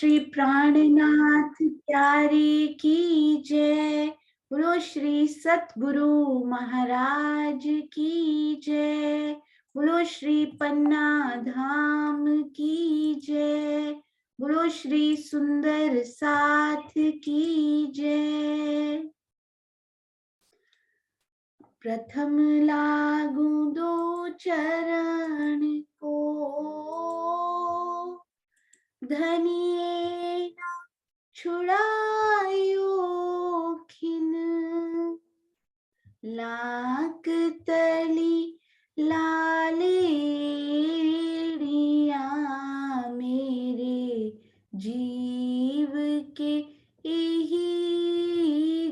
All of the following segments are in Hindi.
श्री प्राणनाथ प्यारे की जय। बोलो श्री सतगुरु महाराज की जय। बोलो श्री पन्ना धाम की जय। बोलो श्री सुंदर साथ की जय। प्रथम लागू दो चरण को, धनिये न छुड़ायो खिन। लाक तली लालेड़िया मेरे जीव के यही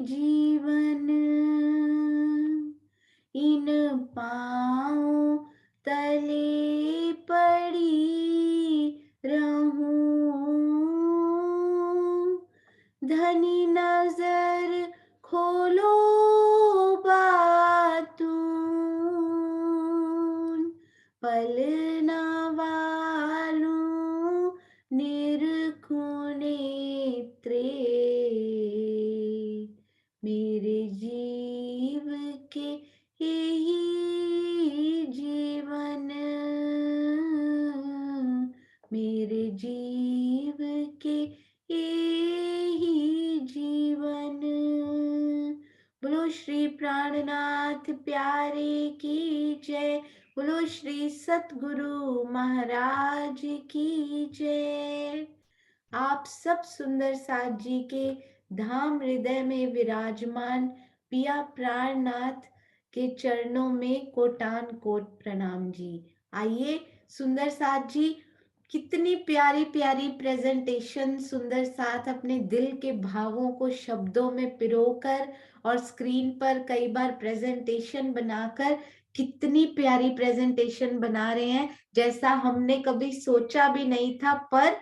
जीवन। इन पाँव तले पड़ी रहूं, धनी नजर खोलो बातून। पल न वालूं निरखूं नेत्रे, मेरे जीव के यही जीवन। मेरे जीव के यही जीवन। बोलो श्री प्राणनाथ प्यारे की जय। बोलो श्री सतगुरु महाराज की जय। आप सब सुंदर साथ जी के धाम हृदय में विराजमान पिया प्राणनाथ के चरणों में कोटान कोट प्रणाम जी। आइए सुंदर साथ जी, कितनी प्यारी प्यारी प्रेजेंटेशन सुंदर साथ अपने दिल के भावों को शब्दों में पिरोकर और स्क्रीन पर कई बार प्रेजेंटेशन बनाकर कितनी प्यारी प्रेजेंटेशन बना रहे हैं, जैसा हमने कभी सोचा भी नहीं था। पर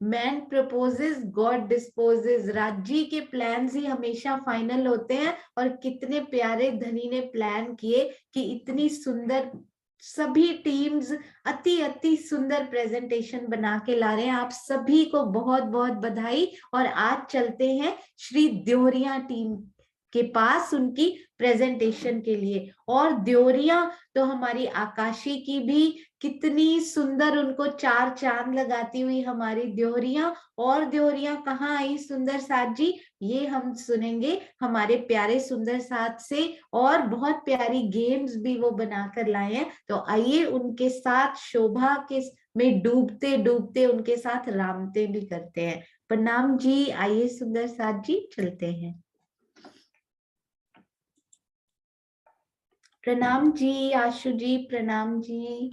मैन प्रपोजेस गॉड डिस्पोजेस, राजी के प्लान्स ही हमेशा फाइनल होते हैं। और कितने प्यारे धनी ने प्लान किए कि इतनी सुंदर सभी टीम्स अति अति सुंदर प्रेजेंटेशन बना के ला रहे हैं। आप सभी को बहुत बहुत बधाई। और आज चलते हैं श्री द्योरिया टीम के पास उनकी प्रेजेंटेशन के लिए। और द्योरिया तो हमारी आकाशी की भी कितनी सुंदर, उनको चार चांद लगाती हुई हमारी द्योरिया। और द्योरिया कहाँ आई सुंदर साथ जी, ये हम सुनेंगे हमारे प्यारे सुंदर साथ से। और बहुत प्यारी गेम्स भी वो बनाकर लाए हैं, तो आइए उनके साथ शोभा के में डूबते डूबते उनके साथ रामते भी करते हैं। प्रणाम जी। आइए सुंदर साथ जी, चलते हैं। प्रणाम जी आशु जी, प्रणाम जी।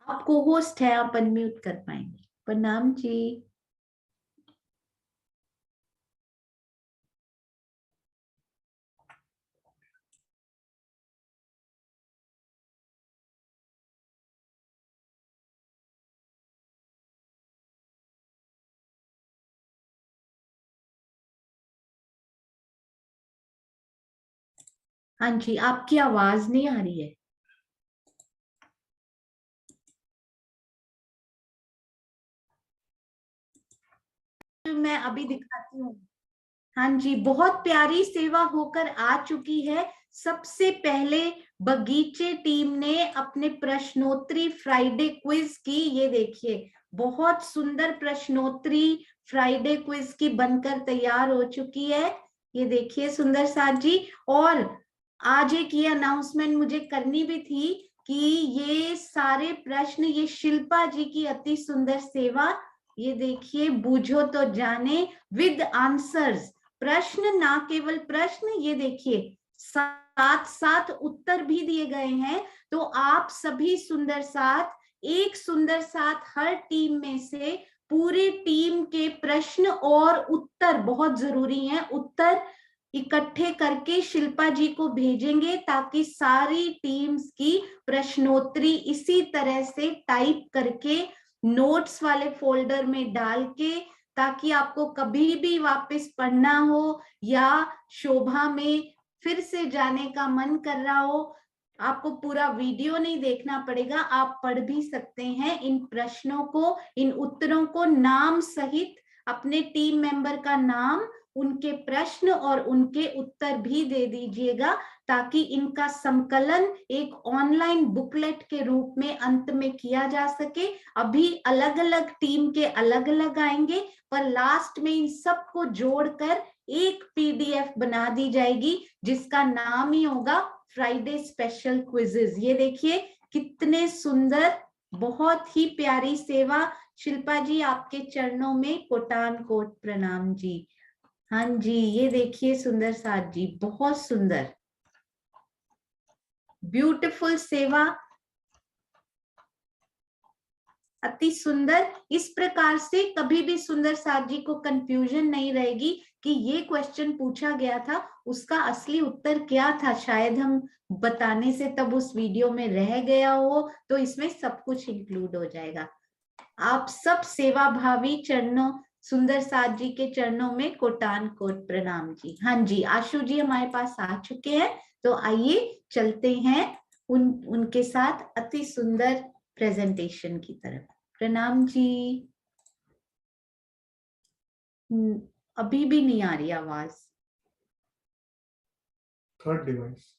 आपको होस्ट है, आप अनम्यूट कर पाएंगे। प्रणाम जी। हाँ जी, आपकी आवाज नहीं आ रही है। मैं अभी दिखाती हूँ। हाँ जी, बहुत प्यारी सेवा होकर आ चुकी है। सबसे पहले बगीचे टीम ने अपने प्रश्नोत्तरी फ्राइडे क्विज की, ये देखिए बहुत सुंदर प्रश्नोत्तरी फ्राइडे क्विज की बनकर तैयार हो चुकी है। ये देखिए सुंदर साथ जी। और आज एक ये अनाउंसमेंट मुझे करनी भी थी कि ये सारे प्रश्न, ये शिल्पा जी की अति सुंदर सेवा, ये देखिए बूझो तो जाने विद आंसर्स। प्रश्न ना केवल प्रश्न, ये देखिए साथ साथ उत्तर भी दिए गए हैं। तो आप सभी सुंदर साथ, एक सुंदर साथ हर टीम में से पूरी टीम के प्रश्न और उत्तर बहुत जरूरी हैं, उत्तर इकट्ठे करके शिल्पा जी को भेजेंगे, ताकि सारी टीम्स की प्रश्नोत्तरी इसी तरह से टाइप करके नोट्स वाले फोल्डर में डाल के ताकि आपको कभी भी वापस पढ़ना हो या शोभा में फिर से जाने का मन कर रहा हो, आपको पूरा वीडियो नहीं देखना पड़ेगा, आप पढ़ भी सकते हैं। इन प्रश्नों को, इन उत्तरों को नाम सहित, अपने टीम मेंबर का नाम, उनके प्रश्न और उनके उत्तर भी दे दीजिएगा, ताकि इनका संकलन एक ऑनलाइन बुकलेट के रूप में अंत में किया जा सके। अभी अलग अलग टीम के अलग अलग आएंगे, पर लास्ट में इन सबको जोड़कर एक पीडीएफ बना दी जाएगी, जिसका नाम ही होगा फ्राइडे स्पेशल क्विजेस। ये देखिए कितने सुंदर, बहुत ही प्यारी सेवा। शिल्पा जी, आपके चरणों में कोटान कोट प्रणाम जी। हाँ जी, ये देखिए सुंदर साथ जी, बहुत सुंदर, ब्यूटीफुल सेवा, अति सुंदर। इस प्रकार से कभी भी सुंदर साथ जी को कंफ्यूजन नहीं रहेगी कि ये क्वेश्चन पूछा गया था, उसका असली उत्तर क्या था, शायद हम बताने से तब उस वीडियो में रह गया हो, तो इसमें सब कुछ इंक्लूड हो जाएगा। आप सब सेवा भावी चरणों, सुंदर साथ जी के चरणों में कोटान कोट प्रणाम जी। हाँ जी, आशु जी हमारे पास आ चुके हैं, तो आइए चलते हैं उनके साथ अति सुंदर प्रेजेंटेशन की तरफ। प्रणाम जी। अभी भी नहीं आ रही आवाज। थर्ड डिवाइस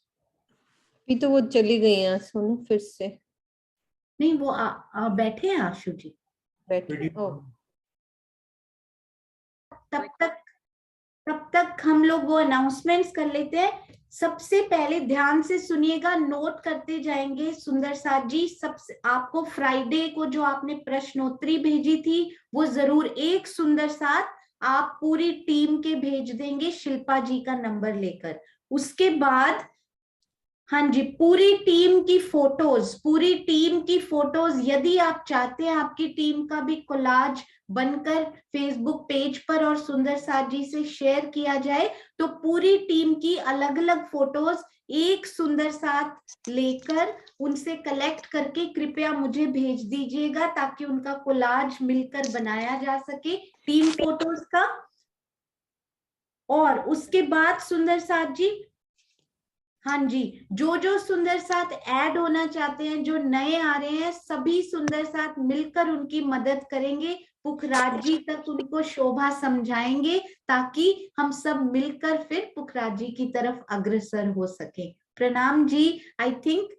अभी तो वो चली गई हैं सोनू, फिर से नहीं, वो बैठे हैं आशु जी, बैठे। तब तक हम लोग वो अनाउंसमेंट्स कर लेते हैं। सबसे पहले ध्यान से सुनिएगा, नोट करते जाएंगे सुंदर साथ जी। सबसे आपको फ्राइडे को जो आपने प्रश्नोत्तरी भेजी थी, वो जरूर एक सुंदर साथ आप पूरी टीम के भेज देंगे शिल्पा जी का नंबर लेकर। उसके बाद हाँ जी, पूरी टीम की फोटोज, पूरी टीम की फोटोज, यदि आप चाहते हैं आपकी टीम का भी कोलाज बनकर फेसबुक पेज पर और सुंदर साथ जी से शेयर किया जाए, तो पूरी टीम की अलग अलग फोटोज एक सुंदर साथ लेकर उनसे कलेक्ट करके कृपया मुझे भेज दीजिएगा, ताकि उनका कोलाज मिलकर बनाया जा सके टीम फोटोज का। और उसके बाद सुंदर साथ जी, हाँ जी, जो जो सुंदर साथ ऐड होना चाहते हैं, जो नए आ रहे हैं, सभी सुंदर साथ मिलकर उनकी मदद करेंगे, पुखराज जी तक उनको शोभा समझाएंगे, ताकि हम सब मिलकर फिर पुखराज जी की तरफ अग्रसर हो सके। प्रणाम जी। आई थिंक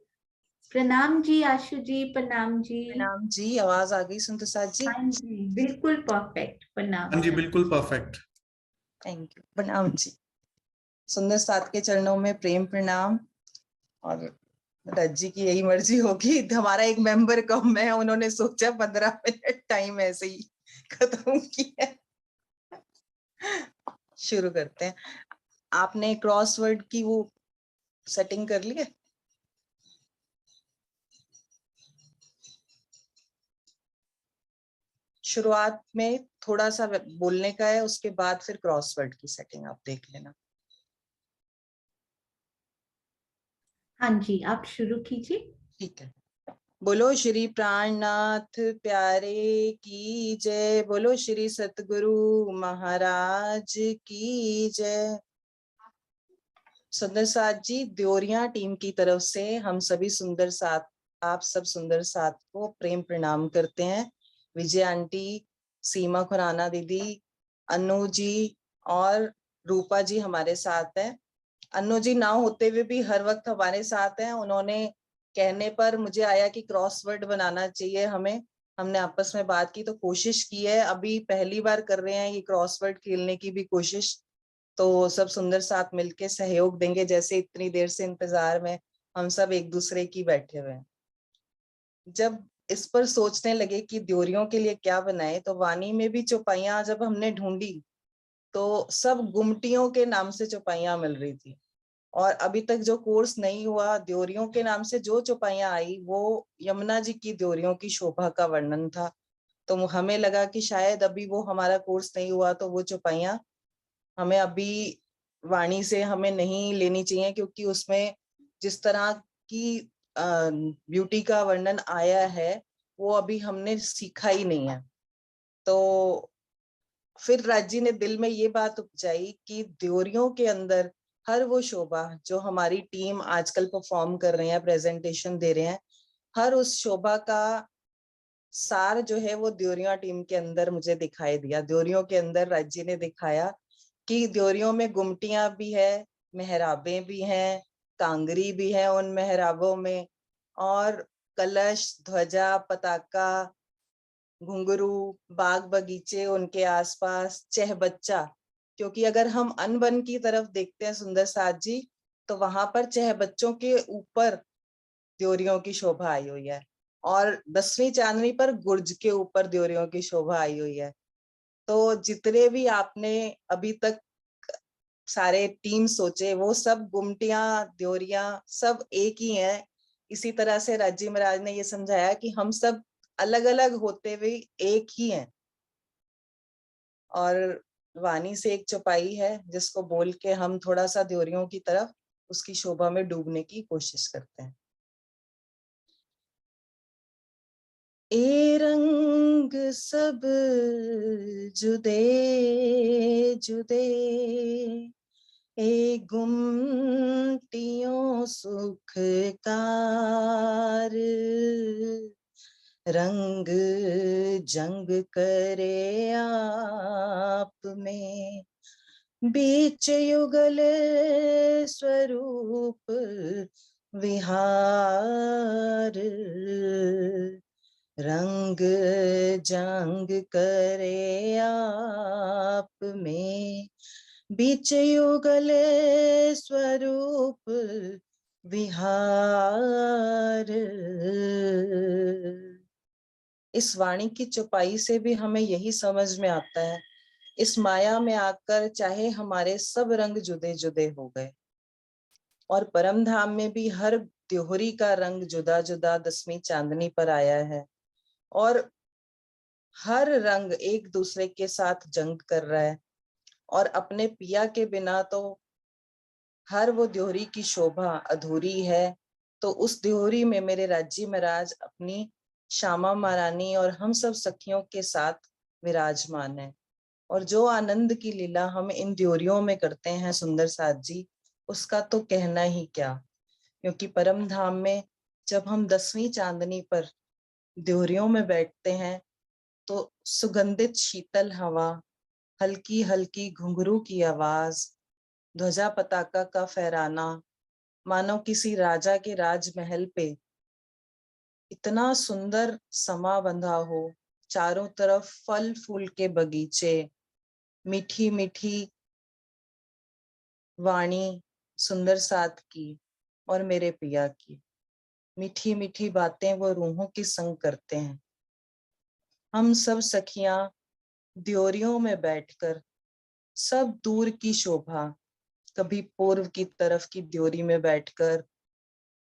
प्रणाम जी आशु जी, प्रणाम जी। प्रणाम जी, आवाज आ गई सुंदर साथ जी? हाँ जी, बिल्कुल परफेक्ट, प्रणाम। हाँ जी, बिल्कुल परफेक्ट। Thank you. प्रणाम जी। सुंदर साथ के चरणों में प्रेम प्रणाम। और रज जी की यही मर्जी होगी, हमारा एक मेंबर कम है, उन्होंने सोचा 15 मिनट टाइम ऐसे ही खत्म किया। शुरू करते हैं। आपने क्रॉसवर्ड की वो सेटिंग कर ली है? शुरुआत में थोड़ा सा बोलने का है, उसके बाद फिर क्रॉसवर्ड की सेटिंग आप देख लेना। हाँ जी, आप शुरू कीजिए। ठीक है। बोलो श्री प्राणनाथ प्यारे की जय, बोलो श्री सतगुरु महाराज की जय। सुंदर साथ जी, द्योरिया टीम की तरफ से हम सभी सुंदर साथ, आप सब सुंदर साथ को प्रेम प्रणाम करते हैं। विजय आंटी, सीमा खुराना दीदी, अनु जी और रूपा जी हमारे साथ हैं। अनु जी ना होते हुए भी हर वक्त हमारे साथ हैं। उन्होंने कहने पर मुझे आया कि क्रॉसवर्ड बनाना चाहिए हमें, हमने आपस में बात की तो कोशिश की है। अभी पहली बार कर रहे हैं ये क्रॉसवर्ड खेलने की भी कोशिश, तो सब सुंदर साथ मिलके सहयोग देंगे। जैसे इतनी देर से इंतजार में हम सब एक दूसरे की बैठे हुए हैं। जब इस पर सोचने लगे कि द्योरियों के लिए क्या बनाए, तो वाणी में भी चौपाइयां जब हमने ढूंढी तो सब गुमटियों के नाम से चौपाइयां मिल रही थी। और अभी तक जो कोर्स नहीं हुआ, द्योरियों के नाम से जो चौपाइयां आई वो यमुना जी की द्योरियों की शोभा का वर्णन था। तो हमें लगा कि शायद अभी वो हमारा कोर्स नहीं हुआ तो वो चौपाइयां हमें अभी वाणी से हमें नहीं लेनी चाहिए, क्योंकि उसमें जिस तरह की ब्यूटी का वर्णन आया है वो अभी हमने सीखा ही नहीं है। तो फिर राज जी ने दिल में ये बात उपजाई कि द्योरियों के अंदर हर वो शोभा जो हमारी टीम आजकल परफॉर्म कर रहे हैं, प्रेजेंटेशन दे रहे हैं, हर उस शोभा का सार जो है वो द्योरियों टीम के अंदर मुझे दिखाई दिया। द्योरियों के अंदर राज जी ने दिखाया कि द्योरियों में गुमटियां भी है, मेहराबें भी हैं, कांगरी भी है उन मेहराबों में, और कलश, ध्वजा, पताका, घुंघरू, बाग बगीचे उनके आसपास, चह बच्चा। क्योंकि अगर हम अनबन की तरफ देखते हैं सुंदर साथ जी, तो वहां पर चह बच्चों के ऊपर द्योरियों की शोभा आई हुई है, और 10वीं चांदनी पर गुर्ज के ऊपर द्योरियों की शोभा आई हुई है। तो जितने भी आपने अभी तक सारे टीम सोचे, वो सब गुमटियां, द्योरियां सब एक ही हैं। इसी तरह से राजी महाराज ने ये समझाया कि हम सब अलग अलग होते हुए एक ही हैं। और वाणी से एक चौपाई है जिसको बोल के हम थोड़ा सा द्योरियों की तरफ उसकी शोभा में डूबने की कोशिश करते हैं। ए रंग सब जुदे जुदे, ए गुमटियों सुखकार, रंग जंग करे आप में, बीच युगल स्वरूप विहार, रंग जंग करे आप में, बीच युगल स्वरूप विहार। इस वाणी की चौपाई से भी हमें यही समझ में आता है, इस माया में आकर चाहे हमारे सब रंग जुदे जुदे हो गए, और परम धाम में भी हर त्योहरी का रंग जुदा जुदा 10वीं चांदनी पर आया है, और हर रंग एक दूसरे के साथ जंग कर रहा है। और अपने पिया के बिना तो हर वो द्योहरी की शोभा अधूरी है। तो उस द्योहरी में मेरे राज्य महाराज अपनी श्यामा महारानी और हम सब सखियों के साथ विराजमान है। और जो आनंद की लीला हम इन द्योरियों में करते हैं सुंदर साथ जी, उसका तो कहना ही क्या। क्योंकि परम धाम में जब हम 10वीं चांदनी पर द्योरियों में बैठते हैं, तो सुगंधित शीतल हवा, हल्की हल्की घुंघरू की आवाज, ध्वजा पताका का फहराना, मानो किसी राजा के राजमहल पे इतना सुंदर समा बंधा हो, चारों तरफ फल फूल के बगीचे, मीठी मीठी वाणी सुंदर साथ की और मेरे पिया की, मीठी मीठी बातें वो रूहों की संग करते हैं। हम सब सखियां द्योरियों में बैठकर सब दूर की शोभा, कभी पूर्व की तरफ की द्योरी में बैठकर,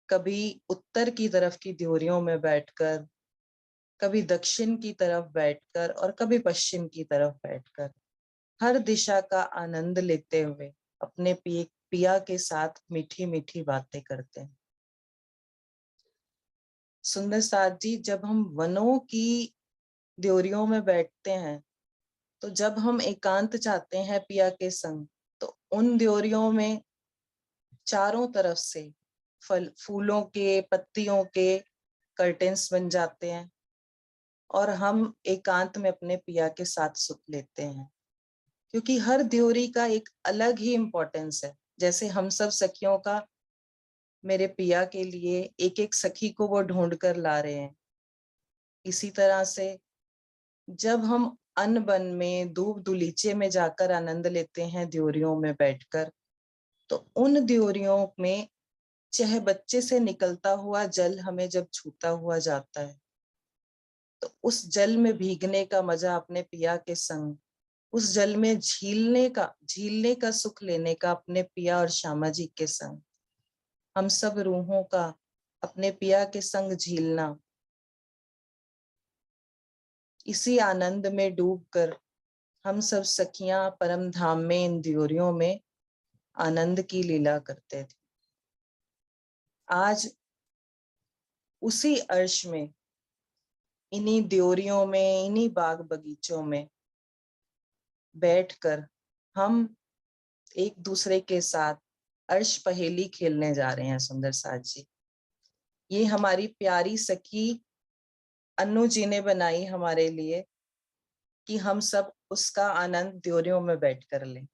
कभी उत्तर की तरफ की द्योरियों में बैठकर, कभी दक्षिण की तरफ बैठकर, और कभी पश्चिम की तरफ बैठकर हर दिशा का आनंद लेते हुए अपने पिया के साथ मीठी मीठी बातें करते हैं। सुंदर साथ जी, जब हम वनों की द्योरियों में बैठते हैं, तो जब हम एकांत चाहते हैं पिया के संग, तो उन द्योरियों में चारों तरफ से फूलों के, पत्तियों के कर्टेन्स बन जाते हैं, और हम एकांत में अपने पिया के साथ सुत लेते हैं। क्योंकि हर द्योरी का एक अलग ही इम्पोर्टेंस है। जैसे हम सब सखियों का मेरे पिया के लिए एक एक सखी को वो ढूंढ कर ला रहे हैं, इसी तरह से जब हम अन बन में, दूब दुलीचे में जाकर आनंद लेते हैं द्योरियों में बैठकर, तो उन द्योरियों में चह बच्चे से निकलता हुआ जल हमें जब छूता हुआ जाता है, तो उस जल में भीगने का मजा अपने पिया के संग, उस जल में झीलने का सुख लेने का अपने पिया और श्यामा जी के संग, हम सब रूहों का अपने पिया के संग झीलना, इसी आनंद में डूबकर हम सब सखियां परम धाम में इन द्योरियों में आनंद की लीला करते थे। आज उसी अर्श में, इन्हीं द्योरियों में, इन्हीं बाग बगीचों में बैठकर हम एक दूसरे के साथ अर्श पहेली खेलने जा रहे हैं सुंदर साथ जी। ये हमारी प्यारी सखी अन्नू जी ने बनाई हमारे लिए कि हम सब उसका आनंद द्योरियों में बैठ कर लें।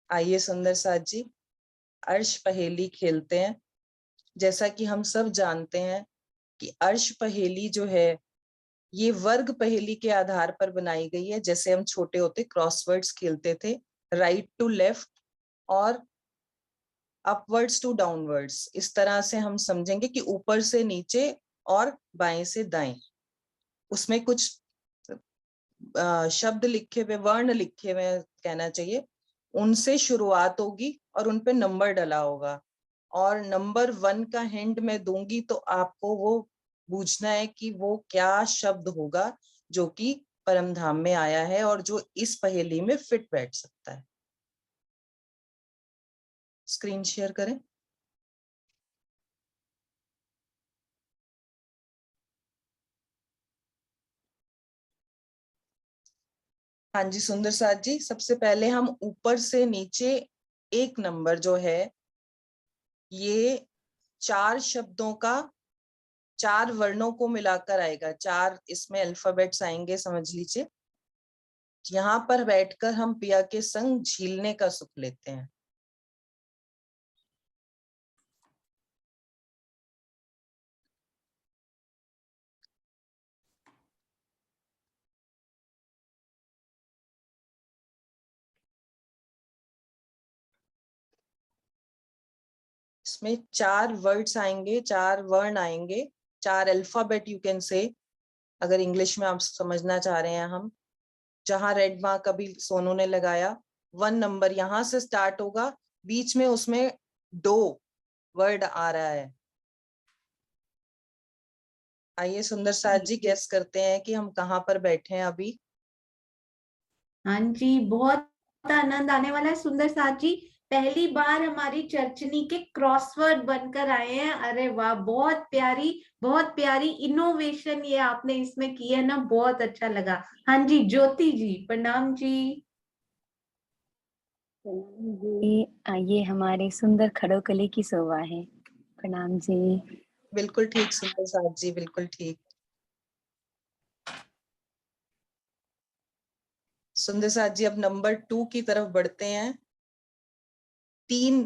आइए सुंदर साथ जी अर्श पहेली खेलते हैं। जैसा कि हम सब जानते हैं कि अर्श पहेली जो है ये वर्ग पहेली के आधार पर बनाई गई है। जैसे हम छोटे होते क्रॉसवर्ड्स खेलते थे, राइट टू लेफ्ट और अपवर्ड्स टू डाउनवर्ड्स, इस तरह से हम समझेंगे कि ऊपर से नीचे और बाएं से दाएं। उसमें कुछ शब्द लिखे हुए, वर्ण लिखे हुए कहना चाहिए, उनसे शुरुआत होगी और उन पे नंबर डला होगा। और नंबर 1 का हिंट मैं दूंगी तो आपको वो बूझना है कि वो क्या शब्द होगा जो कि परमधाम में आया है और जो इस पहेली में फिट बैठ सकता है। स्क्रीन शेयर करें। हाँ जी सुंदर साथ जी, सबसे पहले हम ऊपर से नीचे एक नंबर जो है ये 4 शब्दों का 4 वर्णों को मिलाकर आएगा। 4 इसमें अल्फाबेट्स आएंगे, समझ लीजिए। यहाँ पर बैठकर हम पिया के संग झीलने का सुख लेते हैं। इसमें 4 वर्ड्स आएंगे, 4 वर्ण आएंगे, 4 अल्फाबेट यू कैन से, अगर इंग्लिश में आप समझना चाह रहे हैं हम। जहां रेड मार्क अभी सोनू ने लगाया, 1 नंबर यहां से स्टार्ट होगा, बीच में उसमें 2 वर्ड आ रहा है। आइए सुंदर साथ जी गेस करते हैं कि हम कहाँ पर बैठे हैं अभी। हाँ जी, बहुत आनंद आने वाला है सुंदर साथ जी। पहली बार हमारी चर्चनी के क्रॉसवर्ड बनकर आए हैं। अरे वाह, बहुत प्यारी इनोवेशन ये आपने इसमें की है ना, बहुत अच्छा लगा। हाँ जी, ज्योति जी प्रणाम जी। ये हमारे सुंदर खड़ोकली की शोभा है। प्रणाम जी। बिल्कुल ठीक सुंदर साथ जी, बिल्कुल ठीक। सुंदर साथ जी अब नंबर 2 की तरफ बढ़ते हैं। 3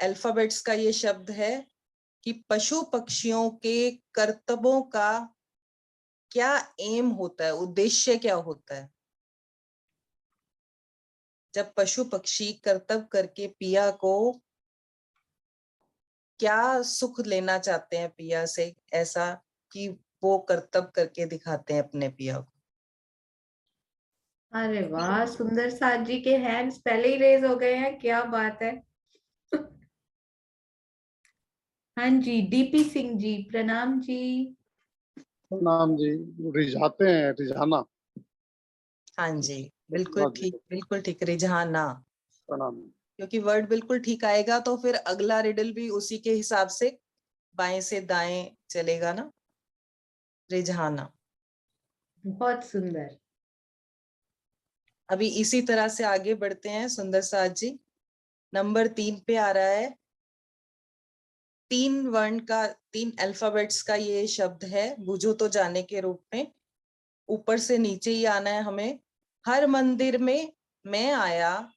अल्फाबेट्स का ये शब्द है कि पशु पक्षियों के कर्तव्यों का क्या एम होता है, उद्देश्य क्या होता है। जब पशु पक्षी कर्तव्य करके पिया को क्या सुख लेना चाहते हैं पिया से, ऐसा कि वो कर्तव्य करके दिखाते हैं अपने पिया को। अरे वाह, सुंदर साथ जी के हैंड्स पहले ही रेज हो गए हैं, क्या बात है। हाँ जी, डीपी सिंह जी प्रणाम जी। नाम जी, रिझाते हैं, रिझाना। हाँ जी बिल्कुल ठीक, रिझाना। प्रणाम। क्योंकि वर्ड बिल्कुल ठीक आएगा तो फिर अगला रिडल भी उसी के हिसाब से बाएं से दाएं चलेगा ना, रिझाना। बहुत सुंदर। अभी इसी तरह से आगे बढ़ते हैं सुंदर साथ जी। नंबर 3 पे आ रहा है, 3 वर्ण का, 3 अल्फाबेट्स का ये शब्द है, बुझो तो जाने के रूप में। ऊपर से नीचे ही आना है हमें। हर मंदिर में मैं आया,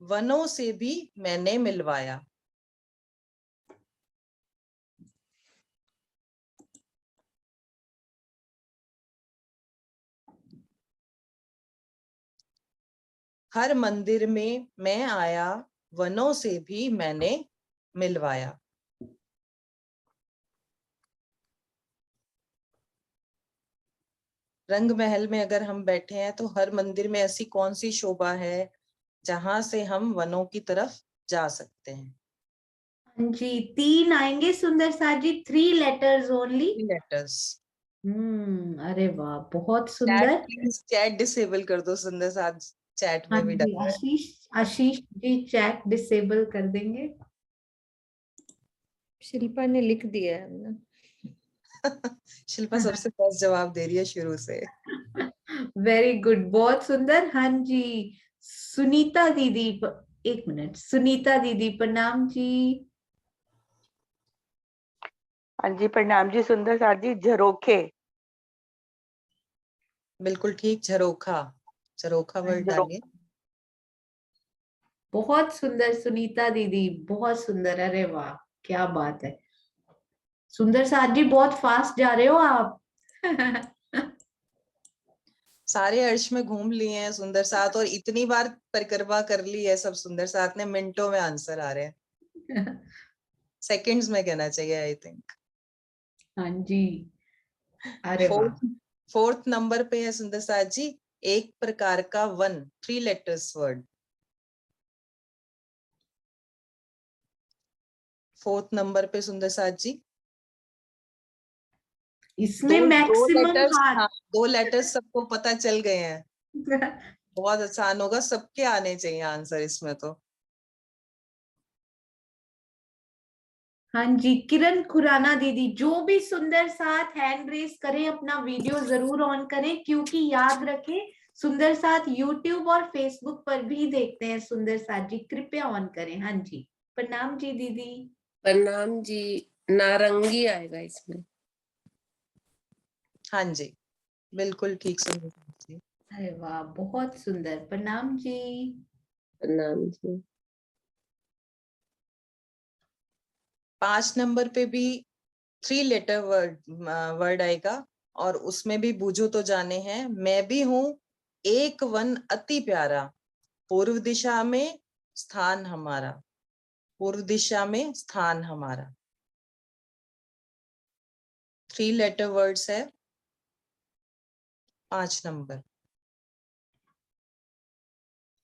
वनों से भी मैंने मिलवाया। हर मंदिर में मैं आया, वनों से भी मैंने मिलवाया। रंग महल में अगर हम बैठे हैं तो हर मंदिर में ऐसी कौन सी शोभा है जहां से हम वनों की तरफ जा सकते हैं। हाँ जी, 3 आएंगे सुंदर साथ जी, 3 लेटर्स ओनली। लेटर्स। अरे वाह, बहुत चैट सुंदर। प्लीज, चैट डिसेबल कर दो सुंदर साथ, चैट हाँ में भी जी, डल रहा आशीष जी चैट डिसेबल कर देंगे। शिल्पा ने लिख दिया है ना। है। शिल्पा सबसे फर्स्ट जवाब दे रही है शुरू से। वेरी गुड, बहुत सुंदर। हाँ जी, सुनीता दीदी एक मिनट, सुनीता दीदी प्रणाम जी। हाँ जी प्रणाम जी। सुंदर साथ जी, झरोखे। बिल्कुल ठीक, झरोखा। झरोखा वर्ड डालिए। बहुत सुंदर सुनीता दीदी, बहुत सुंदर। अरे वाह, क्या बात है। सुंदर साथ जी बहुत फास्ट जा रहे हो आप। सारे अर्श में घूम लिए हैं सुंदर साथ, और इतनी बार परिक्रमा कर ली है सब सुंदर साथ ने, मिनटों में आंसर आ रहे हैं। सेकंड्स में कहना चाहिए आई थिंक। हाँ जी, अरे वाह। फोर्थ नंबर पे है सुंदर साथ जी, एक प्रकार का one, 3 letters word. Fourth number पे सुंदर साथ जी, इसमें दो मैक्सिमम लेटर्स, हाथ। हाँ 2 लेटर्स सबको पता चल गए हैं। बहुत आसान होगा, सबके आने चाहिए आंसर इसमें तो। हाँ जी, किरण खुराना दीदी, जो भी सुंदर साथ हैंड रेस करें अपना वीडियो जरूर ऑन करें, क्योंकि याद रखें सुंदर साथ यूट्यूब और फेसबुक पर भी देखते हैं। सुंदर साथ जी कृपया ऑन करें। हाँ जी, प्रणाम जी दीदी। प्रणाम जी। नारंगी आएगा इसमें। हाँ जी, बिल्कुल ठीक सुंदर साथ जी। अरे वाह, बहुत सुंदर, प्रणाम जी। प्रणाम जी। 5 नंबर पे भी 3 लेटर वर्ड आएगा, और उसमें भी बूझो तो जाने हैं, मैं भी हूं एक वन अति प्यारा, पूर्व दिशा में स्थान हमारा, पूर्व दिशा में स्थान हमारा। 3 लेटर वर्ड्स है, 5 नंबर।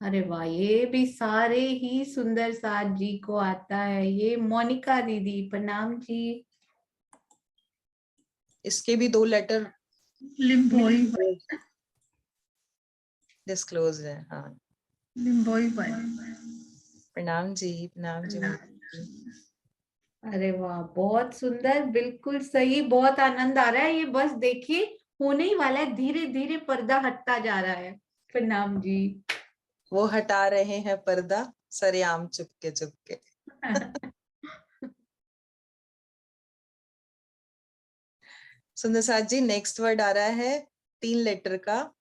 अरे वाह, ये भी सारे ही सुंदर साथ जी को आता है। ये मोनिका दीदी, प्रणाम जी। इसके भी 2 लेटर लिम्बोई डिस्क्लोज है। हाँ, लिम्बोई प्रणाम जी, प्रणाम जी। अरे वाह, बहुत सुंदर, बिल्कुल सही। बहुत आनंद आ रहा है। ये बस देखिए होने ही वाला है, धीरे धीरे पर्दा हटता जा रहा है। प्रणाम जी। वो हटा रहे हैं पर्दा सरेआम चुपके चुपके। सुंदर साथ जी, नेक्स्ट वर्ड आ रहा है 3 लेटर का,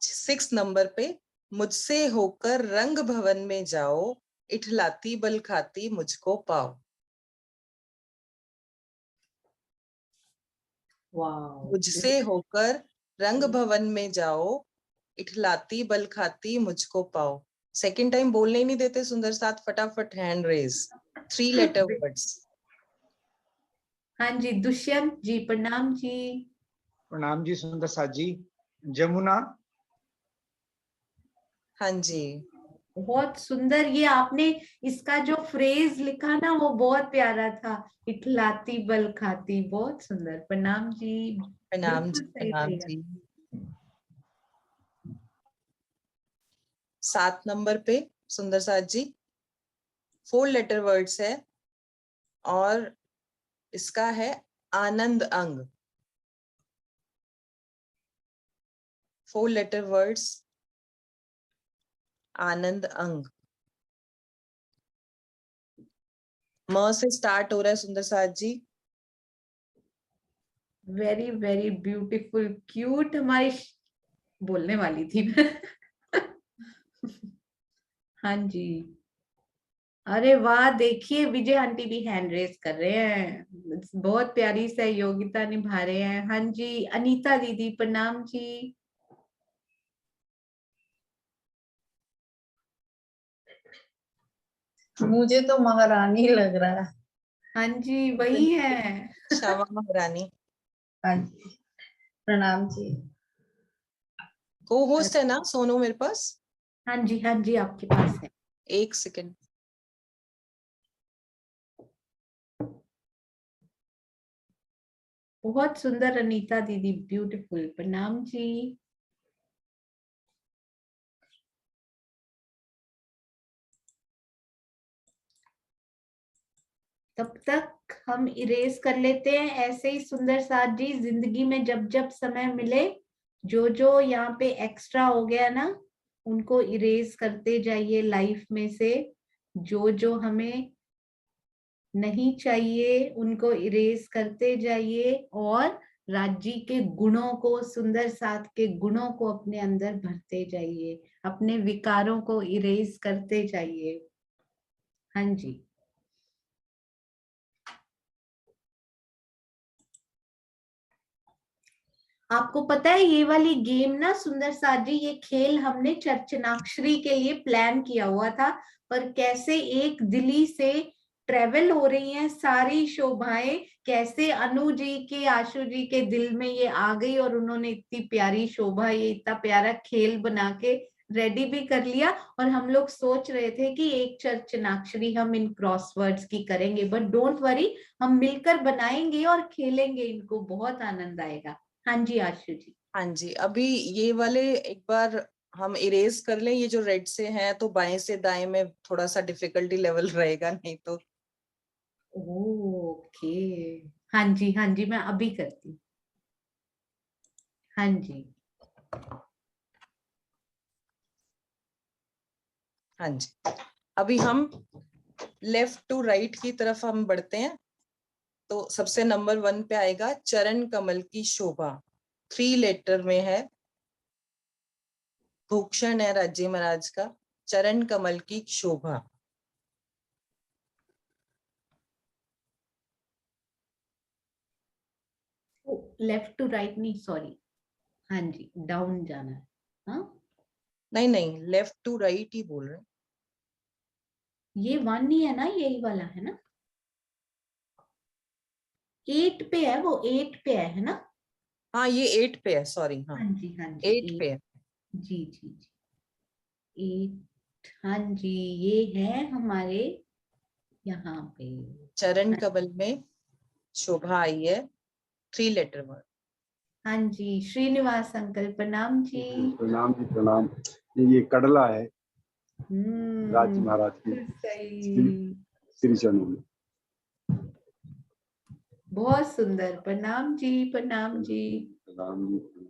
6 नंबर पे, मुझसे होकर रंग भवन में जाओ, इठलाती बल खाती मुझको पाओ। वाह, मुझसे होकर रंग भवन में जाओ, इठलाती बल खाती मुझको पाओ। सेकंड टाइम बोलने ही नहीं देते सुंदर साथ, फटाफट हैंड रेज। 3 letter words. हाँ जी, दुष्यंत जी, प्रणाम जी। प्रणाम जी सुंदर साथ जी। जमुना। हाँ जी, बहुत सुंदर। ये आपने इसका जो फ्रेज लिखा ना, वो बहुत प्यारा था, इठलाती बल खाती। बहुत सुंदर, प्रणाम जी। प्रणाम बिल्कुल जी, सही प्रणाम रहेगा। जी। 7 नंबर पे सुंदर साथ जी, 4 लेटर वर्ड्स है, और इसका है आनंद अंग। 4 लेटर वर्ड्स, आनंद अंग। म से स्टार्ट हो रहा है सुंदर साथ जी। Very very beautiful, cute. हमारी बोलने वाली थी मैं। हाँ जी। अरे वाह, देखिए विजय आंटी भी हैंड रेस कर रहे हैं, बहुत प्यारी सहयोगिता निभा रहे हैं। हाँ जी, अनीता दीदी, प्रणाम जी। मुझे तो महारानी लग रहा है। हाँ जी, वही है। श्यामा महारानी। हाँ जी, प्रणाम जी। को होस्ट है ना सोनू मेरे पास? हाँ जी, हाँ जी, आपके पास है। 1 सेकंड। बहुत सुंदर अनीता दीदी, ब्यूटीफुल, प्रणाम जी। तब तक हम इरेज कर लेते हैं। ऐसे ही सुंदर साथ जी, जिंदगी में जब जब समय मिले जो जो यहाँ पे एक्स्ट्रा हो गया ना, उनको इरेज करते जाइए लाइफ में से। जो जो हमें नहीं चाहिए उनको इरेज करते जाइए, और राजी के गुणों को, सुंदर साथ के गुणों को अपने अंदर भरते जाइए, अपने विकारों को इरेज करते जाइए। हाँ जी। आपको पता है ये वाली गेम ना सुंदर साथ जी, ये खेल हमने चर्चनाक्षरी के लिए प्लान किया हुआ था, पर कैसे एक दिल्ली से ट्रेवल हो रही हैं सारी शोभाएं, कैसे अनु जी के, आशु जी के दिल में ये आ गई और उन्होंने इतनी प्यारी शोभा, ये इतना प्यारा खेल बना के रेडी भी कर लिया। और हम लोग सोच रहे थे कि एक चर्चनाक्षरी हम इन क्रॉसवर्ड्स की करेंगे, बट डोंट वरी, हम मिलकर बनाएंगे और खेलेंगे इनको, बहुत आनंद आएगा। हाँ जी आशु जी। हाँ जी, अभी ये वाले एक बार हम इरेज कर लें, ये जो रेड से हैं, तो बाएं से दाएं में थोड़ा सा डिफिकल्टी लेवल रहेगा, नहीं तो। ओके, हाँ जी, हाँ जी, मैं अभी करती हूँ। हाँ जी, हाँ जी, अभी हम लेफ्ट टू राइट की तरफ हम बढ़ते हैं। तो सबसे नंबर 1 पे आएगा चरण कमल की शोभा, 3 लेटर में है, भूषण है राज्य महाराज का, चरण कमल की शोभा। लेफ्ट टू राइट नहीं, सॉरी, हाँ जी, डाउन जाना है। हाँ नहीं नहीं, लेफ्ट टू राइट ही बोल रहे हैं। ये 1 ही है ना, यही वाला है ना, 8 पे है, वो 8 पे है ना। हाँ ये 8 पे है, सॉरी, हाँ हाँ जी, हाँ जी, 8 पे है। जी जी जी, 8, हाँ जी, ये है हमारे यहाँ पे। चरण कमल में शोभा आई है, 3 लेटर वर्ड। हाँ जी, श्रीनिवास अंकल प्रणाम जी। प्रणाम जी, प्रणाम। ये कडला है, राज्य महाराज की सही, श्री चरणों में। बहुत सुंदर, प्रणाम जी, प्रणाम जी। प्रणाम जी।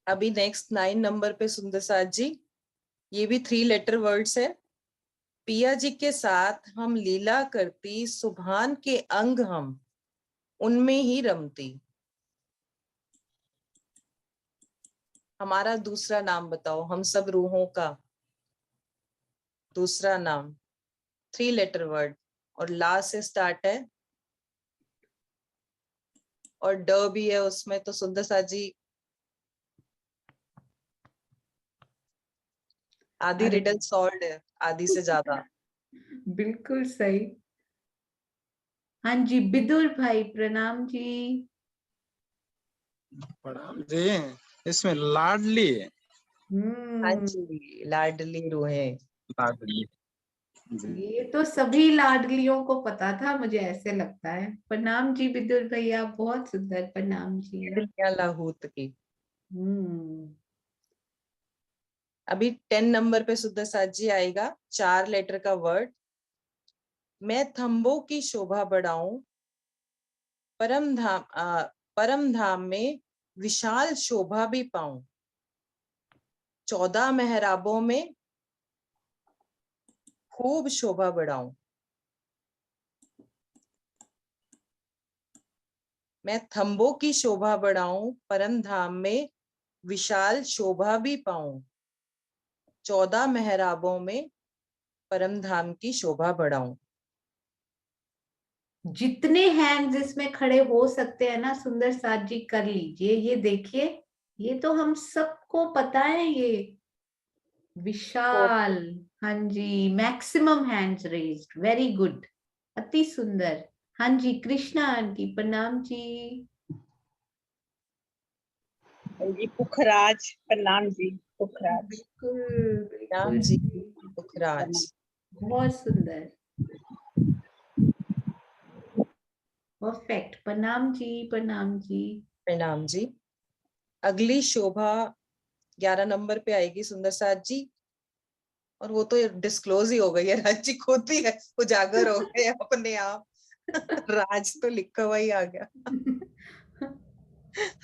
अभी नेक्स्ट 9 नंबर पे सुंदर साथ जी, ये भी 3 लेटर वर्ड्स है। पिया जी के साथ हम लीला करती, सुभान के अंग हम उनमें ही रमती। हमारा दूसरा नाम बताओ, हम सब रूहों का दूसरा नाम, 3 लेटर वर्ड, और ला से स्टार्ट है और ड भी है उसमें। तो सुंदर साथ जी, आधी अरे रिडल सॉल्व है, आधी से ज्यादा। बिल्कुल सही। हाँ जी, बिदुल भाई प्रणाम जी। प्रणाम जी, इसमें लाडली है। हाँ जी, लाडली रूहें। लाडली ये तो सभी लाडलियों को पता था, मुझे ऐसे लगता है। प्रणाम जी बिदुल भैया, बहुत सुंदर, प्रणाम जी। लाहूत की। हम्म, अभी 10 नंबर पे सुंदर साथ जी आएगा, 4 लेटर का वर्ड। मैं थंबों की शोभा बढ़ाऊं, परम धाम में विशाल शोभा भी पाऊं, 14 मेहराबों में खूब शोभा बढ़ाऊं। मैं थंबों की शोभा बढ़ाऊं, परम धाम में विशाल शोभा भी पाऊं, 14 मेहराबों में परम धाम की शोभा बढ़ाऊं। जितने हैंड्स इसमें खड़े हो सकते हैं ना सुंदर साथ जी, कर लीजिए। ये देखिए, ये तो हम सबको पता है, ये विशाल। हाँ जी, maximum hands raised, very good, अति सुंदर। हाँ जी, कृष्णा आंटी प्रणाम जी। जी पुखराज, प्रणाम जी, पुखराज। बिल्कुल राम बिल्कुल, जी पुखराज, बहुत सुंदर, परफेक्ट। प्रणाम जी, प्रणाम जी। प्रणाम जी। अगली शोभा 11 नंबर पे आएगी सुंदर साथ जी, और वो तो डिस्क्लोज ही हो गई है, राज जी खुद ही उजागर हो गए अपने आप। राज तो लिखा हुआ ही आ गया।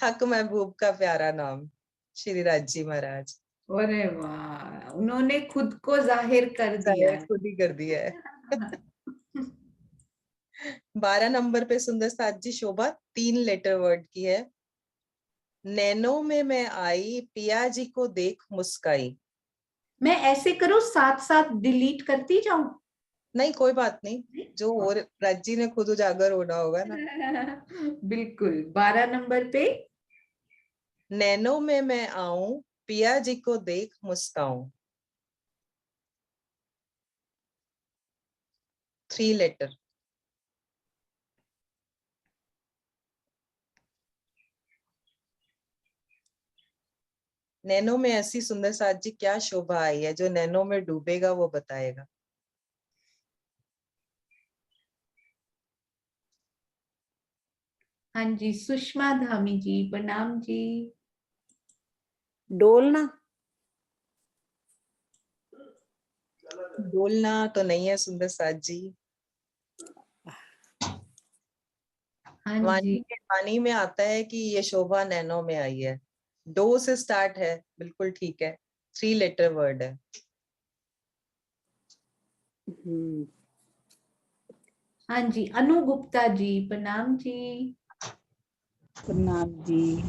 हक महबूब का प्यारा नाम, श्री राज जी महाराज। अरे वाह, उन्होंने खुद को जाहिर कर दिया है। खुद ही कर दिया है। 12 नंबर पे सुंदर साथ जी शोभा 3 लेटर वर्ड की है। नैनो में मैं आई, पिया जी को देख मुस्काई। मैं ऐसे करूं, साथ साथ डिलीट करती जाऊं? नहीं कोई बात नहीं, जो और राज जी ने खुद उजागर होना होगा ना। बिल्कुल। 12 नंबर पे नैनो में मैं आऊं, पिया जी को देख मुस्काऊं। 3 लेटर। नैनो में ऐसी सुंदर साथ जी क्या शोभा आई है, जो नैनो में डूबेगा वो बताएगा। हाँ जी, सुषमा धामी जी, प्रणाम जी। डोलना। डोलना तो नहीं है सुंदर साथ जी। हाँ जी, वाणी में आता है कि ये शोभा नैनो में आई है। डो से स्टार्ट है, बिल्कुल ठीक है। 3 लेटर वर्ड है। हाँ जी, अनु गुप्ता जी, प्रणाम जी। प्रणाम जी।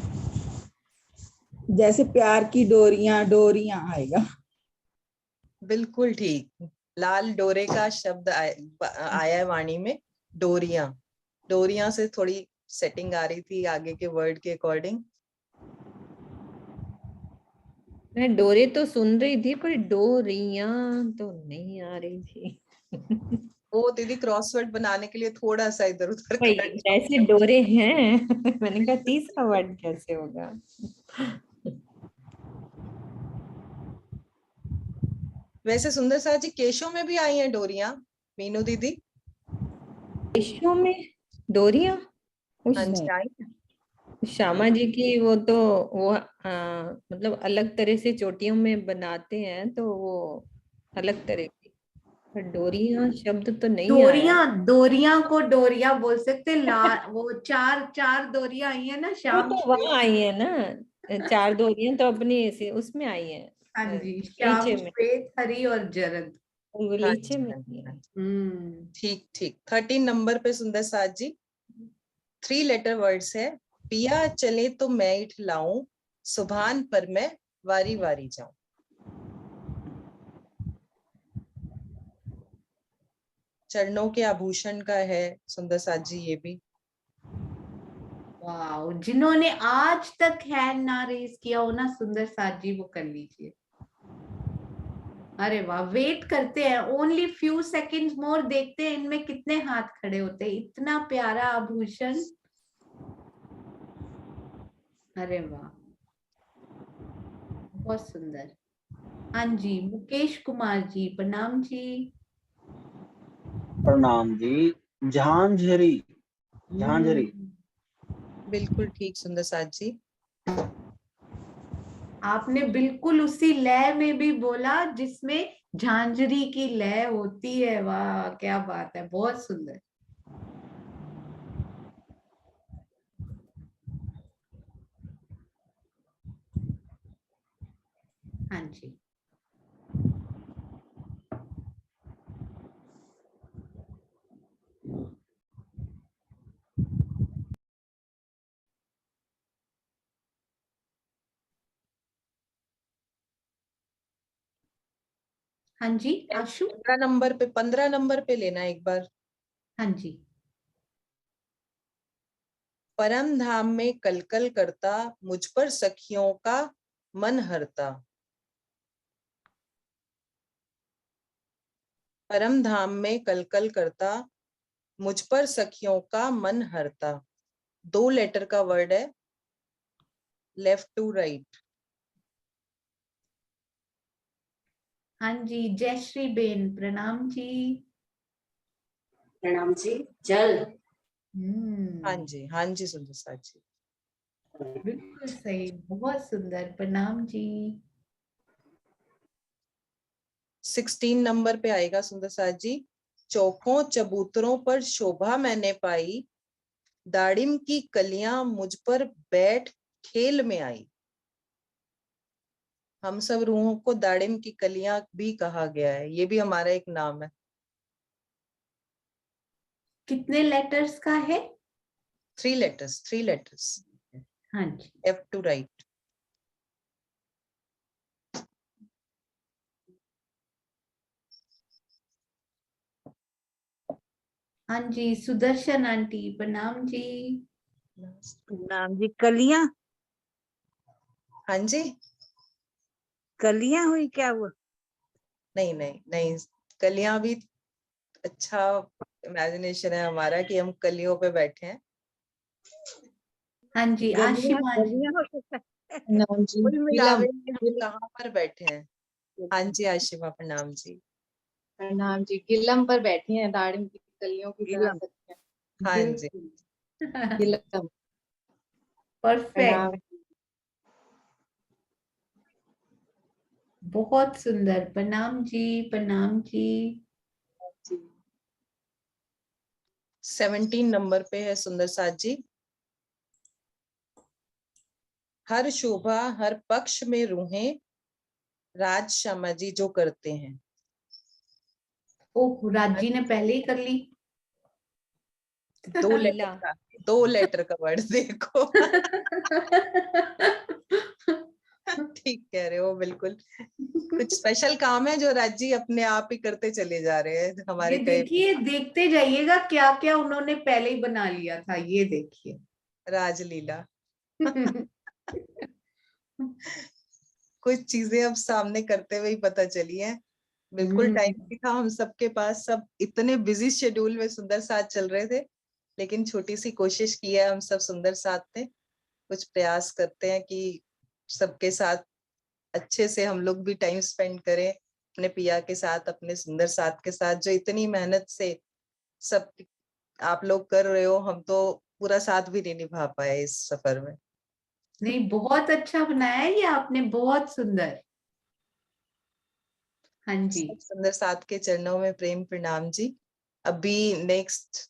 जैसे प्यार की डोरियां डोरियां आएगा। बिल्कुल ठीक। लाल डोरे का शब्द आया है वाणी में। डोरियां, डोरियां से थोड़ी सेटिंग आ रही थी आगे के वर्ड के अकॉर्डिंग। मैं डोरे तो सुन रही थी पर डोरियां तो नहीं आ रही थी। वो दीदी क्रॉसवर्ड बनाने के लिए थोड़ा सा इधर उधर भाई कर जैसे डोरे हैं। मैंने कहा तीसरा वर्ड कैसे होगा। वैसे सुंदर साथ जी केशों में भी आई हैं डोरियां, मीनू दीदी। केशों में डोरियां? हाँ उस जी आई हैं। श्यामा जी की वो तो वो मतलब अलग तरह से चोटियों में बनाते हैं तो वो अलग तरह की। पर डोरियां शब्द तो नहीं आया। डोरियां, डोरियां को डोरिया बोल सकते। वो चार चार डोरियां आई है ना, वो श्याम तो श्वेत। वहां आई है ना, 4 डोरियां तो अपनी उसमें आई है। हाँ जी, नीचे श्याम में, श्वेत हरी और जरद। हाँ नीचे जी में हाँ जी आई हाँ है। जी। हम्म। ठीक ठीक। 13 नंबर पे सुंदर साथ जी 3 लेटर वर्ड्स है। पिया चले तो मैं इठ लाऊं, सुभान पर मैं वारी वारी जाऊं। चरणों के आभूषण का है सुंदर साथ जी ये भी। वाह, जिन्होंने आज तक हैंड ना रेज किया हो ना सुंदर साथ जी, वो कर लीजिए। अरे वाह, वेट करते हैं, ओनली फ्यू सेकंड्स मोर, देखते हैं इनमें कितने हाथ खड़े होते हैं। इतना प्यारा आभूषण। अरे वाह, बहुत सुंदर। हाँ जी, मुकेश कुमार जी, प्रणाम जी। प्रणाम जी। झांझरी, झांझरी। बिल्कुल ठीक सुंदर साथ जी। आपने बिल्कुल उसी लय में भी बोला जिसमें झांझरी की लय होती है। वाह, क्या बात है, बहुत सुंदर। हाँ जी, हाँ जी आशु। 15 नंबर पे लेना एक बार। हाँ जी, परम धाम में कलकल करता, मुझ पर सखियों का मन हरता। परम धाम में कलकल करता, मुझ पर सखियों का मन हरता। 2 लेटर का वर्ड है, लेफ्ट टू राइट। हाँ जी, जयश्री बेन, प्रणाम जी। प्रणाम जी। जल। हाँ जी सुंदर साथ जी। बिल्कुल सही, बहुत सुंदर, प्रणाम जी। 16 नंबर पे आएगा सुंदर साथ जी। चौकों चबूतरों पर शोभा मैंने पाई, दाड़िम की कलियां मुझ पर बैठ खेल में आई। हम सब रूहों को दाड़िम की कलियां भी कहा गया है, ये भी हमारा एक नाम है। कितने लेटर्स का है? 3 लेटर्स। हाँ जी, F to right। हाँ जी, सुदर्शन आंटी प्रणाम जी। प्रणाम जी। कलियां? हाँ जी। कलियां हुई क्या वो? नहीं, कलियां भी अच्छा इमेजिनेशन है हमारा कि हम कलियों पे बैठे हैं। हाँ जी, आशिमा जी। गलियां हो सकता है। प्रणाम जी। कुल मिलावे गिलम में हम कहाँ पर बैठे हैं? हाँ जी आशिमा प्रणाम जी। प्रणाम जी। गिलम पर बैठी हैं, दाड़िम की कलियों की तरह गिलम। सकते हैं। हाँ जी। गिलम। परफेक्ट, प्रणाम। बहुत सुंदर। प्रणाम जी, प्रणाम जी। 17 नंबर पे है सुंदर साथ जी। हर शोभा हर पक्ष में रूहें राज श्यामा जी जो करते हैं। ओह, राज जी ने पहले ही कर ली। 2 लेटर का वर्ड देखो। ठीक कह रहे हो बिल्कुल। कुछ स्पेशल काम है जो राज जी अपने आप ही करते चले जा रहे हैं हमारे ये कई देखिए, देखते जाइएगा क्या क्या उन्होंने पहले ही बना लिया था, ये देखिए। राजलीला। कुछ चीजें अब सामने करते हुए ही पता चली है। बिल्कुल टाइम नहीं था हम सबके पास, सब इतने बिजी शेड्यूल में सुंदर साथ चल रहे थे, लेकिन छोटी सी कोशिश की है हम सब सुंदर साथ ने। कुछ प्रयास करते हैं कि सबके साथ अच्छे से हम लोग भी टाइम स्पेंड करें, अपने पिया के साथ, अपने सुंदर साथ के साथ, जो इतनी मेहनत से सब आप लोग कर रहे हो। हम तो पूरा साथ भी नहीं निभा पाए इस सफर में। नहीं, बहुत अच्छा बनाया है ये आपने, बहुत सुंदर। हाँ जी, सब सुंदर साथ के चरणों में प्रेम प्रणाम जी। अभी नेक्स्ट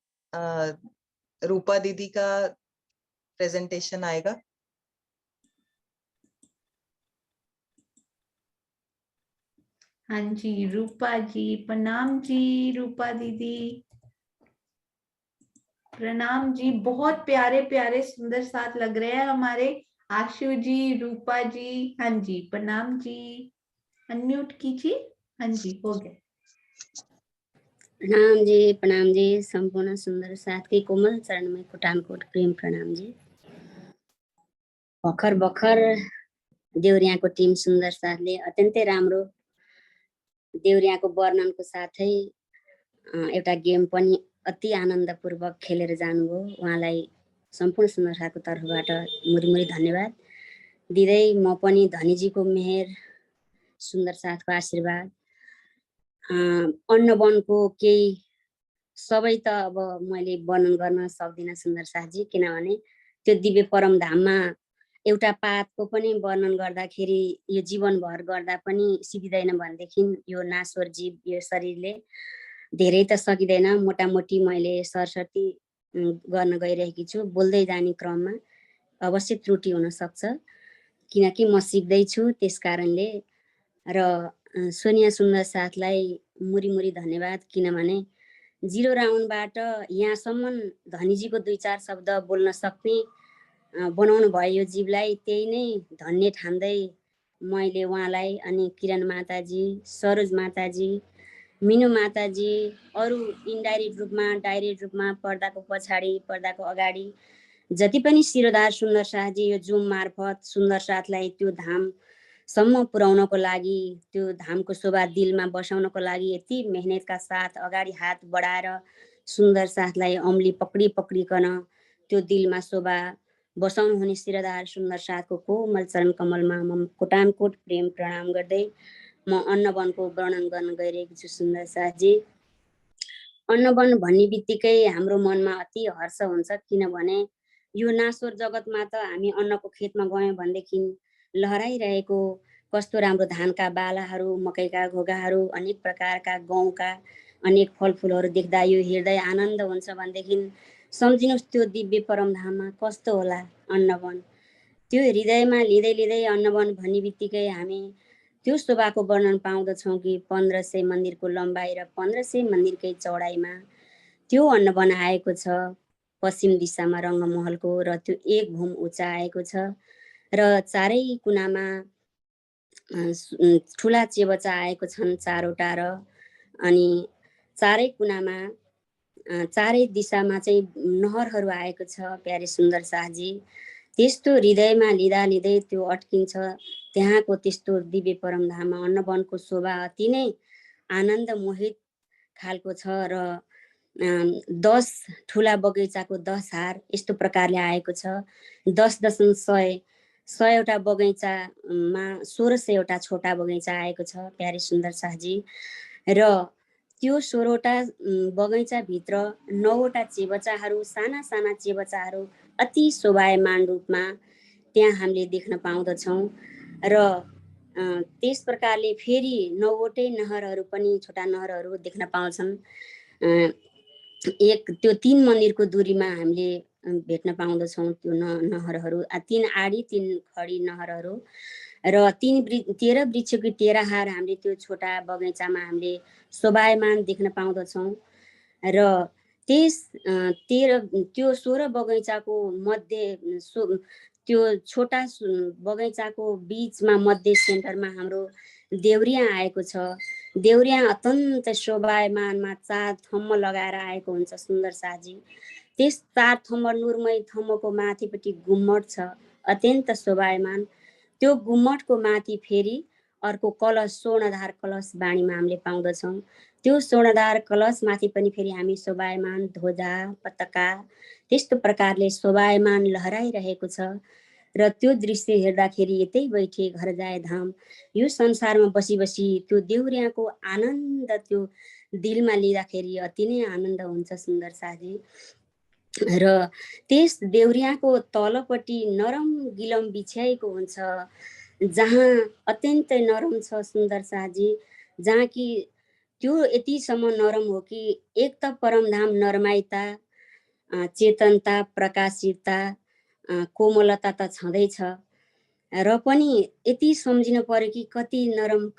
रूपा दीदी का प्रेजेंटेशन आएगा। हाँ जी, रूपा जी प्रणाम जी। रूपा दीदी प्रणाम जी। बहुत प्यारे प्यारे सुंदर साथ लग रहे हैं हमारे। आशु जी, रूपा जी, हाँ जी प्रणाम जी। अनम्यूट कीजिए। हाँ जी, हो गया। प्रणाम जी। सम्पूर्ण सुन्दर साथकै कोमल चरणमै कोटानकोट प्रेम प्रणाम जी। भर्खर देउरियाको टिम सुन्दर साथले अत्यन्तै राम्रो देउरियाको वर्णनको साथै एउटा गेम पनि अति आनन्दपूर्वक खेलेर जानुभयो। उहाँलाई सम्पूर्ण सुन्दर साथको तर्फबाट मुरी धन्यवाद दिँदै म पनि धनीजीको मेहेर, सुन्दर साथको आशीर्वाद, अन्नवनको केही सबै त अब मैले वर्णन गर्न सक्दिनँ सुन्दर साथजी, किनभने त्यो दिव्य परमधाममा एउटा पातको पनि वर्णन गर्दाखेरि यो जीवनभर गर्दा पनि सिकिँदैन भनेदेखि यो नाश्वर जीव, यो शरीरले धेरै त सकिँदैन। मोटामोटी मैले सरस्वती गर्न गइरहेकी छु। बोल्दै जाने क्रममा अवश्य त्रुटि हुन सक्छ, किनकि म सिक्दैछु। त्यस कारणले र सोनिया सुन्दर साथलाई मुरी धन्यवाद, किनभने 0 राउन्डबाट यहाँसम्म धनीजीको 2-4 शब्द बोल्न सक्ने बनाउनु भयो यो जीवलाई। त्यही नै धन्य ठान्दै मैले उहाँलाई अनि किरण माताजी, सरोज माताजी, मिनु माताजी, अरू इन्डाइरेक्ट रूपमा डाइरेक्ट रूपमा पर्दाको पछाडि पर्दाको अगाडि जति पनि शिरोधार सुन्दर साथजी यो जुम मार्फत सुन्दर साथलाई त्यो धामसम्म पुर्याउनको लागि, त्यो धामको शोभा दिलमा बसाउनको लागि यति मेहनतका साथ अगाडि हात बढाएर सुन्दर साथलाई औँली पक्रिकन त्यो दिलमा शोभा बसाउनु हुने शिरोधार सुन्दर साथको कोमल चरण कमलमा म कोटानकोट प्रेम प्रणाम गर्दै म अन्नवनको वर्णन गर्न गइरहेको छु। सुन्दर साथजी, अन्नवन भन्ने बित्तिकै हाम्रो मनमा अति हर्ष हुन्छ, किनभने यो नाश्वर जगतमा त हामी अन्नको खेतमा गयौँ भनेदेखि लहराइरहेको कस्तो राम्रो धानका बालाहरू, मकैका घोगाहरू, अनेक प्रकारका गहुँका अनेक फलफुलहरू देख्दा यो हृदय आनन्द हुन्छ भनेदेखि सम्झिनुहोस् त्यो दिव्य परमधाममा कस्तो होला अन्नवन। त्यो हृदयमा लिँदै लिँदै अन्नवन भन्ने बित्तिकै हामी त्यो शोभाको वर्णन पाउँदछौँ कि 1500 मन्दिरको लम्बाइ र 1500 मन्दिरकै चौडाइमा त्यो अन्नवन आएको छ पश्चिम दिशामा रङ्गमहलको, र त्यो 1 भूम उचा आएको छ र चारै कुनामा ठुला चेबचा आएको छन् 4वटा, र अनि चारै कुनामा चारै दिशामा चाहिँ नहरहरू आएको छ प्यारे सुन्दर शाहजी। त्यस्तो हृदयमा लिँदा लिँदै त्यो अट्किन्छ त्यहाँको त्यस्तो दिव्य परमधाममा। अन्नवनको शोभा अति नै आनन्द मोहित खालको छ र 10 ठुला बगैँचाको 10 हार यस्तो प्रकारले आएको छ। 10,100 बगैँचामा 1600 छोटा बगैँचा आएको छ प्यारे सुन्दर शाहजी। र त्यो 16वटा बगैँचाभित्र 9वटा चेबचाहरू, साना साना चेबचाहरू अति शोभायमान रूपमा त्यहाँ हामीले देख्न पाउँदछौँ। र त्यस प्रकारले फेरि 9वटै नहरहरू पनि, छोटा नहरहरू देख्न पाउँछन्। एक त्यो 3 मन्दिरको दूरीमा हामीले भेट्न पाउँदछौँ त्यो नहरहरू, 3 आडी 3 खडी नहरहरू, र 13 वृक्षकी 13 हार हामीले त्यो छोटा बगैँचामा हामीले शोभायमान देख्न पाउँदछौँ। र त्यो 16 बगैँचाको मध्ये त्यो छोटा बगैँचाको बीचमा मध्य सेन्टरमा हाम्रो देउरिया आएको छ। देउरिया अत्यन्त शोभायमानमा 4 थम्म लगाएर आएको हुन्छ सुन्दर शाहजी। त्यस 4 थम्म नुरमय थम्मको माथिपट्टि गुम्मट छ अत्यन्त शोभायमान। त्यो गुम्मटको माथि फेरि अर्को कलश, स्वर्णधार कलश बाणीमा हामीले पाउँदछौँ। त्यो स्वर्णधार कलश माथि पनि फेरि हामी शोभायमान ध्वजा पताका त्यस्तो प्रकारले शोभायमान लहराइरहेको छ। र त्यो दृश्य हेर्दाखेरि यतै बैठे घर जाए धाम, यो संसारमा बसी बसी त्यो देउरियाको आनन्द त्यो दिलमा लिँदाखेरि अति नै आनन्द हुन्छ सुन्दर शाहजी। र त्यस देउरियाको तलपट्टि नरम गिलम बिछ्याएको हुन्छ, जहाँ अत्यन्तै नरम छ सुन्दर शाहजी, जहाँ कि त्यो यतिसम्म नरम हो कि एक त परमधाम नरमाइता, चेतनता, प्रकाशितता, कोमलता त छँदैछ, र पनि यति सम्झिनु पर्यो कि कति नरम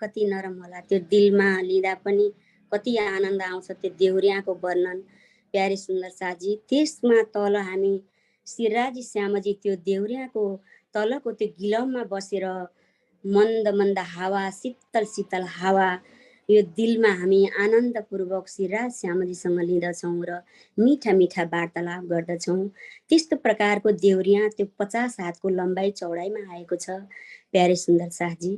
होला। त्यो दिलमा लिँदा पनि कति आनन्द आउँछ त्यो देउरियाको वर्णन प्यारे सुन्दर शाहजी। त्यसमा तल हामी श्रीराजी श्यामजी त्यो देउरियाको तलको त्यो गिलममा बसेर मन्द मन्द हावा, शीतल शीतल हावा, यो दिलमा हामी आनन्दपूर्वक श्रीराज श्यामजीसँग लिँदछौँ र मिठा मिठा वार्तालाप गर्दछौँ। त्यस्तो प्रकारको देउरिया त्यो 50 हातको लम्बाइ चौडाइमा आएको छ प्यारे सुन्दर शाहजी।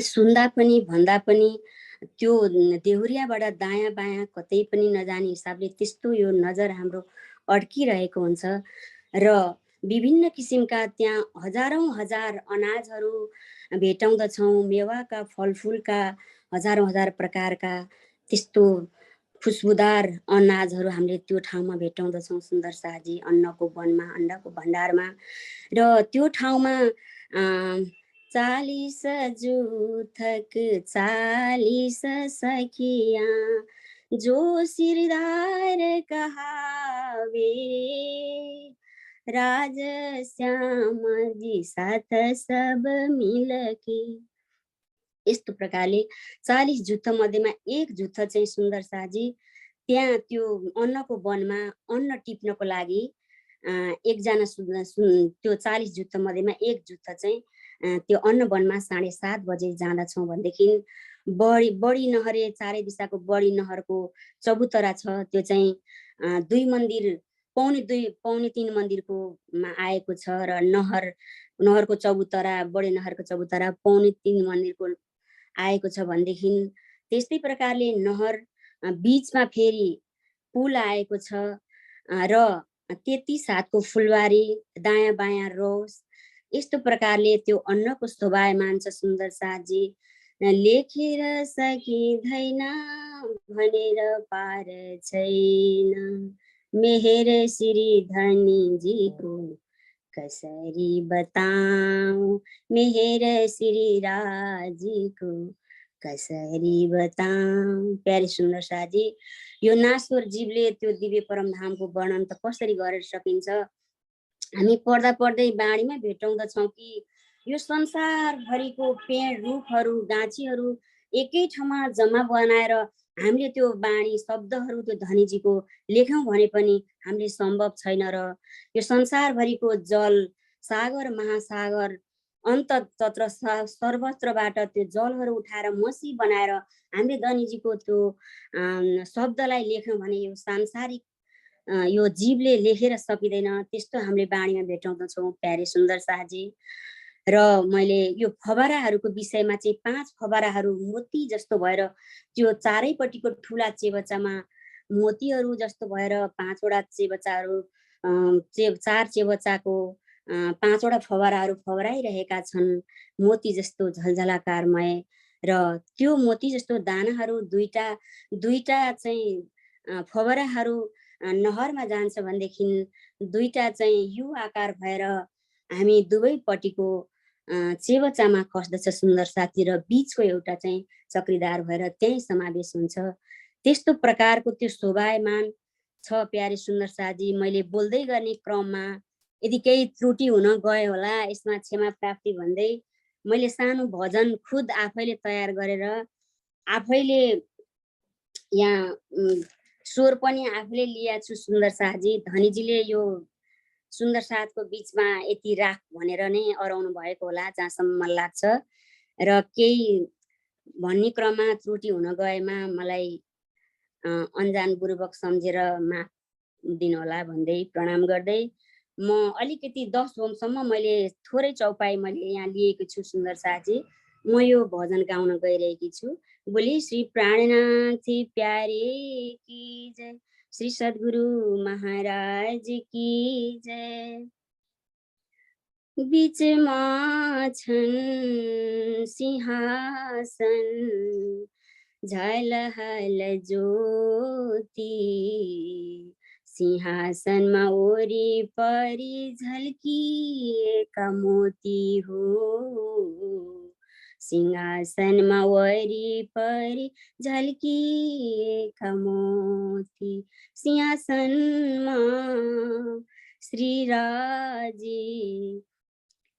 सुन्दा पनि भन्दा पनि त्यो देउरियाबाट दायाँ बायाँ कतै पनि नजाने हिसाबले त्यस्तो यो नजर हाम्रो अड्किरहेको हुन्छ। र विभिन्न किसिमका त्यहाँ हजारौँ हजार अनाजहरू भेटाउँदछौँ, मेवाका फलफुलका हजारौँ हजार प्रकारका त्यस्तो खुसबुदार अनाजहरू हामीले त्यो ठाउँमा भेटाउँदछौँ सुन्दर शाहजी, अन्नको वनमा, अन्नको भण्डारमा। र त्यो ठाउँमा 40 जुथक 40 सखियाँ जो सिरदार कहावे, राज श्याम जी साथ सब मिलके। यस्तो प्रकारले 40 जुत्थ मध्येमा एक जुत्थ चाहिँ सुन्दर शाहजी त्यहाँ त्यो अन्नको वनमा अन्न टिप्नको लागि एकजना त्यो 40 जुत्थ मध्येमा एक जुत्थ चाहिँ त्यो अन्न वनमा 7:30 बजे जाँदछौँ भनेदेखि बढी नहरे चारै दिशाको बढी नहरको चबुतरा छ, त्यो चाहिँ 2 मन्दिर पौने 3 मन्दिरको आएको छ। र नहरको चबुतरा, बढी नहरको चबुतरा पौने 3 मन्दिरको आएको छ भनेदेखि त्यस्तै प्रकारले नहर बीचमा फेरि पुल आएको छ र 33 हातको फुलबारी, दायाँ बायाँ रोस, यस्तो प्रकारले त्यो अन्नको शोभायमान छ सुन्दर शाहजी। लेखेर सकिँदैन भनेर पार छैन, मेहेर श्री धनीजीको कसरी बताऊं, मेहेर श्री राजीको कसरी बताऊं। प्यारे सुन्दर साथी, यो नाश्वर जीवले त्यो दिव्य परम धामको वर्णन त कसरी गरेर सकिन्छ। हामी पढ्दा पढ्दै बाणीमा भेटाउँदछौँ कि यो संसारभरिको पेड रुखहरू गाछीहरू एकै ठाउँमा जम्मा बनाएर हामीले त्यो बाणी शब्दहरू त्यो धनीजीको लेख्यौँ भने पनि हामीले सम्भव छैन। र यो संसारभरिको जल सागर महासागर अन्त तत्र सर्वत्रबाट त्यो जलहरू उठाएर मसी बनाएर हामीले धनीजीको त्यो शब्दलाई लेख्यौँ भने यो सांसारिक यो जीवले लेखेर सकिँदैन। त्यस्तो हामीले बाणीमा भेटाउँदछौँ प्यारे सुन्दर शाहजी। र मैले यो फबाराहरूको विषयमा चाहिँ 5 फबाराहरू मोती जस्तो भएर त्यो चारैपट्टिको ठुला चेबच्चामा मोतीहरू जस्तो भएर 5 वटा चेबच्चाहरू 4 चेबच्चाको 5 वटा फबाराहरू फबराइरहेका छन् मोती जस्तो झलझलाकारमय। र त्यो मोती जस्तो दानाहरू दुईटा चाहिँ फबराहरू नहरमा जान्छ भनेदेखि दुईटा चाहिँ यु आकार भएर हामी दुवैपट्टिको चेबच्चामा खस्दछ सुन्दर साथी। र बीचको एउटा चाहिँ चक्रीदार भएर त्यही समावेश हुन्छ। त्यस्तो प्रकारको त्यो शोभायमान छ प्यारे सुन्दर साथी। मैले बोल्दै गर्ने क्रममा यदि केही त्रुटि हुन गयो होला यसमा क्षमा प्राप्ति भन्दै मैले सानो भजन खुद आफैले तयार गरेर आफैले यहाँ स्वर पनि आफूले लिएको छु सुन्दर शाहजी। धनीजीले यो सुन्दर साथको बिचमा यति राख भनेर नै अराउनु भएको होला जहाँसम्म मलाई लाग्छ। र केही भन्ने क्रममा त्रुटि हुन गएमा मलाई अनजानपूर्वक सम्झेर माफ दिनु होला भन्दै प्रणाम गर्दै म अलिकति 10 ओमसम्म मैले थोरै चौपाई मैले यहाँ लिएको छु सुन्दर शाहजी। म यो भजन गाउन गइरहेकी छु। बोली श्री प्राणनाथ प्यारे की जय, श्री सद्गुरु महाराज की जय। बीचमा छन् सिंहासन झलहल ज्योति, सिंहासनमा वरिपरि झल्किएका मोती हो, सिंहासनमा वरिपरि झल्किएका मोती, सिंहासनमा श्रीराजी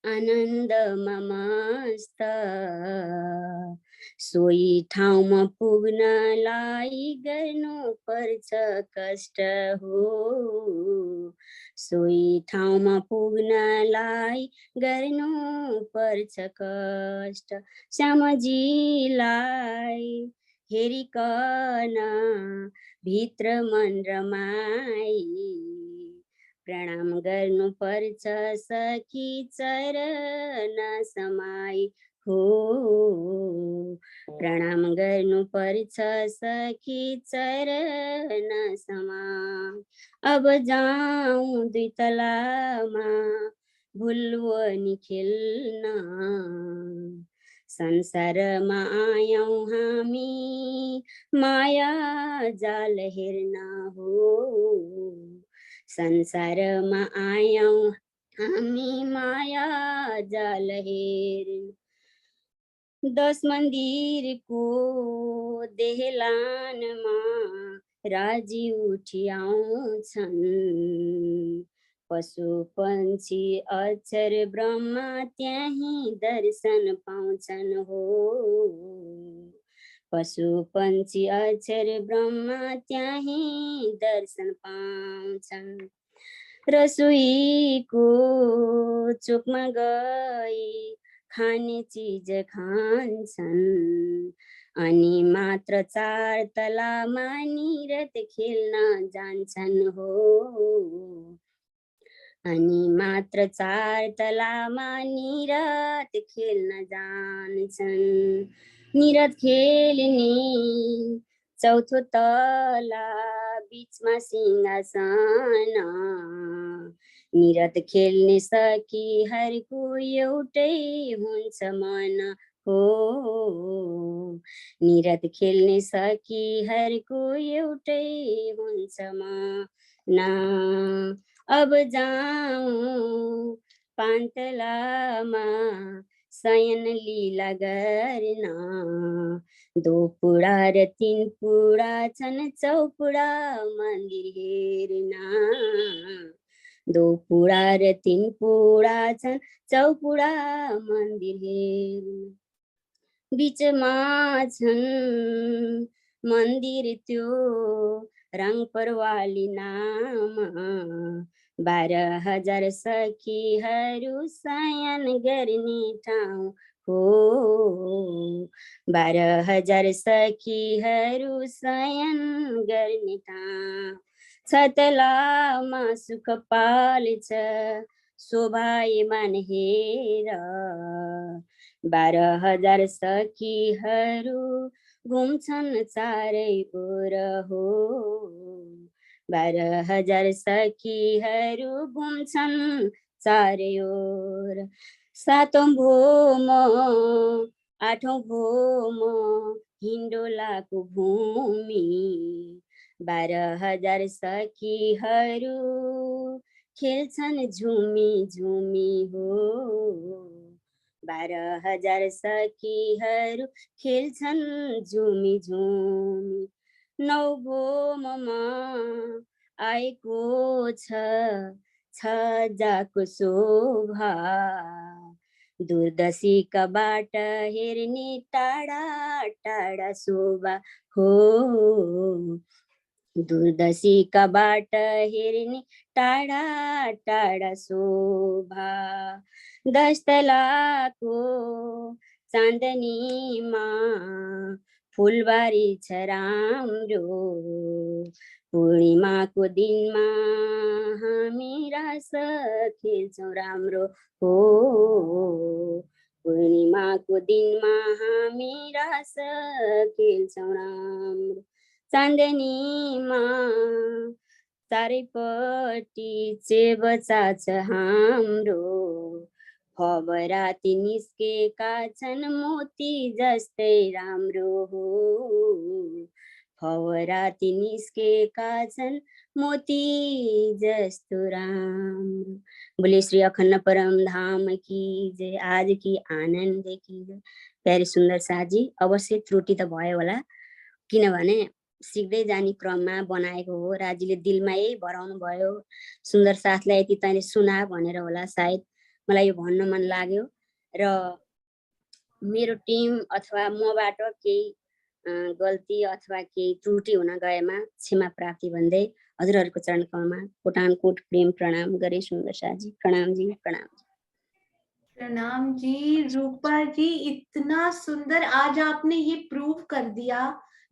आनन्दमा मस्त, सोही ठाउँमा पुग्नलाई गर्नु पर्छ कष्ट हो, सोही ठाउँमा पुग्नलाई गर्नु पर्छ कष्ट। श्यामजीलाई हेरिकन भित्र मन रमाई, प्रणाम गर्नु पर्छ सखी चरण समाई हो, प्रणाम गर्नु पर्छ सखी चरण समाई। अब जाऊँ दुई तलामा भुलवनी खेल्न, संसारमा आयौं हामी माया जाल हेर्न हो, संसारमा आयौं हामी माया जाल हेर्न। 10 मन्दिरको देहलानमा राजी उठी आउँछन्, पशु पंक्षी अक्षर ब्रह्मा त्यही दर्शन पाउँछन् हो, पशु पंक्षी अक्षर ब्रह्मा त्यही दर्शन पाउँछन्। रसोईको चोकमा गई खाने चीज खान्छन्, अनि मात्र 4 तलामा निरत खेल्न जान्छन् हो, अनि मात्र 4 तलामा निरत खेल्न जान्छन्। निरत खेल्ने 4थो तला बीचमा सिंहासन, निरत खेल्ने सखीहरूको एउटै हुन्छ मन हो, निरत खेल्ने सखीहरूको एउटै हुन्छ मन। अब जाऊँ पान्तलामा शयन लीला गर्न। 2 पुडा र 3 पुडा छन् चौपुडा मन्दिर हेर्न। 2 पुडा र 3 पुडा छन् चौपुडा मन्दिर हेर्न। बिचमा छन् मन्दिर त्यो रङ परवाली नाम। 12,000 सखीहरू शयन गर्ने ठाउँ हो। 12,000 सखीहरू शयन गर्ने ठाउँ। छतलामा सुख पाल्छ शोभायमान हेर। 12,000 सखीहरू घुम्छन् चारै ओर हो। 12,000 सखीहरू घुम्छन् चारै ओर। 7औं भोम 8औं भोम हिन्डोलाको भूमि। 12,000 सखीहरू खेल्छन् झुमी झुमी हो। 12,000 सखीहरू खेल्छन् झुमी झुमी। 9 भोममा आएको छ छजाको शोभा। दूरदर्शीका बाट हेर्ने टाढा टाढा शोभा हो। दूरदर्शीका बाट हेर्ने टाढा टाढा शोभा। 10 तलाको चाँदनीमा फुलबारी छ राम्रो। पूर्णिमाको दिनमा हामी रास खेल्छौँ राम्रो हो। पूर्णिमाको दिनमा हामी रास खेल्छौँ राम्रो। चाँदनीमा चारैपट्टि चेबचा छ हाम्रो। खबराती निस्केका छन् मोती जस्तै राम्रो हो। खबराती निस्केका छन् मोती जस्तो राम्रो। बोले श्री अखण्ड परम धाम की जय। आज की आनंद की जय। प्यारे सुन्दर साथी, अवश्य त्रुटि त भयो होला, किनभने सिक्दै जाने क्रममा बनाएको हो। राजीले दिलमा यही भराउनु भयो। सुन्दर साथलाई यति तैँले सुना भनेर होला सायद, मलाई यो भन्न मन लाग्यो। र मेरो टिम अथवा मबाट केही गल्ती अथवा केही त्रुटि हुन गएमा क्षमा प्राप्ति भन्दै हजुरहरूको चरण कमलमा कोटानकोट प्रेम प्रणाम गरे। सुन्दर साथी प्रणाम जी, प्रणाम। प्रणाम जी। रूपा जी, इतना सुंदर आज आपने ये प्रूव कर दिया।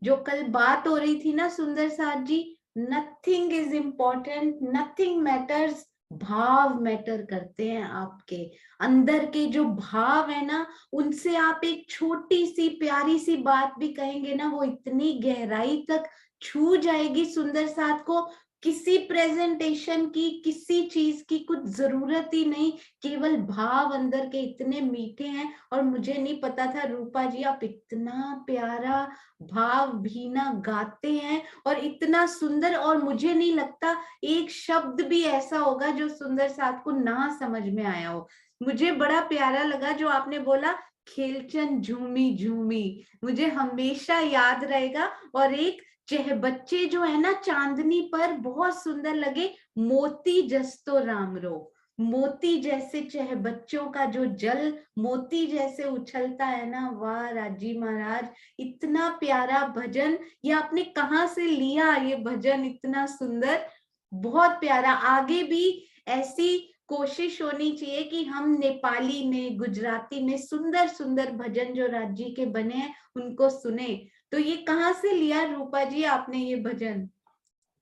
जो कल बात हो रही थी ना सुंदर साथ जी, nothing is important, nothing matters, भाव मैटर करते हैं। आपके अंदर के जो भाव है ना, उनसे आप एक छोटी सी प्यारी सी बात भी कहेंगे ना, वो इतनी गहराई तक छू जाएगी सुंदर साथ को। किसी प्रेजेंटेशन की, किसी चीज की कुछ जरूरत ही नहीं, केवल भाव अंदर के इतने मीठे हैं। और मुझे नहीं पता था रूपा जी आप इतना प्यारा भाव भीना गाते हैं और इतना सुंदर। और मुझे नहीं लगता एक शब्द भी ऐसा होगा जो सुंदर साथ को ना समझ में आया हो। मुझे बड़ा प्यारा लगा जो आपने बोला खेलचन झूमी झूमी, मुझे हमेशा याद रहेगा। और एक बच्चे जो है ना चांदनी पर बहुत सुंदर लगे, मोती जस्तो रामरो, मोती जैसे चह बच्चों का जो जल मोती जैसे उछलता है ना। वाह राजी महाराज, इतना प्यारा भजन, ये आपने कहाँ से लिया ये भजन, इतना सुंदर, बहुत प्यारा। आगे भी ऐसी कोशिश होनी चाहिए कि हम नेपाली में, गुजराती में सुंदर सुंदर भजन जो राजी के बने हैं उनको सुने। तो ये कहाँ से लिया रूपा जी आपने ये भजन?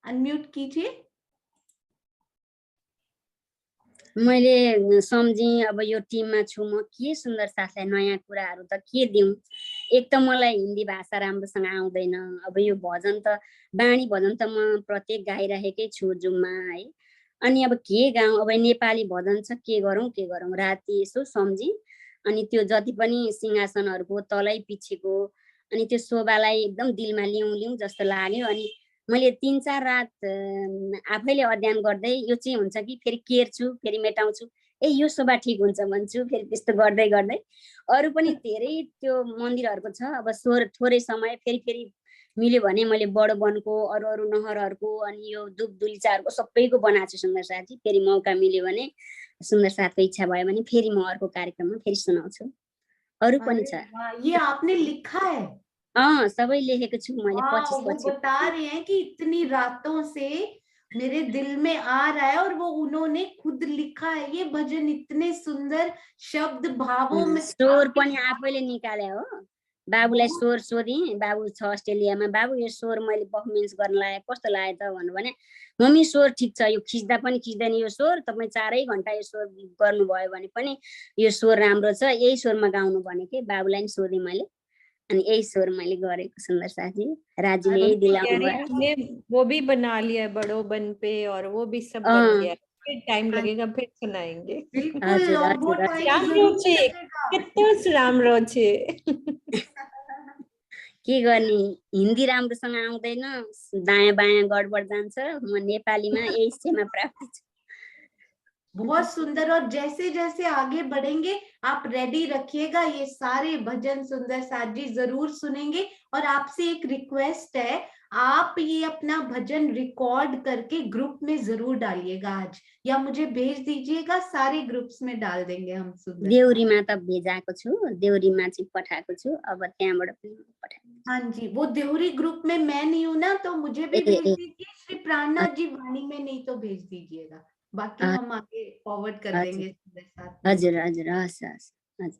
अनम्यूट कीजिए। मैले सम्झेँ अब यो टिममा छु म, के सुन्दर साथलाई नयाँ कुराहरू त के दिउँ। एक त मलाई हिन्दी भाषा राम्रोसँग आउँदैन। अब यो भजन त बाणी भजन त म प्रत्येक गाइरहेकै छु जुममा है। अनि अब के गाउँ, अब नेपाली भजन छ, के गरौँ के गरौँ। राति यसो सम्झी, अनि त्यो जति पनि सिंहासनहरूको तलै पिछेको अनि त्यो शोभालाई एकदम दिलमा लिउँ लिउँ जस्तो लाग्यो। अनि मैले 3-4 रात आफैले अध्ययन गर्दै यो चाहिँ हुन्छ कि फेरि केर्छु, फेरि मेटाउँछु, ए यो शोभा ठिक हुन्छ भन्छु, फेरि त्यस्तो गर्दै गर्दै अरू पनि धेरै त्यो मन्दिरहरूको छ। अब थोरै समय फेरि मिल्यो भने मैले बडो वनको अरू नहरहरूको अनि यो धुप दुलीचाहरूको सबैको बनाएको छु सुन्दर साथजी। फेरि मौका मिल्यो भने सुन्दर साथको इच्छा भयो भने फेरि म अर्को कार्यक्रममा फेरि सुनाउँछु। अरू पनि छ। ये आपने लिखा है? सबै लेखेको छु मैले। 25 वो बता रहे हैं कि इतनी रातों से मेरे दिल में आ रहा है और वो उन्होंने खुद लिखा है ये भजन। इतने सुंदर शब्द भावों में स्वर पनि आफैले निकाले हो। बाबुलाई स्वर सोधेँ, बाबु छ अस्ट्रेलियामा, बाबु यो स्वर मैले पर्फर्मेन्स गर्न लाए कस्तो लाग्यो त भन्नु भने, मम्मी स्वर ठिक छ, यो खिच्दा पनि खिच्दैन यो स्वर, तपाईँ 4 घण्टा यो स्वर गर्नुभयो भने पनि यो स्वर राम्रो छ, यही स्वरमा गाउनु भनेको। बाबुलाई नि सोधेँ मैले अनि यही स्वर मैले गरेको सुन्दर साथी। राजीले दिलाउनु भयो। वो भी बना लिया है बड़ो बन पे और वो भी सब बन गया। फिर टाइम लगेगा, फिर सुनाएंगे। कितना राम्रो छे। के गर्ने, हिन्दी राम्रोसँग आउँदैन, दायाँ बायाँ गडबड जान्छ। म नेपालीमा यही सेवा प्राप्त छु। बहुत सुंदर। और जैसे जैसे आगे बढ़ेंगे आप रेडी रखिएगा, ये सारे भजन सुंदर साथ जी जरूर सुनेंगे। और आपसे एक रिक्वेस्ट है, आप ये अपना भजन रिकॉर्ड करके ग्रुप में जरूर डालिएगा आज, या मुझे भेज दीजिएगा, सारे ग्रुप्स में डाल देंगे हम। सुंदर देउरीमा त भेजाएको छु, देउरीमा चाहिँ पठाएको छु, अब त्यहाँबाट पनि पठाएको। हाँ जी, वो देउरी ग्रुप में मैं नहीं हूं ना, तो मुझे भी भेज दीजिए। श्री प्राणनाथ जी वाणी में नहीं तो भेज दीजिएगा, बाकी हम आगे फॉरवर्ड कर देंगे। हजुर।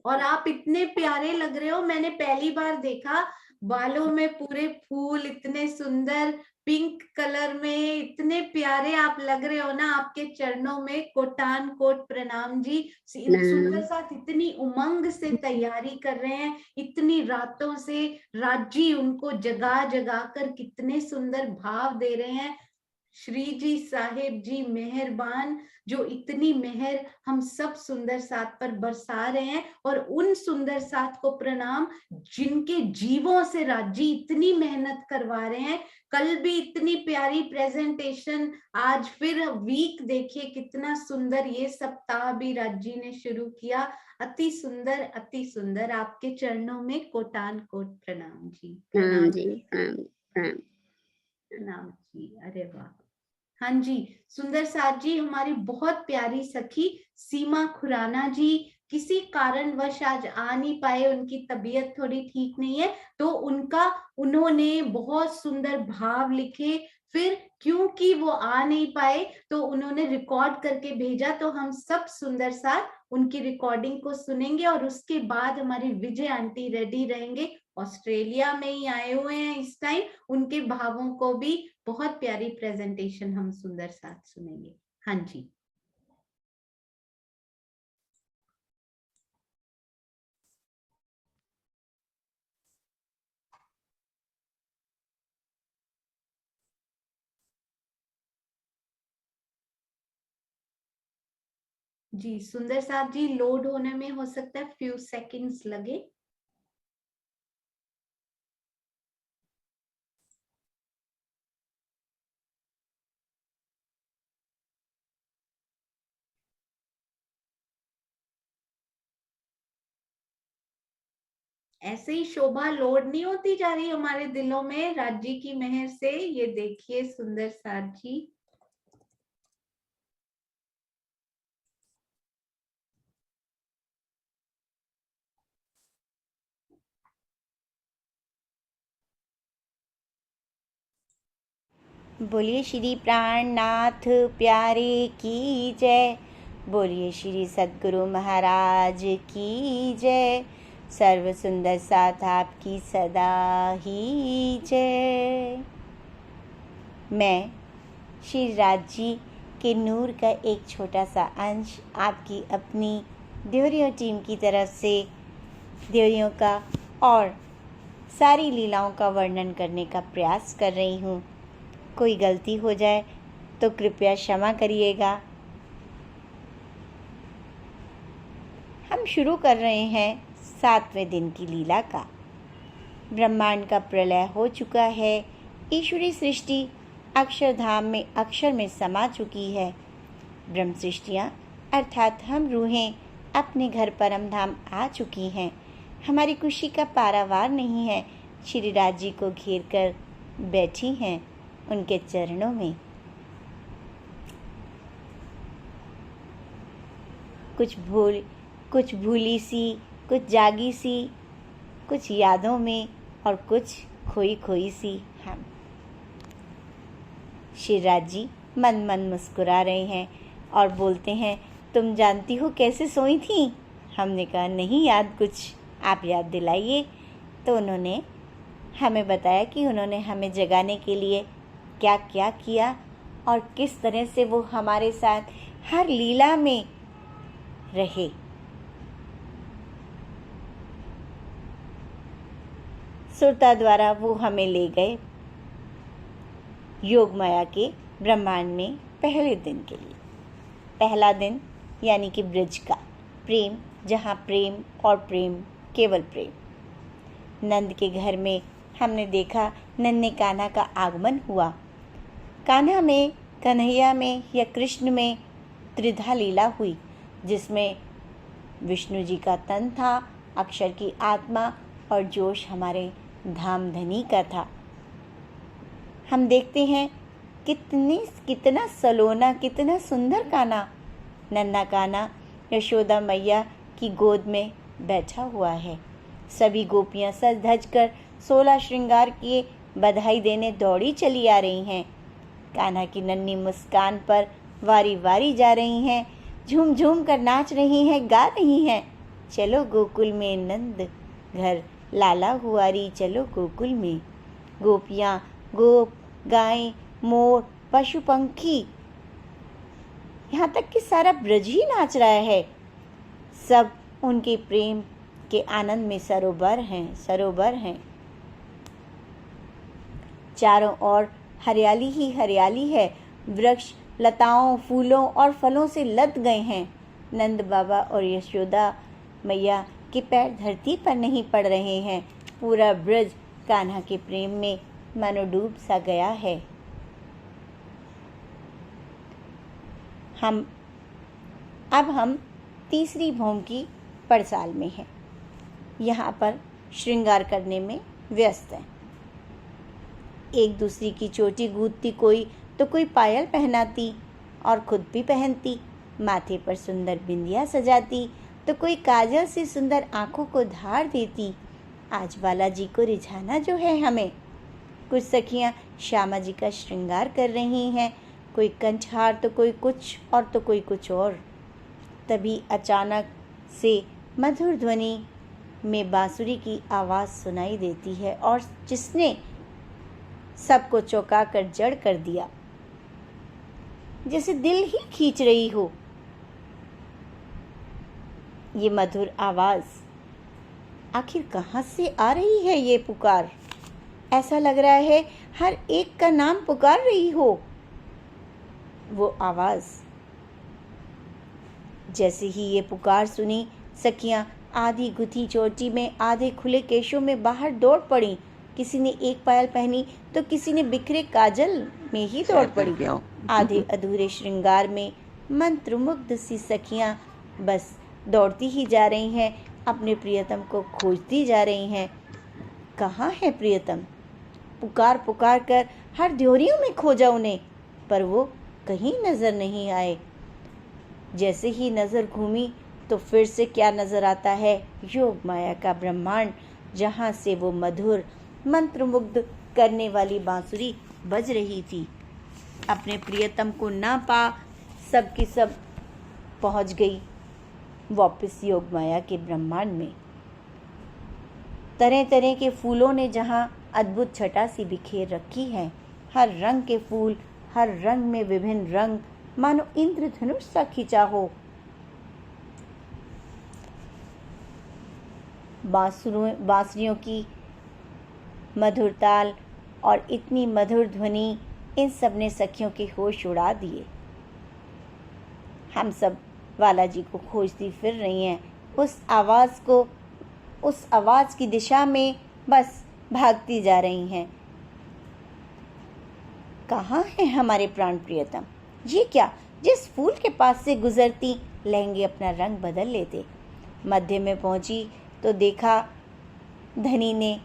और आप इतने प्यारे लग रहे हो, मैंने पहली बार देखा, बालों में पूरे फूल, इतने सुंदर पिंक कलर में, इतने प्यारे आप लग रहे हो ना। आपके चरणों में कोटान कोट प्रणाम जी। सुंदर साथ इतनी उमंग से तैयारी कर रहे हैं, इतनी रातों से राजी उनको जगा जगा कर कितने सुंदर भाव दे रहे हैं। श्री जी साहेब जी मेहरबान, जो इतनी मेहर हम सब सुंदर साथ पर बरसा रहे हैं। और उन सुंदर साथ को प्रणाम जिनके जीवों से राजी इतनी मेहनत करवा रहे हैं। कल भी इतनी प्यारी प्रेजेंटेशन, आज फिर वीक देखिए कितना सुंदर ये सप्ताह भी राजी ने शुरू किया। अति सुंदर, अति सुंदर। आपके चरणों में कोटान कोट प्रणाम जी। प्रणाम जी, प्रणाम जी। अरे वाह। हाँ जी, सुंदर साथ जी हमारी बहुत प्यारी सखी सीमा खुराना जी किसी कारणवश आज आ नहीं पाए, उनकी तबीयत थोड़ी ठीक नहीं है, तो उन्होंने बहुत सुंदर भाव लिखे। फिर क्योंकि वो आ नहीं पाए तो उन्होंने रिकॉर्ड करके भेजा, तो हम सब सुंदर साथ उनकी रिकॉर्डिंग को सुनेंगे। और उसके बाद हमारी विजय आंटी रेडी रहेंगे, ऑस्ट्रेलिया में ही आए हुए हैं इस टाइम, उनके भावों को भी बहुत प्यारी प्रेजेंटेशन हम सुंदर साथ सुनेंगे। हाँ जी। जी सुंदर साथ जी, लोड होने में हो सकता है फ्यू सेकंड्स लगे। ऐसे ही शोभा लोड नहीं होती जा रही हमारे दिलों में राज्य की मेहर से। ये देखिए सुंदर साथ जी। बोलिए श्री प्राणनाथ प्यारे की जय, बोलिए श्री सद्गुरु महाराज की जय, सर्व सुंदर साथ आपकी सदा ही जय। मैं श्री राज जी के नूर का एक छोटा सा अंश आपकी अपनी देवरियों टीम की तरफ से देवरियों का और सारी लीलाओं का वर्णन करने का प्रयास कर रही हूँ। कोई गलती हो जाए तो कृपया क्षमा करिएगा। हम शुरू कर रहे हैं 7वें दिन की लीला का। ब्रह्मांड का प्रलय हो चुका है, ईश्वरी सृष्टि अक्षरधाम में अक्षर में समा चुकी है। ब्रह्म सृष्टियाँ अर्थात हम रूहें अपने घर परम धाम आ चुकी हैं। हमारी खुशी का पारावार नहीं है। श्री राज जी को घेर कर बैठी हैं उनके चरणों में। कुछ भूली सी, कुछ जागी सी, कुछ यादों में और कुछ खोई खोई सी हम। श्री राज जी मन मन मुस्कुरा रहे हैं और बोलते हैं, तुम जानती हो कैसे सोई थी? हमने कहा नहीं याद कुछ, आप याद दिलाइए। तो उन्होंने हमें बताया कि उन्होंने हमें जगाने के लिए क्या क्या किया और किस तरह से वो हमारे साथ हर लीला में रहे। सुरता द्वारा वो हमें ले गए योग माया के ब्रह्मांड में पहले दिन के लिए। पहला दिन यानी कि ब्रज का प्रेम, जहाँ प्रेम और प्रेम, केवल प्रेम। नंद के घर में हमने देखा नन्हे कान्हा का आगमन हुआ। कान्हा में, कन्हैया में या कृष्ण में त्रिधा लीला हुई, जिसमें विष्णु जी का तन था, अक्षर की आत्मा और जोश हमारे धामधनी का था। हम देखते हैं कितना सलोना, कितना सुंदर कान्हा, नन्हा कान्हा यशोदा मैया की गोद में बैठा हुआ है। सभी गोपियां सज धज कर 16 श्रृंगार किए बधाई देने दौड़ी चली आ रही हैं। कान्हा की नन्ही मुस्कान पर वारी वारी जा रही हैं, झूम झूम कर नाच रही हैं, गा रही हैं, चलो गोकुल में नंद घर लाला हुआरी, चलो गोकुल में। गोपियाँ, गोप, गाय, मोर, पशु पंखी, यहाँ तक कि सारा ब्रज ही नाच रहा है। सब उनके प्रेम के आनंद में सरोवर हैं। चारों ओर हरियाली ही हरियाली है। वृक्ष लताओं, फूलों और फलों से लद गए हैं। नंद बाबा और यशोदा मैया के पैर धरती पर नहीं पड़ रहे हैं। पूरा ब्रज कान्हा के प्रेम में मनोडूब सा गया है। अब हम तीसरी भौम की पड़साल में हैं। यहाँ पर श्रृंगार करने में व्यस्त हैं। एक दूसरी की चोटी गूंथती, कोई पायल पहनाती और खुद भी पहनती, माथे पर सुंदर बिंदिया सजाती, तो कोई काजल से सुंदर आंखों को धार देती। आज बालाजी को रिझाना जो है हमें। कुछ सखियां श्यामा जी का श्रृंगार कर रही हैं, कोई कंठहार, तो कोई कुछ और तो कोई कुछ और। तभी अचानक से मधुर ध्वनि में बांसुरी की आवाज़ सुनाई देती है और जिसने सबको चौंका कर जड़ कर दिया, जैसे दिल ही खींच रही हो। ये मधुर आवाज़ आखिर कहाँ से आ रही है? ये पुकार, ऐसा लग रहा है हर एक का नाम पुकार रही हो वो आवाज़। जैसे ही ये पुकार सुनी, सखियाँ आधी गुथी चोटी में, आधे खुले केशों में बाहर दौड़ पड़ी। किसी ने एक पायल पहनी तो किसी ने बिखरे काजल में ही दौड़ पड़ी। आधे अधूरे श्रृंगार में मंत्रमुग्ध सी सखियाँ बस दौड़ती ही जा रही हैं, अपने प्रियतम को खोजती जा रही हैं। कहाँ है प्रियतम? पुकार पुकार कर हर ड्योरियों में खोजा उन्हें, पर वो कहीं नजर नहीं आए। जैसे ही नजर घूमी तो फिर से क्या नजर आता है? योग माया का ब्रह्मांड, जहाँ से वो मधुर मंत्रमुग्ध करने वाली बांसुरी बज रही थी। अपने प्रियतम को ना पा सब की सब पहुँच गई वापस योग माया के ब्रह्मांड में। तरह तरह के फूलों ने जहाँ अद्भुत छटा सी बिखेर रखी है। हर रंग के फूल, हर रंग में विभिन्न रंग, मानो इंद्रधनुष सा खिंचा हो। बांसुरियों की मधुर ताल और इतनी मधुर ध्वनि, इन सब ने सखियों के होश उड़ा दिए। हम सब बालाजी को खोजती फिर रही हैं, उस आवाज़ की दिशा में बस भागती जा रही हैं। कहाँ है हमारे प्राण प्रियतम? ये क्या, जिस फूल के पास से गुजरती लहंगे अपना रंग बदल लेते। मध्य में पहुंची तो देखा धनी ने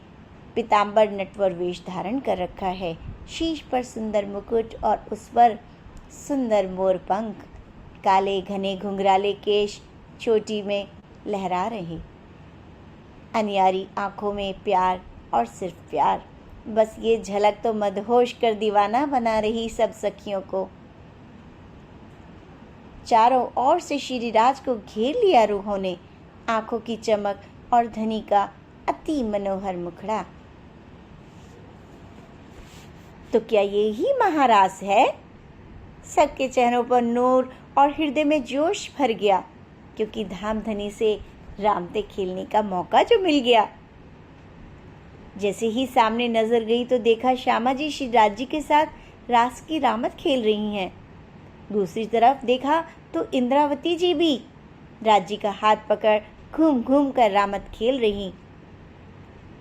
पीताम्बर नटवर वेश धारण कर रखा है। शीश पर सुंदर मुकुट और उस पर सुंदर मोर पंख, काले घने घुंघराले केश चोटी में लहरा रहे। अनियारी आंखों में प्यार और सिर्फ प्यार। बस ये झलक तो मदहोश कर दीवाना बना रही सब सखियों को। चारों ओर से श्रीराज को घेर लिया रूहों ने। आंखों की चमक और धनी का अति मनोहर मुखड़ा। तो क्या ये ही महारास है? सबके चेहरों पर नूर और हृदय में जोश भर गया, क्योंकि धामधनी से रामते खेलने का मौका जो मिल गया। जैसे ही सामने नजर गई तो देखा श्यामा जी श्रीराज जी के साथ रास की रामत खेल रही हैं। दूसरी तरफ देखा तो इंद्रावती जी भी राज जी का हाथ पकड़ घूम घूम कर रामत खेल रही।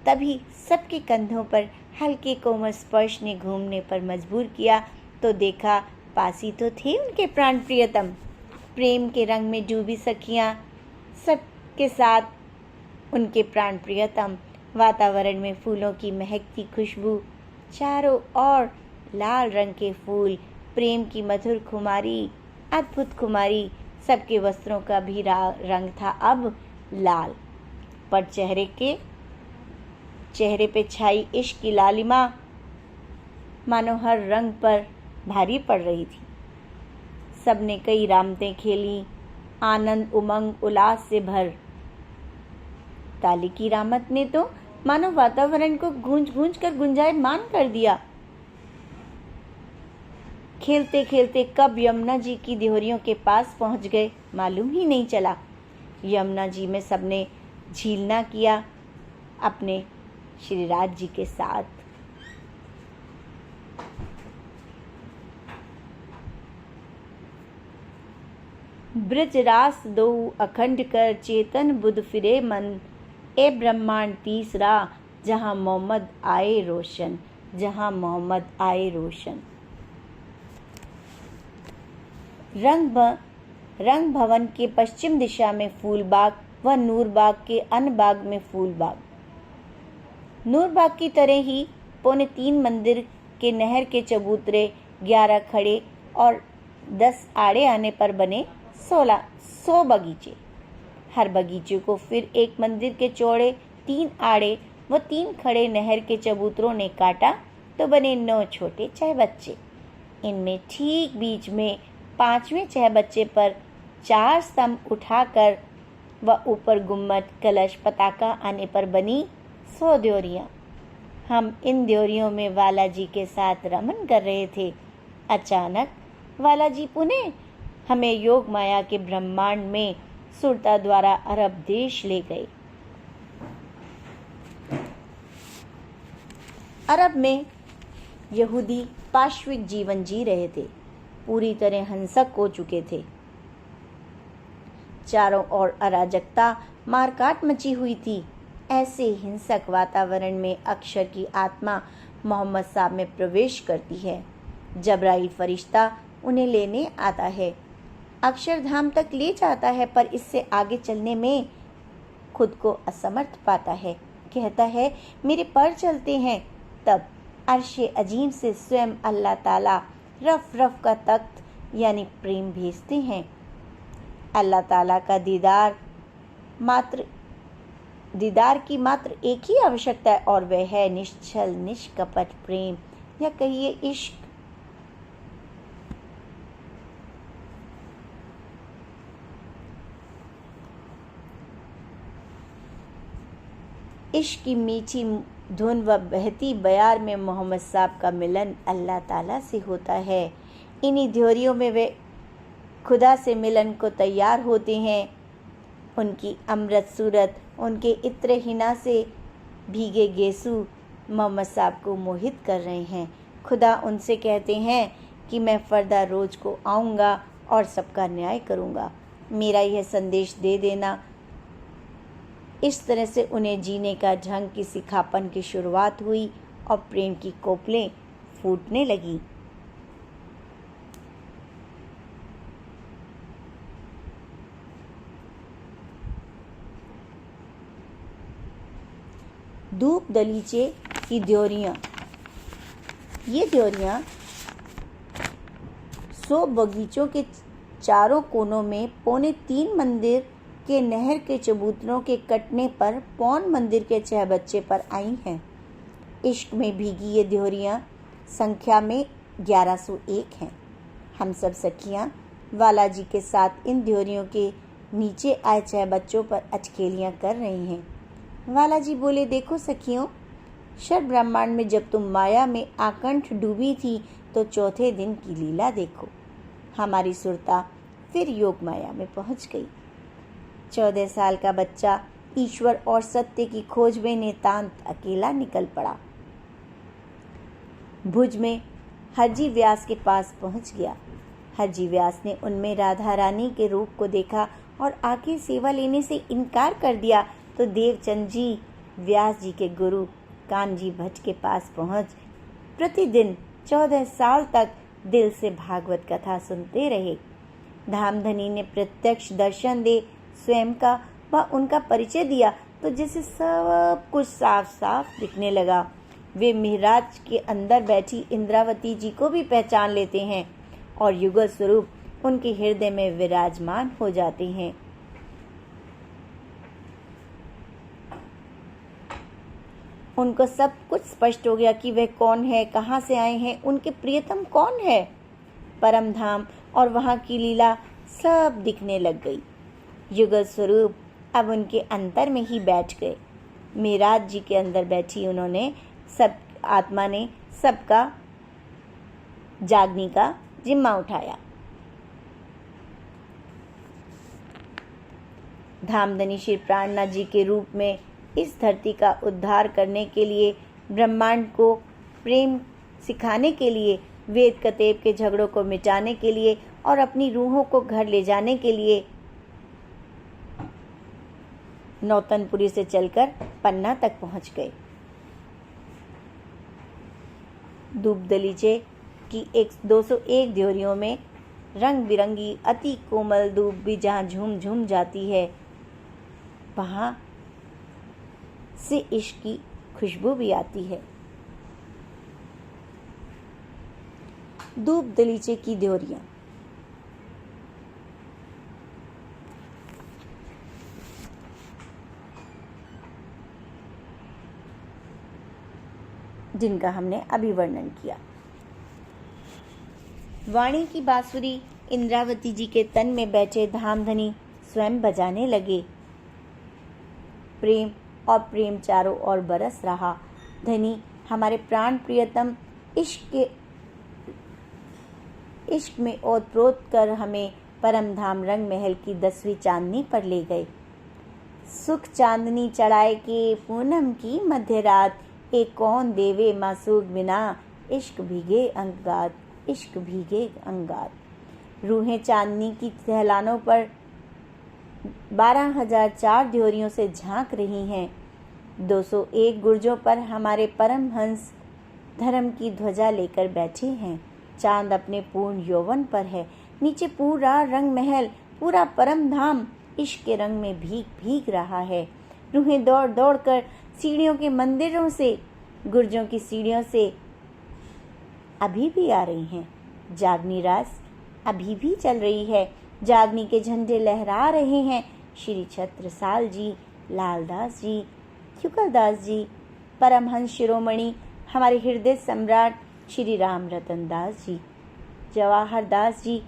तभी सबके कंधों पर हल्के कोमल स्पर्श ने घूमने पर मजबूर किया तो देखा पासी तो थे उनके प्राण प्रियतम। प्रेम के रंग में डूबी सखियां सबके साथ उनके प्राण प्रियतम। वातावरण में फूलों की महकती खुशबू, चारों ओर लाल रंग के फूल, प्रेम की मधुर खुमारी, अद्भुत खुमारी। सबके वस्त्रों का भी रंग था अब लाल, पर चेहरे पे छाई इश्क की लालिमा मानो हर रंग पर भारी पड़ रही थी। सबने कई रामतें खेली, आनंद उमंग उल्लास से भर। काली की रामत ने तो मानो वातावरण को गूंज गूंज कर गुंजायमान कर दिया। खेलते खेलते कब यमुना जी की देहरियों के पास पहुंच गए मालूम ही नहीं चला। यमुना जी में सबने झीलना किया अपने श्रीराज जी के साथ। ब्रज रास दो अखंड कर चेतन बुध फिरे मन, ए ब्रह्मांड तीसरा जहां मोहम्मद आए रोशन, जहां मोहम्मद आए रोशन। रंग भवन के पश्चिम दिशा में फूलबाग व नूरबाग के अनबाग में फूलबाग। नूरबाग की तरह ही 2.25 मंदिर के नहर के चबूतरे 11 खड़े और 10 आड़े आने पर बने 100 बगीचे। हर बगीचे को फिर एक मंदिर के चौड़े 3 आड़े व 3 खड़े नहर के चबूतरों ने काटा तो बने 9 छोटे चहबच्चे। इनमें ठीक बीच में 5वें चहबच्चे पर 4 स्तंभ उठाकर व ऊपर गुम्मट कलश पताका आने पर बनी 100 द्योरियां। हम इन द्योरियों में वाला जी के साथ रमन कर रहे थे। अचानक वाला जी पुनः हमें योग माया के ब्रह्मांड में सुरता द्वारा अरब देश ले गए। अरब में यहूदी पाश्विक जीवन जी रहे थे, पूरी तरह हिंसक हो चुके थे। चारों ओर अराजकता मारकाट मची हुई थी। ऐसे हिंसक वातावरण में अक्षर की आत्मा मोहम्मद साहब में प्रवेश करती है। जबराइल फरिश्ता उन्हें लेने आता है, अक्षरधाम तक ले जाता है, पर इससे आगे चलने में खुद को असमर्थ पाता है। कहता है मेरे पर चलते हैं। तब अर्शे अजीम से स्वयं अल्लाह ताला रफ रफ का तख्त यानी प्रेम भेजते हैं। अल्लाह ताला का दीदार की मात्र एक ही आवश्यकता है और वह है निश्चल निष्कपट प्रेम या कहिए इश्क। इश्क की मीठी धुन व बहती बयार में मोहम्मद साहब का मिलन अल्लाह ताला से होता है। इन्हीं ध्योरियों में वे खुदा से मिलन को तैयार होते हैं। उनकी अमृत सूरत, उनके इत्र हिना से भीगे गेसू मोहम्मद साहब को मोहित कर रहे हैं। खुदा उनसे कहते हैं कि मैं फर्दा रोज को आऊँगा और सबका न्याय करूँगा, मेरा यह संदेश दे देना। इस तरह से उन्हें जीने का ढंग की सिखापन की शुरुआत हुई और प्रेम की कोपलें फूटने लगी। धूप दलीचे की द्योरियां। ये द्योरियां 100 बगीचों के चारों कोनों में 2.25 मंदिर के नहर के चबूतरों के कटने पर पौन मंदिर के चहबच्चे पर आई हैं। इश्क में भीगी ये द्योरियां संख्या में 1101 हैं। हम सब सखियां वालाजी के साथ इन द्योरियों के नीचे आए चहबच्चों पर अचकेलियां कर रही हैं। वालाजी बोले, देखो सखियों, शर ब्रह्मांड में जब तुम माया में आकंठ डूबी थी तो चौथे दिन की लीला देखो। हमारी सुरता फिर योग माया में पहुंच गई। 14 साल का बच्चा ईश्वर और सत्य की खोज में नितांत अकेला निकल पड़ा। भुज में हरजी व्यास के पास पहुंच गया। हरजी व्यास ने उनमें राधा रानी के रूप को देखा और आके सेवा लेने से इनकार कर दिया तो देवचंद जी व्यास जी के गुरु कामजी भट्ट के पास पहुंच प्रतिदिन 14 साल तक दिल से भागवत कथा सुनते रहे। धामधनी ने प्रत्यक्ष दर्शन दे स्वयं का व उनका परिचय दिया तो जैसे सब कुछ साफ साफ दिखने लगा। वे मिहराज के अंदर बैठी इंद्रावती जी को भी पहचान लेते हैं और युगल स्वरूप उनके हृदय में विराजमान हो जाते हैं। उनको सब कुछ स्पष्ट हो गया कि वह कौन है, कहाँ से आए हैं, उनके प्रियतम कौन है। परम धाम और वहाँ की लीला सब दिखने लग गई। युगल स्वरूप अब उनके अंतर में ही बैठ गए। मिहराज जी के अंदर बैठी उन्होंने सब आत्मा ने सबका जागने का जिम्मा उठाया। धामधनी श्री प्राणनाथ जी के रूप में इस धरती का उद्धार करने के लिए, ब्रह्मांड को प्रेम सिखाने के लिए, वेद कतेब के झगड़ों को मिटाने के लिए और अपनी रूहों को घर ले जाने के लिए नौतनपुरी से चलकर पन्ना तक पहुंच गए। धूप दलीचे की 201 द्योरियों में रंग बिरंगी अति कोमल धूप भी जहाँ झूम झूम जाती है, वहाँ से इश्क की खुशबू भी आती है। धूप दलीचे की द्योरियां। जिनका हमने अभी वर्णन किया। वाणी की बांसुरी इंद्रावती जी के तन में बैठे धामधनी स्वयं बजाने लगे। प्रेम और प्रेम चारों ओर बरस रहा। धनी हमारे प्राण प्रियतम इश्क में ओतप्रोत कर हमें परम धाम रंग महल की 10वीं चांदनी पर ले गए। सुख चांदनी चढ़ाए के पूनम की मध्य रात, एक कौन देवे मासूक बिना, इश्क भीगे अंगात, इश्क भीगे अंगात। रूहें चांदनी की सहलानों पर 12,004 द्योरियों से झांक रही हैं। 201 गुर्जों पर हमारे परम हंस धर्म की ध्वजा लेकर बैठे हैं। चांद अपने पूर्ण यौवन पर है। नीचे पूरा रंग महल, पूरा परम धाम इश्क के रंग में भीग भीग रहा है। रूहें दौड़ दौड़ कर सीढ़ियों के मंदिरों से, गुर्जों की सीढ़ियों से अभी भी आ रही हैं। जागनी रास अभी भी चल रही है। जागनी के झंडे लहरा रहे हैं। श्री छत्रसाल जी, लालदास जी, युगलदास जी, परमहंस शिरोमणि हमारे हृदय सम्राट श्री राम रतन दास जी, जवाहर दास जी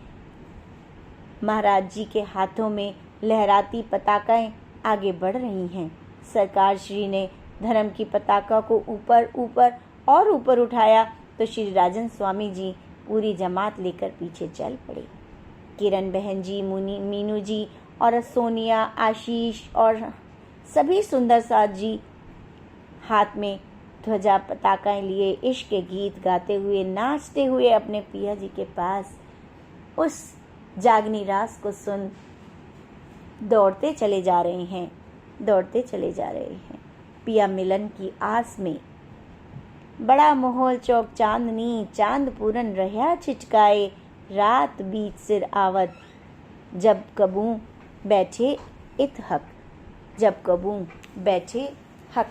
महाराज जी के हाथों में लहराती पताकाएं आगे बढ़ रही हैं। सरकार श्री ने धर्म की पताका को ऊपर ऊपर और ऊपर उठाया तो श्री राजन स्वामी जी पूरी जमात लेकर पीछे चल पड़े। किरण बहन जी, मीनू जी और सोनिया, आशीष और सभी सुंदर साथ जी हाथ में ध्वजा पताकाएं लिए इश्क के गीत गाते हुए, नाचते हुए अपने पिया जी के पास उस जागनी रास को सुन दौड़ते चले जा रहे हैं, दौड़ते चले जा रहे हैं। पिया मिलन की आस में बड़ा मोहल चौक चांदनी, चांद पूरन रहा छिटकाए, रात बीच सिर आवत, जब कबू बैठे इत हक, जब कबू बैठे हक।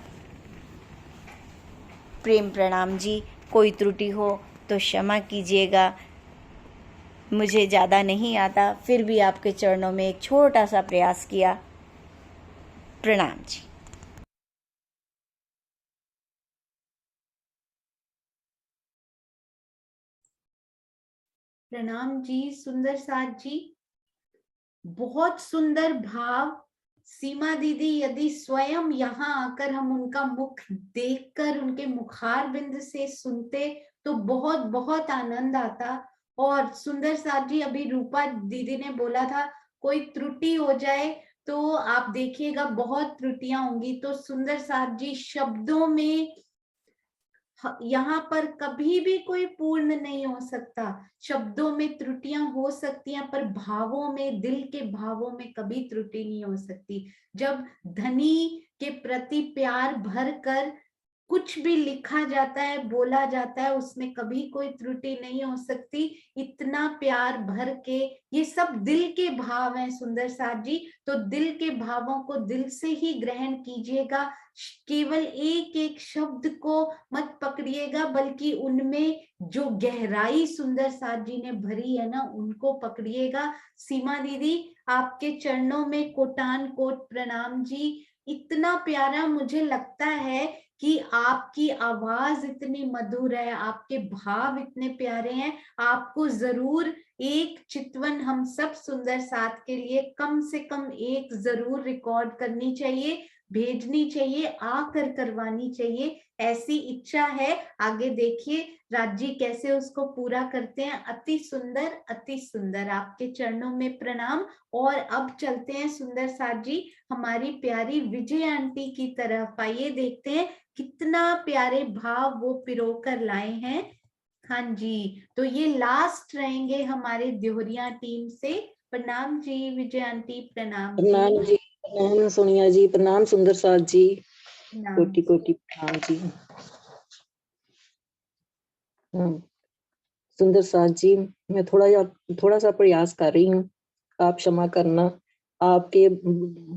प्रेम प्रणाम जी। कोई त्रुटि हो तो क्षमा कीजिएगा, मुझे ज़्यादा नहीं आता, फिर भी आपके चरणों में एक छोटा सा प्रयास किया। प्रणाम जी। प्रणाम जी सुंदर साथ जी, बहुत सुंदर भाव। सीमा दीदी, यदि स्वयं यहाँ आकर हम उनका मुख देखकर उनके मुखार बिंद से सुनते तो बहुत बहुत आनंद आता। और सुंदर साथ जी, अभी रूपा दीदी ने बोला था कोई त्रुटि हो जाए तो आप देखिएगा बहुत त्रुटियां होंगी। तो सुंदर साथ जी, शब्दों में यहाँ पर कभी भी कोई पूर्ण नहीं हो सकता। शब्दों में त्रुटियां हो सकती हैं, पर भावों में, दिल के भावों में कभी त्रुटि नहीं हो सकती। जब धनी के प्रति प्यार भर कर कुछ भी लिखा जाता है, बोला जाता है, उसमें कभी कोई त्रुटि नहीं हो सकती। इतना प्यार भर के, ये सब दिल के भाव हैं सुंदर साथ जी। तो दिल के भावों को दिल से ही ग्रहण कीजिएगा, केवल एक एक शब्द को मत पकड़िएगा, बल्कि उनमें जो गहराई सुंदर साथ जी ने भरी है ना, उनको पकड़िएगा। सीमा दीदी, आपके चरणों में कोटान कोट प्रणाम जी। इतना प्यारा, मुझे लगता है कि आपकी आवाज इतनी मधुर है, आपके भाव इतने प्यारे हैं। आपको जरूर एक चितवन हम सब सुंदर साथ के लिए कम से कम एक जरूर रिकॉर्ड करनी चाहिए, भेजनी चाहिए, आकर करवानी चाहिए, ऐसी इच्छा है। आगे देखिए राजी कैसे उसको पूरा करते हैं। अति सुंदर, अति सुंदर, आपके चरणों में प्रणाम। और अब चलते हैं सुंदर साथ जी हमारी प्यारी विजय आंटी की तरफ। आइए देखते हैं कितना प्यारे भाव वो पिरो कर लाए हैं। हाँ जी, तो ये लास्ट रहेंगे हमारे देवरिया टीम से। प्रणाम जी विजय आंटी, प्रणाम प्रणाम जी, प्रणाम सोनिया जी, प्रणाम सुंदर साथ जी, प्रणाम। कोटि कोटि प्रणाम जी। सुंदर साथ जी, मैं थोड़ा सा प्रयास कर रही हूँ, आप क्षमा करना। आपके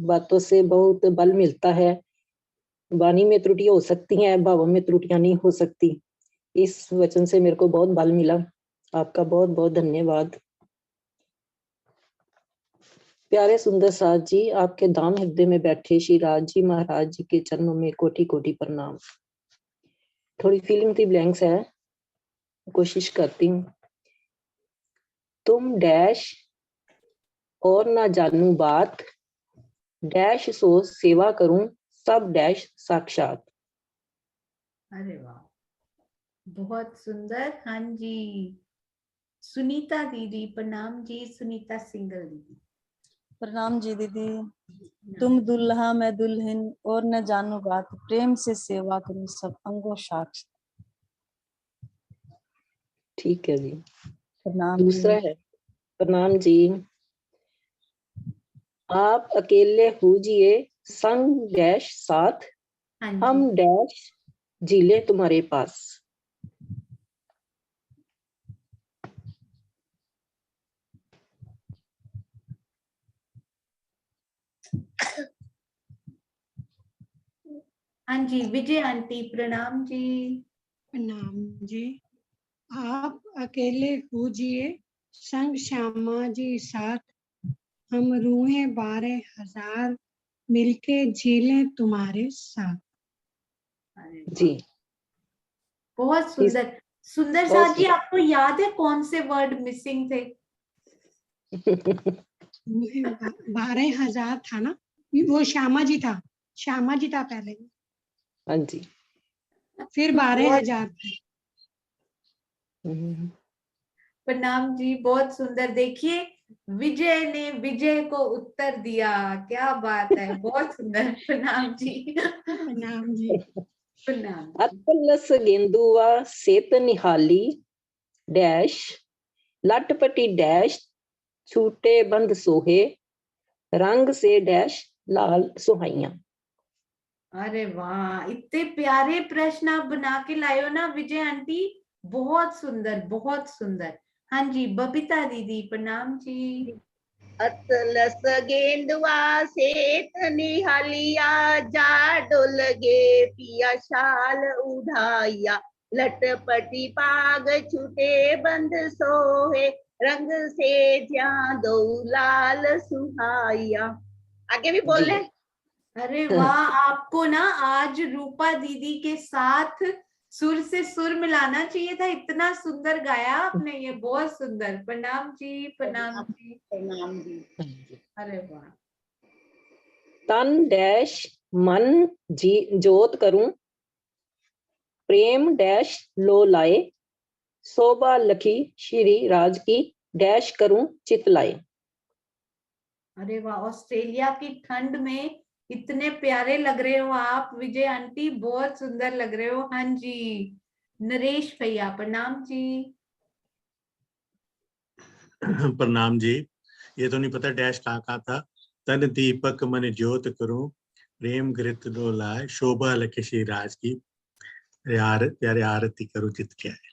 बातों से बहुत बल मिलता है। वाणी में त्रुटियां हो सकती हैं, भावों में त्रुटियां नहीं हो सकती। इस वचन से मेरे को बहुत बल मिला। आपका बहुत बहुत धन्यवाद। प्यारे सुंदर साथ जी, आपके धाम हृदय में बैठे श्री राज जी महाराज जी के चरणों में कोटि कोटि प्रणाम। थोड़ी फीलिंग थी ब्लैंक्स है, कोशिश करती हूँ। तुम डैश और ना जानू बात, डैश सो सेवा करूं सब डैश साक्षात। अरे वाह, बहुत सुंदर। हाँ जी, सुनीता दीदी प्रणाम जी, सुनीता सिंगल दीदी। प्रणाम जी दीदी। तुम दुल्हा मैं दुल्हन और न जानू बात, प्रेम से सेवा करूं सब अंगों साक्ष। ठीक है जी। प्रणाम दूसरा जी। है, प्रणाम जी। आप अकेले पूजिए संग डैश साथ, हम डैश जिले तुम्हारे पास। हाँ जी विजय आंटी, प्रणाम जी। प्रणाम जी। आप अकेले पूजिए संग श्यामा जी साथ, हम रूहें 12,000 मिलके झीले तुम्हारे साथ। जी, बहुत सुंदर। सुंदर साथ जी, आपको याद है कौन से वर्ड मिसिंग थे? 12,000 था ना, वो श्यामा जी था, श्यामा जी था पहले। हाँ जी, फिर 12,000 थे। प्रणाम जी, बहुत सुंदर। देखिए विजय ने विजय को उत्तर दिया, क्या बात है, बहुत सुंदर। प्रणाम जी। प्रणाम जी। प्रणाम। अतलस गेंदुआ सेत निहाली डैश लटपटी डैश छूटे बंद सोहे, रंग से डैश लाल सुहाइयां। अरे वाह, इतने प्यारे प्रश्न आप बना के लाए हो ना विजय आंटी, बहुत सुंदर, बहुत सुंदर। हाँ जी बबीता दीदी, प्रणाम जी। अतलस गेंदुआ सेठ निहालिया जा डोल गे पिया शाल उठाया लटपटी पाग छूटे बंद सोहे रंग से ज्यां दो लाल सुहाया। आगे भी बोल रहे। अरे वाह, आपको ना आज रूपा दीदी के साथ सुर से सुर मिलाना चाहिए था, इतना सुंदर गाया आपने, ये बहुत सुंदर। प्रणाम जी, प्रणाम जी, प्रणाम जी। अरे वाह। तन डैश मन जी जोत करूं, प्रेम डैश लो लाए, शोभा लखी श्री राज की डैश करूं चित लाए। अरे वाह, ऑस्ट्रेलिया की ठंड में इतने प्यारे लग रहे हो आप विजय आंटी, बहुत सुंदर लग रहे हो। हाँ जी, नरेश भैया प्रणाम जी। प्रणाम जी। ये तो नहीं पता डैश कहाँ था। तन दीपक मन ज्योत करूं, प्रेम घृत लो लाए, शोभा लख श्री राज की प्यारे आरती करूं चित के आए।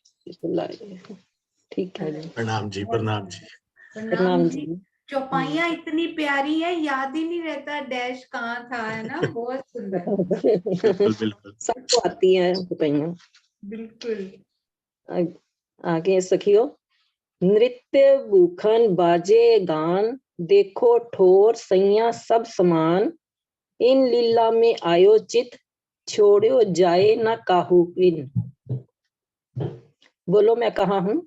ठीक है जी। प्रणाम जी, प्रणाम जी, प्रणाम जी। चौपाइयाँ इतनी प्यारी है, याद ही नहीं रहता डैश कहाँ था, है ना। बहुत सुंदर। बिल्कुल बिल्कुल सबको आती है चौपाइयाँ। बिल्कुल। आगे सखियो, नृत्य भूखन बाजे गान, देखो ठोर सैया सब समान, इन लीला में आयोजित छोड़ो जाए न काहू बिन। बोलो मैं कहाँ हूँ।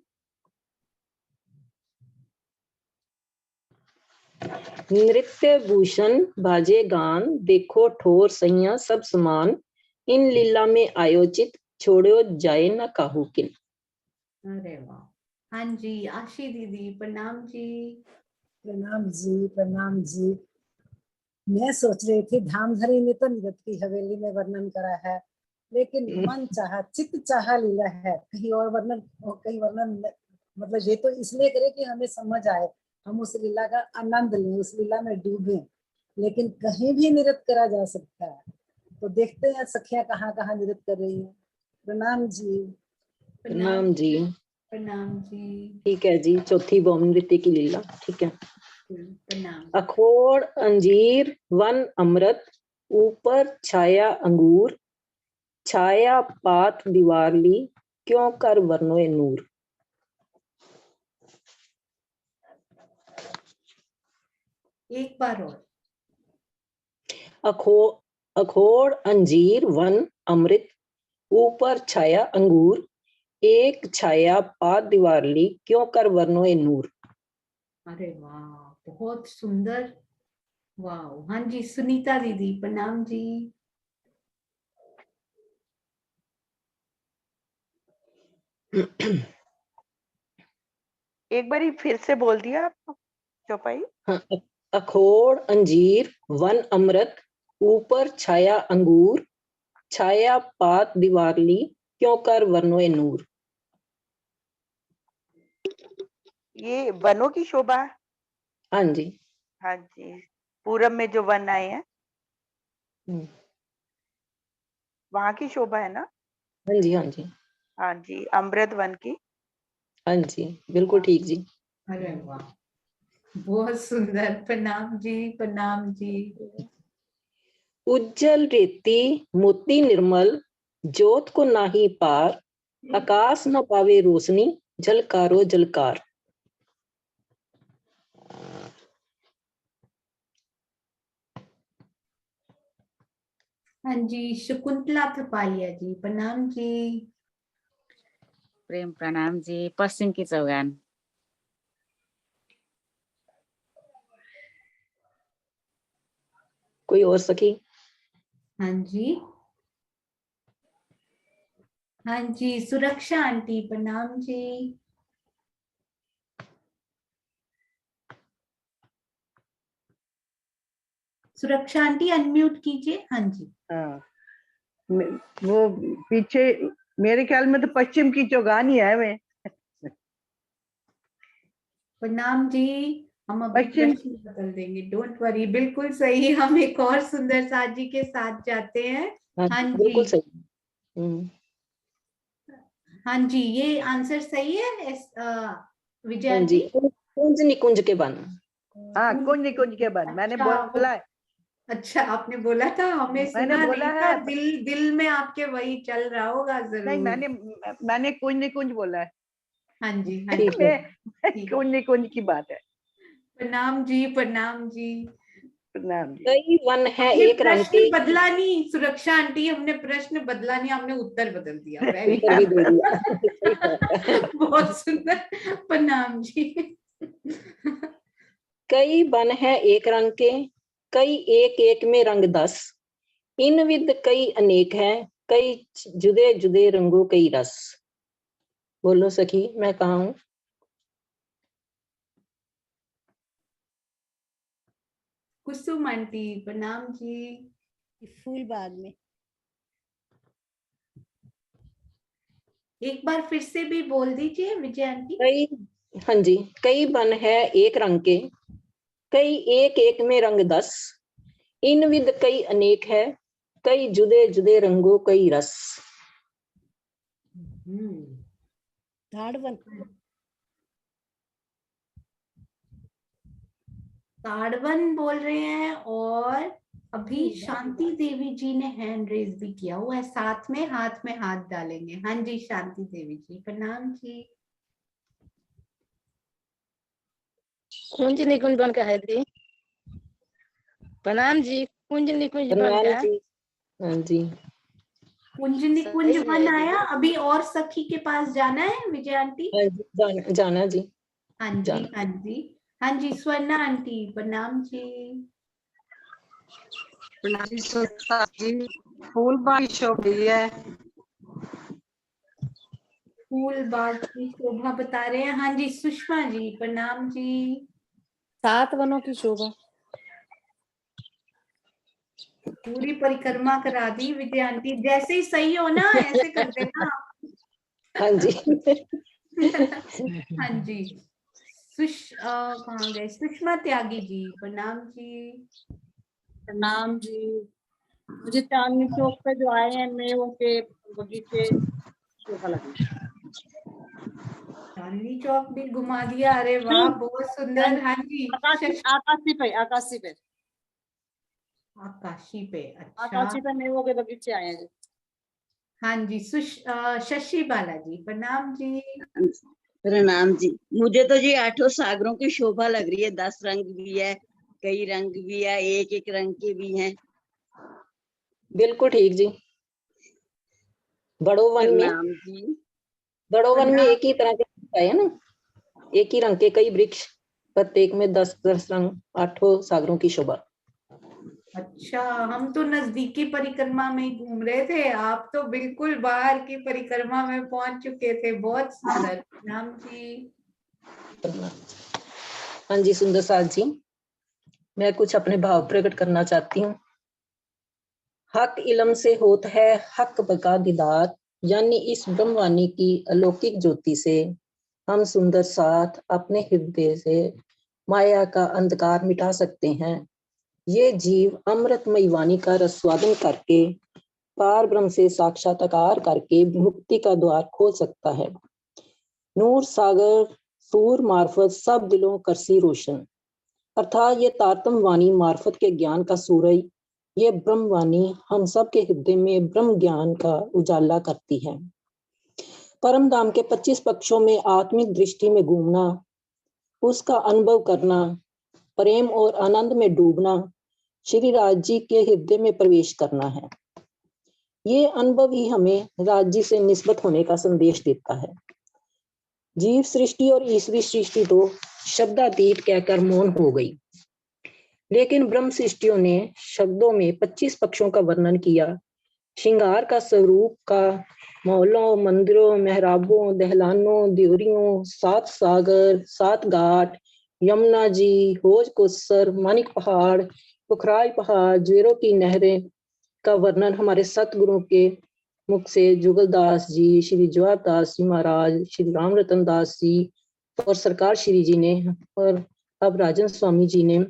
नृत्य भूषण बाजे गान, देखो ठोर सैया सब समान, इन लीला में आयोजित छोड़ो जाए न काहू किन। अरे वाह। हाँ जी, आशी दीदी प्रणाम जी। प्रणाम जी, प्रणाम जी। मैं सोच रही थी धामधरी ने तो निरत की हवेली में वर्णन करा है, लेकिन मन चाहा चित्त चाहा लीला है, कहीं और वर्णन, कहीं वर्णन मतलब ये तो इसलिए करे कि हमें समझ आए, हम उस लीला का आनंद लें, उस लीला में डूबे, लेकिन कहीं भी निरत करा जा सकता है। तो देखते हैं सखियां कहाँ कहाँ निरत कर रही है। प्रणाम जी। प्रणाम जी। प्रणाम जी। ठीक है जी, चौथी भौम नृत्य की लीला। ठीक है। प्रणाम। अखोड़ अंजीर वन अमृत, ऊपर छाया अंगूर, छाया पात दीवारली, क्यों कर वर्णोए नूर। एक बार और। अखोड़ अंजीर वन अमृत, ऊपर छाया अंगूर, एक छाया पात दीवारली, क्यों कर वर्णोए नूर। अरे वाह, बहुत सुंदर। वाह। हाँ जी, सुनीता दीदी प्रणाम जी। एक बारी फिर से बोल दिया आप चौपाई। अखोड़ अंजीर वन अमृत, ऊपर छाया अंगूर, छाया पात दीवारली, क्यों कर वर्णोए नूर। ये वनों की शोभा। हाँ जी। हाँ जी, पूरब में जो वन आए हैं वहां की शोभा है ना। हाँ जी, हाँ जी, हाँ जी, अमृत वन की। हाँ जी, बिल्कुल ठीक जी। अरे वाह, बहुत सुंदर। प्रणाम जी, प्रणाम जी। उज्जल रेती मोती निर्मल, जोत को नाही पार, आकाश न पावे रोशनी, झलकारो झलकार। हाँ जी, शकुंतला थपालिया जी प्रणाम जी। प्रेम प्रणाम जी। पश्चिम की चौगान। कोई और सखी। हाँ जी। हाँ जी, सुरक्षा आंटी प्रणाम जी। सुरक्षा आंटी अनम्यूट कीजिए। हाँ जी। हाँ, वो पीछे मेरे ख्याल में तो पश्चिम की चौगान ही है वे। प्रणाम जी। हम अभी प्रश्न बदल देंगे, डोंट वरी। बिल्कुल सही, हम एक और सुंदर साथ जी के साथ जाते हैं। हाँ जी, बिल्कुल सही। हाँ जी, ये आंसर सही है विजय हाँ जी, आंटी। कुंज निकुंज के बन। हाँ, कुंज कुंज के बाद मैंने अच्छा, बोला है। अच्छा आपने बोला था, हमें मैंने सुना बोला नहीं था। है। दिल में आपके वही चल रहा होगा नहीं, जरूर। मैंने कुंज कुंज बोला है। हाँ जी, हाँ जी। ठीक। कुंज कुंज की बात है। प्रणाम जी, प्रणाम जी। प्रणाम जी। कई वन है हमने एक रंग प्रश्न के। बदला नहीं, सुरक्षा आंटी, हमने प्रश्न बदला नहीं, हमने उत्तर बदल दिया। वेरी उत्तर भी दे दिया। बहुत सुंदर। प्रणाम जी। कई बन है एक रंग के, कई एक एक में रंग 10। इन विद कई अनेक है, कई जुदे जुदे रंगों कई रस। बोलो सखी, मैं कहा हूँ? कुसुम आंटी, प्रणाम जी। फूल बाग में। एक बार फिर से भी बोल दीजिए विजय आंटी। कई, हाँ जी, कई बन है एक रंग के, कई एक एक में रंग 10। इन विद कई अनेक है, कई जुदे जुदे रंगों कई रस। ताड़वन बोल रहे हैं, और अभी शांति देवी जी ने हैंड रेज भी किया हुआ है, साथ में हाथ डालेंगे। हाँ जी, शांति देवी जी, प्रणाम जी। कुंज निकुंज बन का है दी। प्रणाम जी। कुंज निकुंज बन प्रणाम का। जी। हाँ जी। कुंज निकुंज सही है बन आया। दीदी। अभी और सखी के पास जाना है विजय आंटी। हाँ जी, जाना जी। हाँ जी, हाँ जी, हाँ जी। स्वर्णा आंटी, प्रणाम जी। प्रणाम जी सुरक्षा जी। फूल बाग शोभ है। फूल बाग की शोभा बता रहे हैं। हाँ जी, सुषमा जी, प्रणाम जी। 7 वनों की शोभा। पूरी परिक्रमा करा दी विजय आंटी। जैसे ही सही हो ना ऐसे कर देना। हाँ जी। हाँ जी। कहाँ गए? सुषमा त्यागी जी, प्रणाम जी। प्रणाम जी। मुझे चांदनी चौक पे जो आए हैं मेवों के बगीचे शोभा लगी। चांदनी चौक भी घुमा दिया। अरे वाह, बहुत सुंदर। हाँ जी। आकाशी पे आकाशी पे आकाशी पे। अच्छा, आकाशी पे मेवों के बगीचे आए हैं। हाँ जी। शशि बालाजी, प्रणाम जी। प्रणाम जी। मुझे तो जी 8 सागरों की शोभा लग रही है। 10 रंग भी है, कई रंग भी है, एक एक रंग के भी हैं। बिल्कुल ठीक जी। बड़ो वन में, प्रणाम जी। बड़ो वन में एक ही तरह के है ना, एक ही रंग के कई वृक्ष, प्रत्येक में 10-10 रंग, 8 सागरों की शोभा। अच्छा, हम तो नजदीकी परिक्रमा में ही घूम रहे थे, आप तो बिल्कुल बाहर की परिक्रमा में पहुंच चुके थे। बहुत सुंदर। प्रणाम जी। हाँ जी सुंदर साथ जी, मैं कुछ अपने भाव प्रकट करना चाहती हूँ। हक इलम से होत है हक बका दीदार, यानी इस ब्रह्मवाणी की अलौकिक ज्योति से हम सुंदर साथ अपने हृदय से माया का अंधकार मिटा सकते हैं। ये जीव अमृतमयी वाणी का रसवादन करके पार ब्रह्म से साक्षात्कार करके मुक्ति का द्वार खोल सकता है। नूर सागर सूर मार्फत सब दिलों करसी रोशन, अर्थात ये तारतम वाणी मार्फत के ज्ञान का सूरज, ये ब्रह्म वाणी हम सब के हृदय में ब्रह्म ज्ञान का उजाला करती है। परम धाम के 25 पक्षों में आत्मिक दृष्टि में घूमना, उसका अनुभव करना, प्रेम और आनंद में डूबना, श्री राज जी के हृदय में प्रवेश करना है। ये अनुभव ही हमें राज जी से निस्बत होने का संदेश देता है। जीव सृष्टि और ईश्वरी सृष्टि तो शब्दातीत कहकर मौन हो गई, लेकिन ब्रह्म सृष्टियों ने शब्दों में 25 पक्षों का वर्णन किया। श्रृंगार का स्वरूप का मौलों, मंदिरों, मेहराबों, दहलानों, द्योरियों, 7 सागर, 7 घाट, यमुना जी, होज कोसर, मानिक पहाड़, पुखराई पहाड़, ज्वेरों की नहरें का वर्णन हमारे सतगुरुओं के मुख से जुगलदास जी, श्री जवाहर दास जी महाराज, श्री राम रतन दास जी और सरकार श्री जी ने, और अब राजन स्वामी जी ने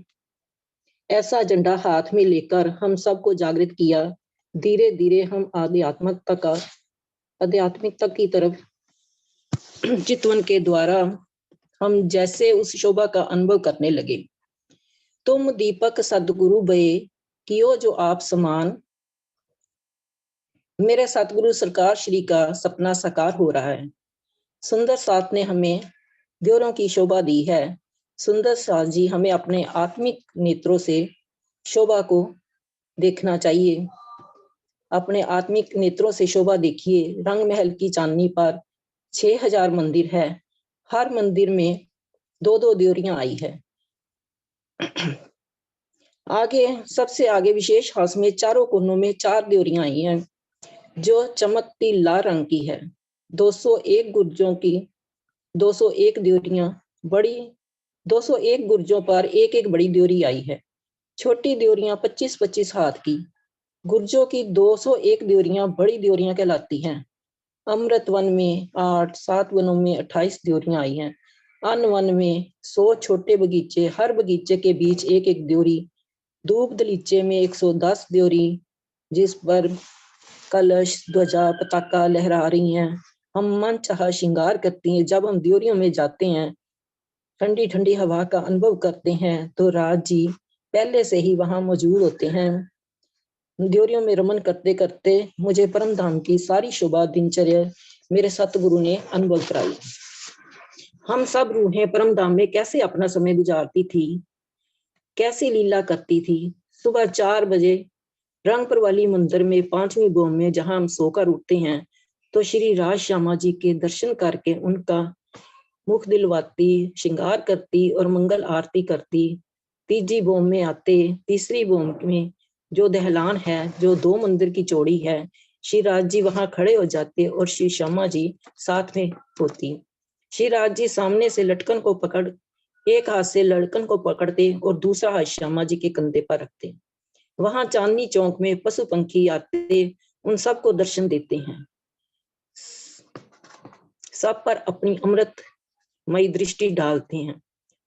ऐसा झंडा हाथ में लेकर हम सबको जागृत किया। धीरे धीरे हम आध्यात्मिकता की तरफ चितवन के द्वारा हम जैसे उस शोभा का अनुभव करने लगे। तुम दीपक सदगुरु बये कियो जो आप समान। मेरे सतगुरु सरकार श्री का सपना साकार हो रहा है। सुंदर साथ ने हमें द्योरों की शोभा दी है। सुंदर साथ जी, हमें अपने आत्मिक नेत्रों से शोभा को देखना चाहिए। अपने आत्मिक नेत्रों से शोभा देखिए। रंग महल की चांदनी पर 6000 मंदिर है। हर मंदिर में 2-2 द्योरियां आई है। आगे सबसे आगे विशेष हाउस में चारों कोनों में 4 द्योरियां आई हैं जो चमकती लाल रंग की है। 201 गुर्जों की 201 द्योरियां बड़ी 201 गुर्जों पर एक बड़ी द्योरी आई है। छोटी द्योरियां 25-25 हाथ की। गुर्जों की 201 द्योरियां बड़ी द्योरियां कहलाती हैं। अमृत वन में 8, 7 वनों में 28 द्योरियां आई हैं। अन्न वन में 100 छोटे बगीचे, हर बगीचे के बीच एक द्योरी। धूप दलीचे में 110 द्योरी जिस पर कलश, ध्वजा, पताका लहरा रही हैं। हम मन चाहा श्रृंगार करती हैं। जब हम द्योरियों में जाते हैं, ठंडी ठंडी हवा का अनुभव करते हैं, तो राज जी पहले से ही वहां मौजूद होते हैं। द्योरियों में रमन करते करते मुझे परम धाम की सारी शोभा दिनचर्या मेरे सतगुरु ने अनुभव कराई। हम सब रूहें परम धाम में कैसे अपना समय गुजारती थी, कैसे लीला करती थी। सुबह 4 बजे रंगपुर वाली मंदिर में 5वीं भोम में जहां हम सोकर उठते हैं, तो श्री राज श्यामा जी के दर्शन करके उनका मुख दिलवाती, श्रृंगार करती और मंगल आरती करती। 3जी भोम में आते, 3री भोम में जो दहलान है, जो 2 मंदिर की चौड़ी है, श्री राज जी वहां खड़े हो जाते और श्री श्यामा जी साथ में होती। श्री राज जी सामने से लटकन को पकड़, एक हाथ से लटकन को पकड़ते और दूसरा हाथ श्यामा जी के कंधे पर रखते। वहां चांदनी चौक में पशु पंखी आते, उन सबको दर्शन देते हैं। सब पर अपनी अमृतमयी दृष्टि डालते हैं,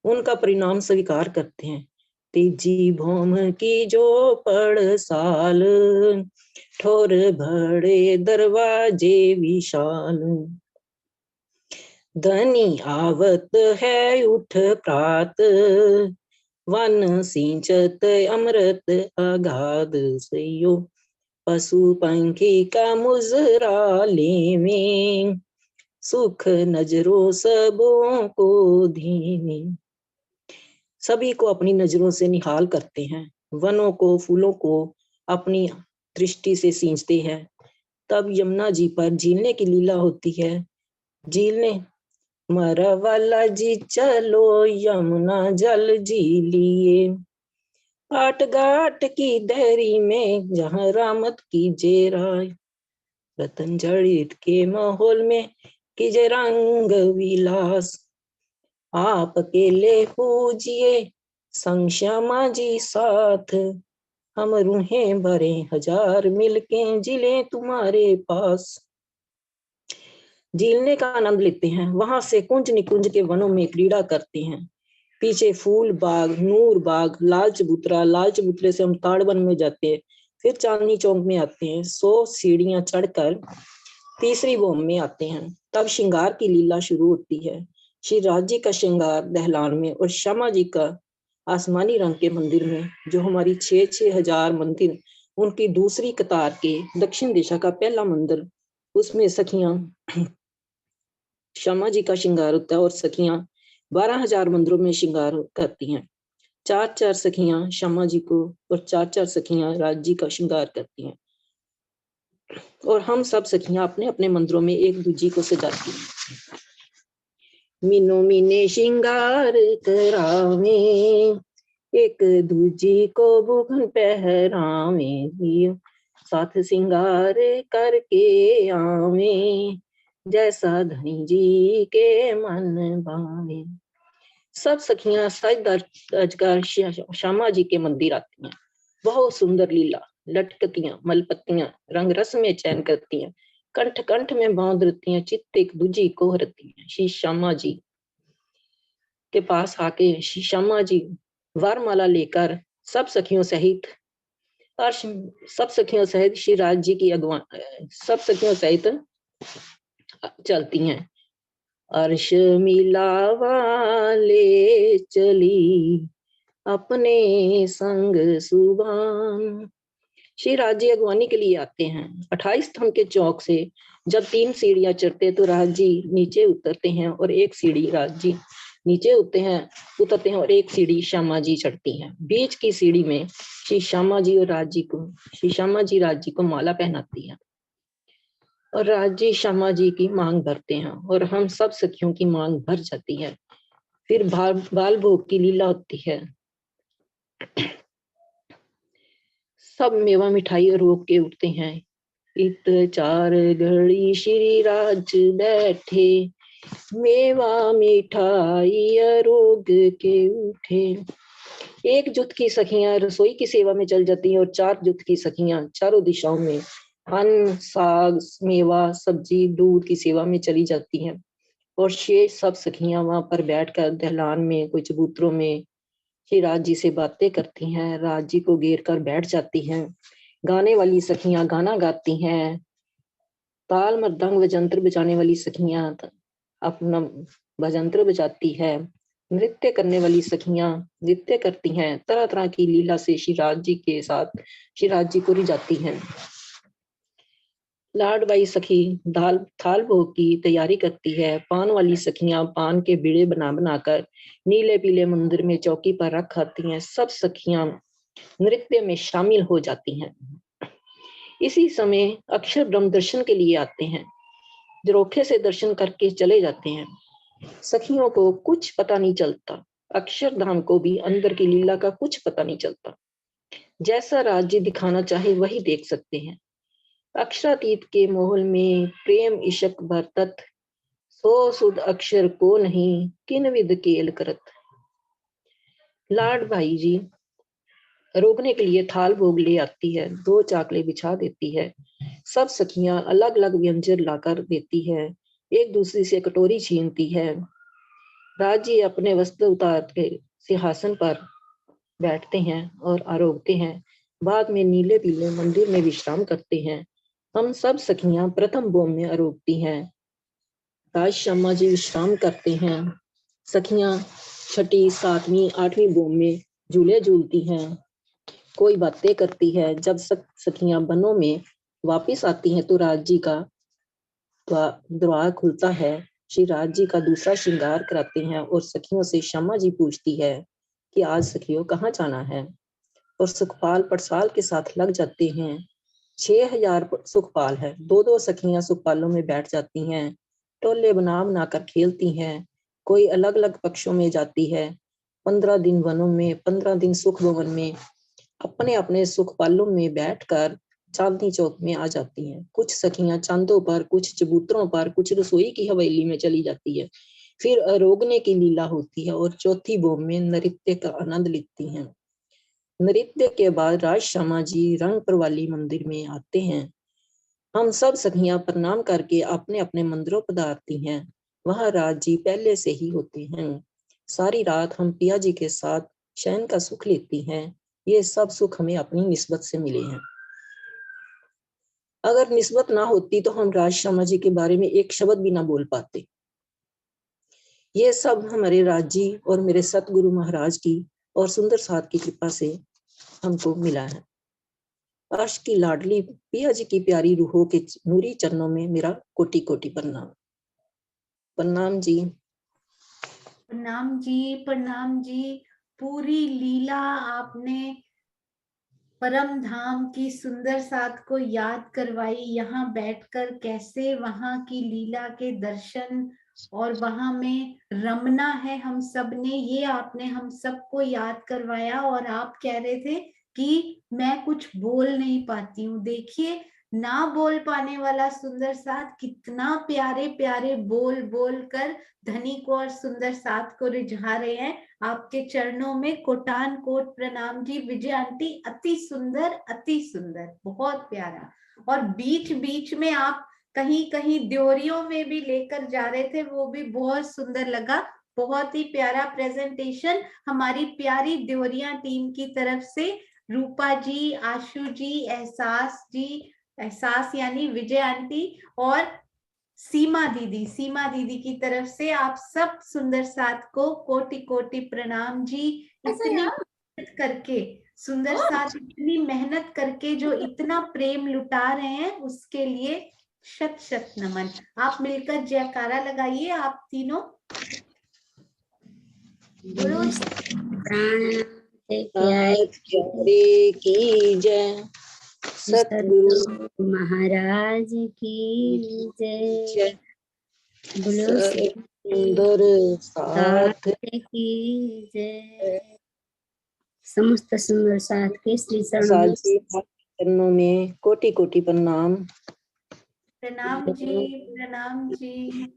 उनका परिणाम स्वीकार करते हैं। 3जी भौम की जो पड़साल, ठोर भरे दरवाजे विशाल। धनी आवत है उठ प्रात, वन सिंचत अमृत अगाध सयो। पशु पंखी का मुजरा लेवे, सुख नजरों सबों को धीमे। सभी को अपनी नजरों से निहाल करते हैं, वनों को, फूलों को अपनी दृष्टि से सींचते हैं। तब यमुना जी पर झीलने की लीला होती है। झीलने मरवाला जी चलो यमुना जल झीलिए, आट घाट की दहरी में जहाँ रामत कीजे राय। रतन जड़ित के माहौल में कीजे रंग विलास, आप अकेले पूजिए संग श्यामा जी साथ। हम रूहें भरे 1000 मिलके जिले तुम्हारे पास। झीलने का आनंद लेते हैं, वहां से कुंज निकुंज के वनों में क्रीड़ा करते हैं। पीछे फूल बाग, नूर बाग, लाल चबूतरा, लाल चबूतरे से हम ताड़वन में जाते हैं, फिर चांदनी चौक में आते हैं। 100 सीढ़ियां चढ़कर 3री भोम में आते हैं। तब श्रृंगार की लीला शुरू होती है। श्री राज जी का श्रृंगार दहलान में और श्यामा जी का आसमानी रंग के मंदिर में, जो हमारी 6,000 मंदिर, उनकी दूसरी कतार के दक्षिण दिशा का पहला मंदिर, उसमें सखियां श्यामा जी का श्रृंगार होता है और सखियां 12,000 मंदिरों में श्रृंगार करती हैं। 4-4 सखियां श्यामा जी को और 4-4 सखियां राज जी का श्रृंगार करती हैं। और हम सब सखियां अपने अपने मंदिरों में एक दूजी को सजाती हैं। मीनो मीने श्रृंगार करावे, एक दूजी को बुघन पहरावे, साथ श्रृंगार करके आवे, जैसा धनी जी के मन भावे। सब सखियां सज धज कर श्यामा जी के मंदिर आती हैं। बहुत सुंदर लीला, लटकतियां, मलपतियां रंग रस में चयन करती हैं, कंठ कंठ में बांध रखती हैं, चित्त एक दूजी को हरती हैं। श्री श्यामा जी के पास आके श्री श्यामा जी वरमाला लेकर सब सखियों सहित और सब सखियों सहित श्री राज जी की अगुवाई, सब सखियों सहित चलती हैं। अर्श मिला वाले चली, अपने संग सुबान। श्री राज जी अगवानी के लिए आते हैं। 28 स्तंभ के चौक से जब 3 सीढ़ियां चढ़ते तो राज जी नीचे उतरते हैं और एक सीढ़ी राज जी नीचे उतरते हैं और एक सीढ़ी श्यामा जी चढ़ती हैं। बीच की सीढ़ी में श्री श्यामा जी राज जी को माला पहनाती है और राज जी श्यामा जी की मांग भरते हैं और हम सब सखियों की मांग भर जाती है। फिर बाल भोग की लीला होती है। सब मेवा मिठाई रोक के उठते हैं। इत 4 घड़ी श्री राज बैठे, मेवा मिठाई रोग के उठे। एक जुट की सखियां रसोई की सेवा में चल जाती हैं और 4 जुट की सखियां चारों दिशाओं में अन्न, साग, मेवा, सब्जी, दूध की सेवा में चली जाती हैं और शेष सब सखियां वहां पर बैठकर दहलान में कोई चबूतरों में श्री राज जी से बातें करती हैं। राज जी को घेर कर बैठ जाती हैं। गाने वाली सखियां गाना गाती हैं। ताल मृदंग व यंत्र बजाने वाली सखियां अपना भजंत्र बजाती है। नृत्य करने वाली सखियां नृत्य करती हैं। तरह तरह की लीला से श्री राज जी के साथ श्री राज जी को रिझाती हैं। लाडबाई सखी थाल भोग की तैयारी करती है। पान वाली सखियां पान के बीड़े बना बनाकर नीले पीले मंदिर में चौकी पर रख आती हैं। सब सखियां नृत्य में शामिल हो जाती हैं। इसी समय अक्षर ब्रह्म दर्शन के लिए आते हैं। झरोखे से दर्शन करके चले जाते हैं। सखियों को कुछ पता नहीं चलता। अक्षरधाम को भी अंदर की लीला का कुछ पता नहीं चलता। जैसा राज जी दिखाना चाहे वही देख सकते हैं। अक्षरातीत के मोहल में प्रेम इशक बरतत, 100 सुध अक्षर को नहीं किन विद केल करत। लाड भाई जी रोकने के लिए थाल भोग ले आती है। 2 चाकले बिछा देती है। सब सखियां अलग अलग व्यंजन लाकर देती है। एक दूसरी से कटोरी छीनती है। राज जी अपने वस्त्र उतार के सिंहासन पर बैठते हैं और आरोगते हैं। बाद में नीले पीले मंदिर में विश्राम करते हैं। हम सब सखियां प्रथम बोम में आरोगती हैं। राज श्यामा जी विश्राम करते हैं। सखियां 6ठी, 7वीं, 8वीं बोम में झूले झूलती हैं। कोई बातें करती है। जब सखियां बनों में वापिस आती हैं तो राज जी का द्वार खुलता है। श्री राज जी का दूसरा श्रृंगार कराते हैं और सखियों से श्यामा जी पूछती है कि आज सखियों कहाँ जाना है, और सुखपाल पटसाल के साथ लग जाते हैं। 6000 सुखपाल है। 2-2 सखियां सुखपालों में बैठ जाती हैं। टोले बनाकर खेलती हैं। कोई अलग अलग पक्षों में जाती है। 15 दिन वनों में, 15 दिन सुख भवन में अपने अपने सुखपालों में बैठकर चांदनी चौक में आ जाती हैं। कुछ सखियां चांदों पर, कुछ चबूतरों पर, कुछ रसोई की हवेली में चली जाती है। फिर आरोगने की लीला होती है और चौथी बोम में नृत्य का आनंद लेती हैं। नृत्य के बाद राज श्यामा जी रंगपुर वाली मंदिर में आते हैं। हम सब सखियां प्रणाम करके अपने अपने मंदिरों पधारती हैं। वहां राज जी पहले से ही होते हैं। सारी रात हम पिया जी के साथ शयन का सुख लेती हैं। ये सब सुख हमें अपनी निस्बत से मिले हैं। अगर निस्बत ना होती तो हम राज श्यामा जी के बारे में एक शब्द भी ना बोल पाते। ये सब हमारे राज जी और मेरे सतगुरु महाराज की और सुंदर साथ की कृपा से हमको मिला है। अर्श की लाडली पिया जी की प्यारी रूहों के नूरी चरणों में मेरा कोटि कोटि प्रणाम। प्रणाम जी। प्रणाम जी, प्रणाम जी। पूरी लीला आपने परम धाम की सुंदर साथ को याद करवाई। यहाँ बैठकर कैसे वहां की लीला के दर्शन और वहां में रमना है हम सब ने, ये आपने हम सबको याद करवाया। और आप कह रहे थे कि मैं कुछ बोल नहीं पाती हूँ। देखिए, ना बोल पाने वाला सुंदर साथ कितना प्यारे प्यारे बोल बोल कर धनी को और सुंदर साथ को रिझा रहे हैं। आपके चरणों में कोटान कोट प्रणाम जी। विजय आंटी अति सुंदर, बहुत प्यारा। और बीच बीच में आप कहीं कहीं द्योरियों में भी लेकर जा रहे थे, वो भी बहुत सुंदर लगा। बहुत ही प्यारा प्रेजेंटेशन हमारी प्यारी द्योरिया टीम की तरफ से। रूपा जी, आशु जी, एहसास यानी विजय आंटी और सीमा दीदी की तरफ से आप सब सुंदर साथ को कोटि कोटि प्रणाम जी। इतनी करके सुंदर साथ इतनी मेहनत करके जो इतना प्रेम लुटा रहे हैं उसके लिए शत शत नमन। आप मिलकर जयकारा लगाइए आप तीनों। बोलो प्यारे की जय, सतगुरु महाराज की जय, बोलो सुंदर साथ की जय। समस्त सुंदर साथ के श्री चरणों में कोटि कोटि प्रणाम। प्रणाम जी, प्रणाम जी।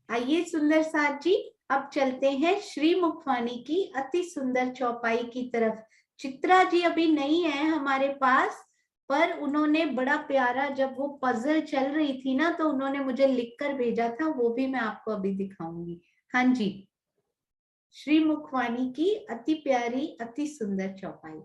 आइए सुंदर साथ जी, अब चलते हैं श्री मुखवाणी की अति सुंदर चौपाई की तरफ। चित्रा जी अभी नहीं है हमारे पास, पर उन्होंने बड़ा प्यारा, जब वो पजल चल रही थी ना, तो उन्होंने मुझे लिखकर भेजा था, वो भी मैं आपको अभी दिखाऊंगी। हाँ जी, श्री मुखवाणी की अति प्यारी अति सुंदर चौपाई।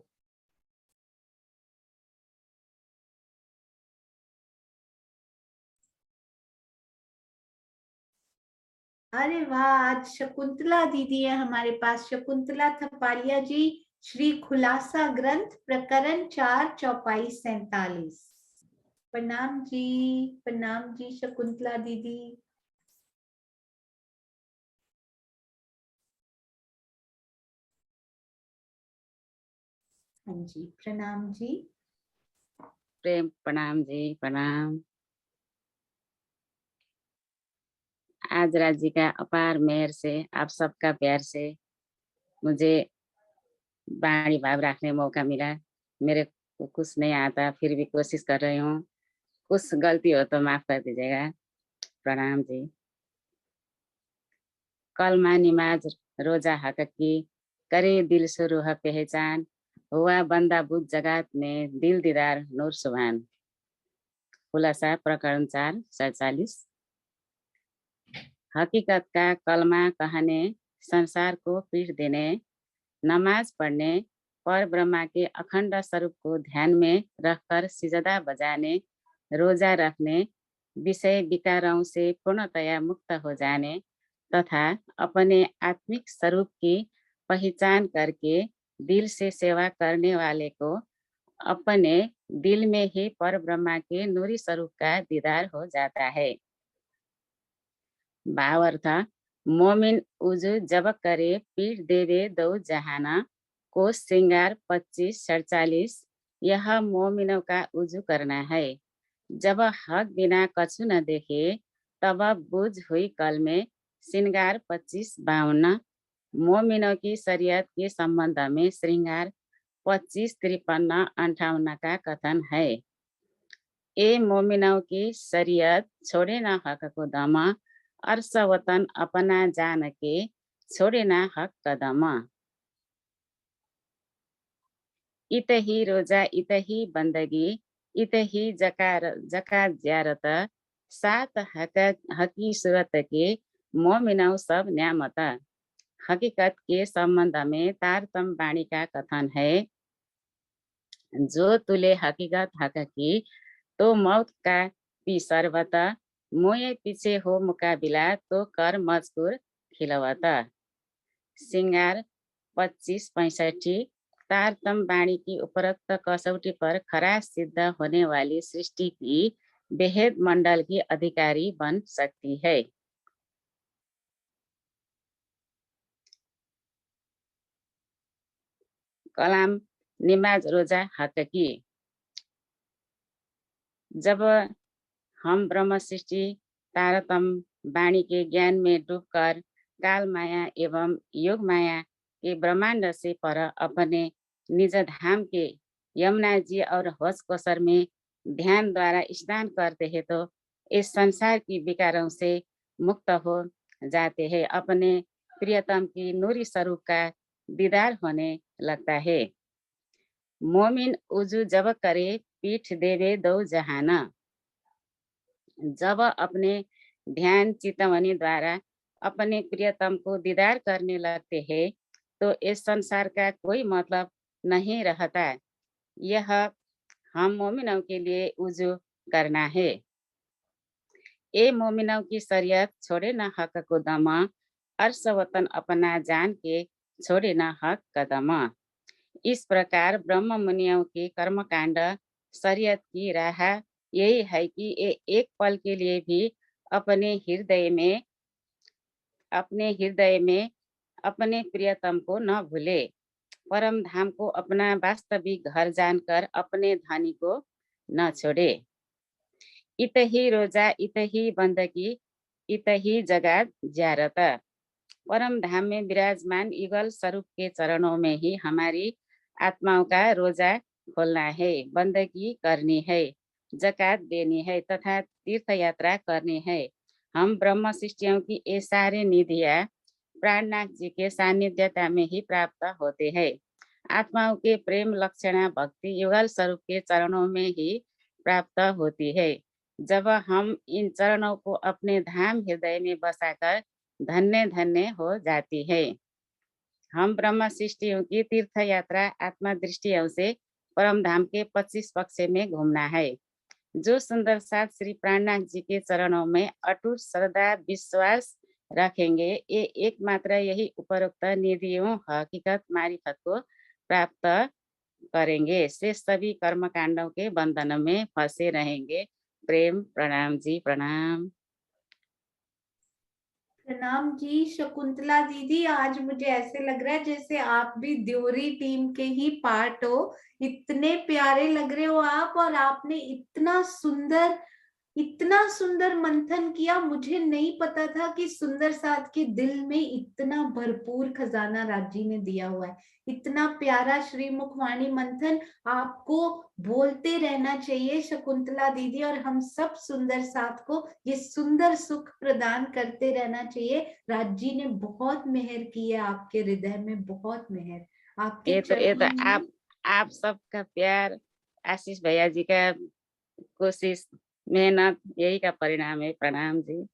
अरे वाह, आज शकुंतला दीदी है हमारे पास, शकुंतला थपालिया जी। श्री खुलासा ग्रंथ प्रकरण 4 चौपाई 47। प्रणाम जी शकुंतला दीदी। हाँ जी, प्रणाम जी। प्रेम प्रणाम जी, प्रणाम। आज राज्य का अपार मेहर से, आप सबका प्यार से मुझे वाणी भाव रखने मौका मिला। मेरे को कुछ नहीं आता, फिर भी कोशिश कर रही हूँ। कुछ गलती हो तो माफ कर दीजिएगा। प्रणाम जी। कलमा निमाज रोजा हक की, करे दिल शुरू है पहचान, हुआ बंदा बुझ जगत में दिल दीदार नूर सुभान। खुलासा प्रकरण 4 47। हकीकत का कलमा कहने, संसार को पीठ देने, नमाज पढ़ने, पर ब्रह्मा के अखंड स्वरूप को ध्यान में रखकर सिजदा बजाने, रोजा रखने, विषय विकारों से पूर्णतया मुक्त हो जाने तथा अपने आत्मिक स्वरूप की पहचान करके दिल से सेवा करने वाले को अपने दिल में ही पर ब्रह्मा के नूरी स्वरूप का दीदार हो जाता है। भावार्थ, मोमिन उजु जब करे पीठ देवे दो जहाना, को श्रृंगार 25-47। यह मोमिनों का उजु करना है। जब हक बिना कछु न देखे तब बुझ हुई कल में श्रृंगार 25-52। मोमिनों की शरीयत के संबंध में श्रृंगार 25-53-58 का कथन है। ए मोमिनों की शरीयत छोड़े न हक को दम, अर्श वतन अपना जान के छोड़े न हक कदम। इत ही रोजा इत ही बंदगी, इत ही जका ज्यारत, सात हकी सूरत के मोमिनौ सब न्यामत। हकीकत के संबंध में तारतम वाणी का कथन है। जो तुले हकीकत हक की, तो मौत का पी शरबत, मोये पीछे हो मुकाबिला तो कर मजकूर खिलवता। श्रृंगार 25-65। तारतम वाणी की उपरोक्त कसौटी पर खरा सिद्ध होने वाली सृष्टि की बेहेद मंडल की अधिकारी बन सकती है। कलाम निमाज रोजा हक की। जब हम ब्रह्म सृष्टि तारतम वाणी के ज्ञान में डूबकर काल माया एवं योग माया के ब्रह्मांड से पर अपने निज धाम के यमुना जी और होश कोसर में ध्यान द्वारा स्नान करते हैं तो इस संसार की विकारों से मुक्त हो जाते हैं। अपने प्रियतम की नूरी स्वरूप का दीदार होने लगता है। मोमिन उजू जब करे पीठ देवे दो जहाना। जब अपने ध्यान चितवनी द्वारा अपने प्रियतम को दीदार करने लगते हैं तो इस संसार का कोई मतलब नहीं रहता। यह हम मोमिनों के लिए उजू करना है। ए मोमिनों की शरीयत छोड़े न हक को दम, अर्श वतन अपना जान के छोड़े न हक कदम। इस प्रकार ब्रह्म मुनियों की कर्मकांड शरीयत की राह यही है कि एक पल के लिए भी अपने हृदय में अपने प्रियतम को न भूले, परम धाम को अपना वास्तविक घर जानकर अपने धनी को न छोड़े। इत ही रोजा, इत ही बंदगी, इत ही जगत ज्यारत। परम धाम में विराजमान युगल स्वरूप के चरणों में ही हमारी आत्माओं का रोजा खोलना है, बंदगी करनी है, जकात देनी है तथा तीर्थ यात्रा करनी है। हम ब्रह्म सृष्टियों की ये सारे निधियां प्राणनाथ जी के सानिध्यता में ही प्राप्त होते हैं। आत्माओं के प्रेम लक्षणा भक्ति युगल स्वरूप के चरणों में ही प्राप्त होती है। जब हम इन चरणों को अपने धाम हृदय में बसाकर धन्य धन्य हो जाती है। हम ब्रह्म सृष्टियों की तीर्थ यात्रा आत्मा दृष्टियों से परम धाम के 25 पक्ष में घूमना है। जो सुंदर साथ श्री प्राणनाथ जी के चरणों में अटूट श्रद्धा विश्वास रखेंगे, ये एकमात्र यही उपरोक्त निधियों हकीकत मारिफत को प्राप्त करेंगे, से सभी कर्म कांडों के बंधन में फंसे रहेंगे। प्रेम प्रणाम जी, प्रणाम। प्रणाम जी। शकुंतला दीदी, आज मुझे ऐसे लग रहा है जैसे आप भी द्योरी टीम के ही पार्ट हो। इतने प्यारे लग रहे हो आप, और आपने इतना सुंदर मंथन किया। मुझे नहीं पता था कि सुंदर साथ के दिल में इतना भरपूर खजाना राजी ने दिया हुआ है। इतना प्यारा श्रीमुखवाणी मंथन, आपको बोलते रहना चाहिए शकुंतला दीदी, और हम सब सुंदर साथ को ये सुंदर सुख प्रदान करते रहना चाहिए। राजी ने बहुत मेहर की है आपके हृदय में, बहुत मेहर। आपके ये तो आप सबका प्यार, आशीष भैया जी का कोशिश मेहनत, यही का परिणाम है। प्रणाम जी।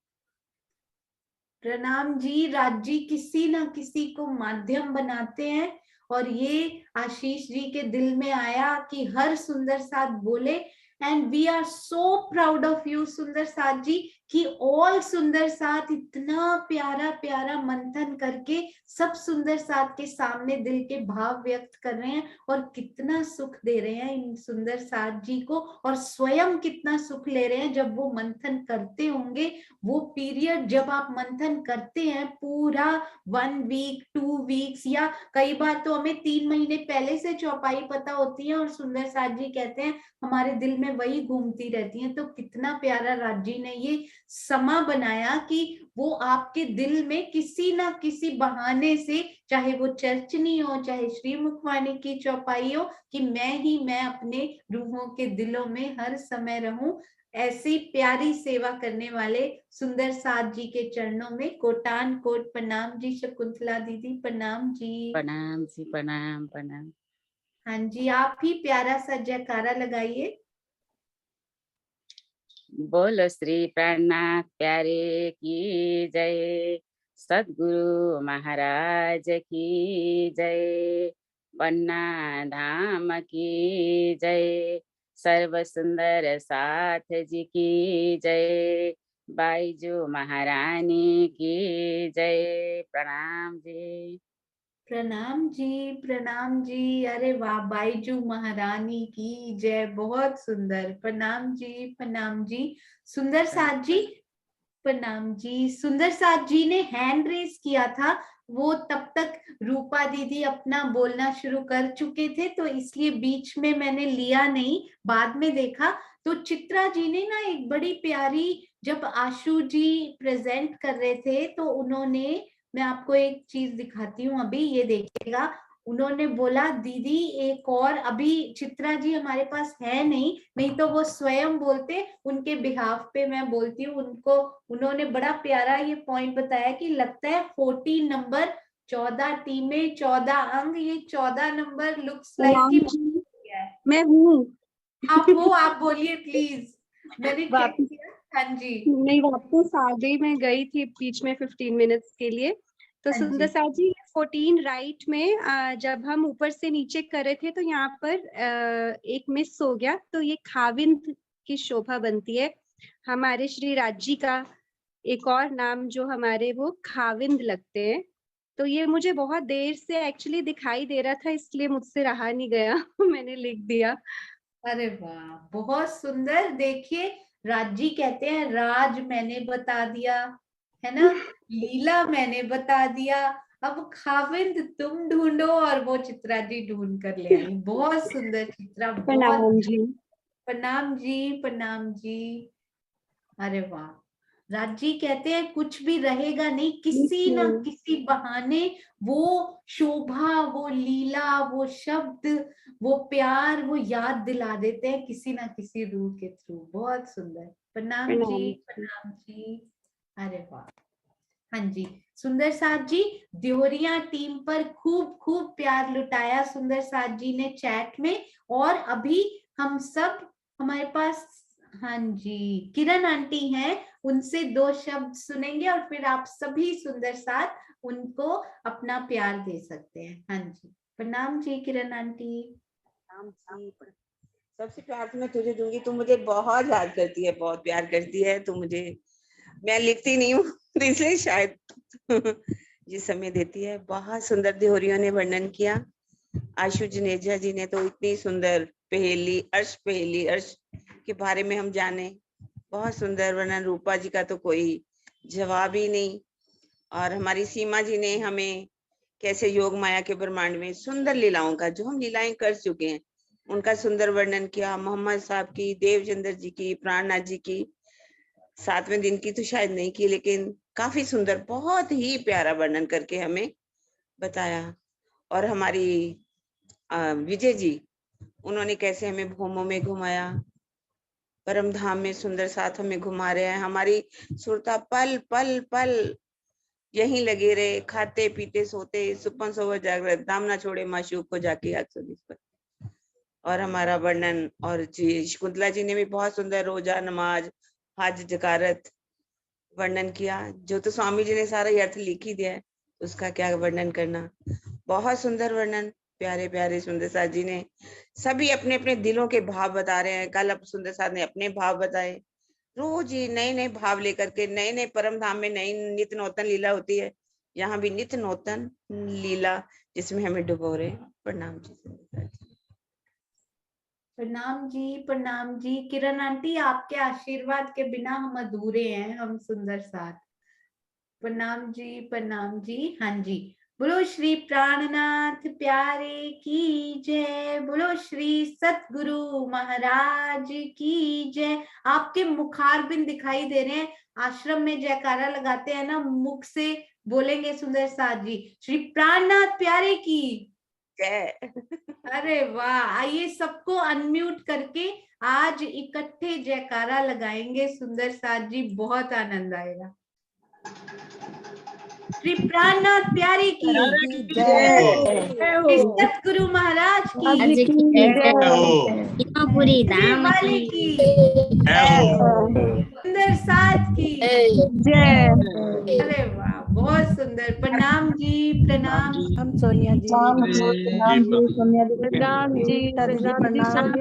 प्रणाम जी। राजी किसी ना किसी को माध्यम बनाते हैं, और ये आशीष जी के दिल में आया कि हर सुंदर साथ बोले। And we are so proud of you सुंदर साथ जी, कि ऑल सुंदर साथ इतना प्यारा प्यारा मंथन करके सब सुंदर साथ के सामने दिल के भाव व्यक्त कर रहे हैं, और कितना सुख दे रहे हैं इन सुंदर साथ जी को, और स्वयं कितना सुख ले रहे हैं जब वो मंथन करते होंगे। वो पीरियड जब आप मंथन करते हैं पूरा 1 वीक 2 वीक्स, या कई बार तो हमें 3 महीने पहले से चौपाई पता होती है, और सुंदर साथ जी कहते हैं हमारे दिल में वही घूमती रहती हैं। तो कितना प्यारा राजी ने ये समा बनाया कि वो आपके दिल में किसी ना किसी बहाने से, चाहे वो चर्चनी हो, चाहे श्रीमुखवाणी की चौपाई हो, कि मैं अपने रूहों के दिलों में हर समय रहूं। ऐसी प्यारी सेवा करने वाले सुंदर साथ जी के चरणों में कोटान कोट प्रणाम जी। शकुंतला दीदी प्रणाम जी। प्रणाम जी, प्रणाम प्रणाम। हाँ जी, आप ही प्यारा सा जयकारा लगाइए। बोलो श्री प्राणनाथ प्यारे की जय, सद्गुरु महाराज की जय, पन्ना धाम की जय, सर्व सुंदर साथ जी की जय, बाईजू महारानी की जय। प्रणाम जी। प्रणाम जी, प्रणाम जी। अरे वाह, बाईजू महारानी की जय, बहुत सुंदर। प्रणाम जी, प्रणाम जी। सुंदर साथ जी प्रणाम जी। सुंदर साथ जी ने हैंड रेस किया था, वो तब तक रूपा दीदी अपना बोलना शुरू कर चुके थे, तो इसलिए बीच में मैंने लिया नहीं, बाद में देखा। तो चित्रा जी ने ना एक बड़ी प्यारी, जब आशु जी प्रेजेंट कर रहे थे तो उन्होंने, मैं आपको एक चीज दिखाती हूँ अभी, ये देखिएगा। उन्होंने बोला दीदी एक और, अभी चित्रा जी हमारे पास है नहीं तो वो स्वयं बोलते, उनके बिहाफ पे मैं बोलती हूँ उनको। उन्होंने बड़ा प्यारा ये पॉइंट बताया कि लगता है 14 नंबर, 14 टीमें 14 अंग, ये 14 नंबर लुक्स लाइक कि मैं हूँ। आप बोलिए प्लीज। मैंने चेक किया। हाँ जी। नहीं, वापस आ गई, मैं गई थी बीच में 15 मिनट्स के लिए। तो हाँ सुंदर जी। साथ जी 14 राइट में जब हम ऊपर से नीचे कर रहे थे तो यहाँ पर एक मिस हो गया, तो ये खाविंद की शोभा बनती है। हमारे श्री राजी का एक और नाम जो हमारे वो खाविंद लगते हैं, तो ये मुझे बहुत देर से एक्चुअली दिखाई दे रहा था, इसलिए मुझसे रहा नहीं गया मैंने लिख दिया। अरे वाह, बहुत सुंदर। देखिए राजी कहते हैं राज मैंने बता दिया, है ना, लीला मैंने बता दिया, अब खाविंद तुम ढूंढो, और वो चित्रा जी ढूंढ कर ले आई। बहुत सुंदर चित्रा, प्रणाम बहुत। जी। प्रणाम जी, प्रणाम जी। अरे वाह, राजी कहते हैं कुछ भी रहेगा नहीं, किसी ना किसी बहाने वो शोभा, वो लीला, वो शब्द, वो प्यार, वो याद दिला देते हैं किसी ना किसी रूप के थ्रू। बहुत सुंदर। प्रणाम जी, प्रणाम जी। अरे वाह। हाँ जी, सुंदर साथ जी, द्योरिया टीम पर खूब खूब प्यार लुटाया सुंदर साथ जी ने चैट में। और अभी हम सब, हमारे पास, हाँ जी, किरण आंटी हैं, उनसे 2 शब्द सुनेंगे और फिर आप सभी सुंदर साथ उनको अपना प्यार दे सकते हैं। हाँ जी, प्रणाम जी किरण आंटी। प्रणाम जी। सबसे प्यार तो मैं तुझे दूंगी, तू मुझे बहुत याद करती है, बहुत प्यार करती है तू मुझे। मैं लिखती नहीं हूँ इसलिए शायद जिस समय देती है। बहुत सुंदर देहोरियों ने वर्णन किया। आशु जनेजा जी ने तो इतनी सुंदर पहेली अर्श के बारे में हम जाने, बहुत सुंदर वर्णन। रूपा जी का तो कोई जवाब ही नहीं। और हमारी सीमा जी ने हमें कैसे योग माया के ब्रह्मांड में सुंदर लीलाओं का, जो हम लीलाएं कर चुके हैं, उनका सुंदर वर्णन किया। मोहम्मद साहब की, देवचंद्र जी की, प्राणनाथ जी की, 7वें दिन की तो शायद नहीं की, लेकिन काफी सुंदर, बहुत ही प्यारा वर्णन करके हमें बताया। और हमारी विजय जी, उन्होंने कैसे हमें भूमों में घुमाया, परम धाम में सुंदर साथ हमें घुमा रहे हैं। हमारी सुरता पल पल पल यहीं लगे रहे, खाते पीते सोते, सुपन सोवर जागृत, दाम ना छोड़े माशूक को जाके 120 पर। और हमारा वर्णन, और जी शकुंतला जी ने भी बहुत सुंदर रोजा, नमाज, हज, जकारत वर्णन किया, जो तो स्वामी जी ने सारा अर्थ लिख ही दिया है, उसका क्या वर्णन करना। बहुत सुंदर वर्णन, प्यारे प्यारे सुंदर साथ जी ने सभी अपने अपने दिलों के भाव बता रहे हैं। कल अब सुंदर साथ ने अपने भाव बताए। रोज ही नए नए भाव लेकर के नए नए परम धाम में नई नित्य नूतन लीला होती है। यहाँ भी नित्य नूतन लीला जिसमें हमें डुबो रहे। प्रणाम जी। प्रणाम जी, प्रणाम जी। किरण आंटी, आपके आशीर्वाद के बिना हम अधूरे हैं, हम सुंदर साथ। प्रणाम जी, प्रणाम जी। हाँ जी, बोलो श्री प्राणनाथ प्यारे की जय, बोलो श्री सतगुरु महाराज की जय। आपके मुखारबिंद दिखाई दे रहे हैं, आश्रम में जयकारा लगाते हैं ना, मुख से बोलेंगे सुंदर साथ जी, श्री प्राणनाथ प्यारे की जय। अरे वाह, आइए सबको अनम्यूट करके आज इकट्ठे जयकारा लगाएंगे सुंदर साथ जी, बहुत आनंद आएगा। श्री प्राणनाथ प्यारे की जय, सतगुरु महाराज की वाले की सुंदर साथ की जय। अरे वाह, बहुत सुंदर। प्रणाम जी, प्रणाम। हम सोनिया जी, प्रणाम जी, सोनिया जी, प्रणाम जी, प्रणाम।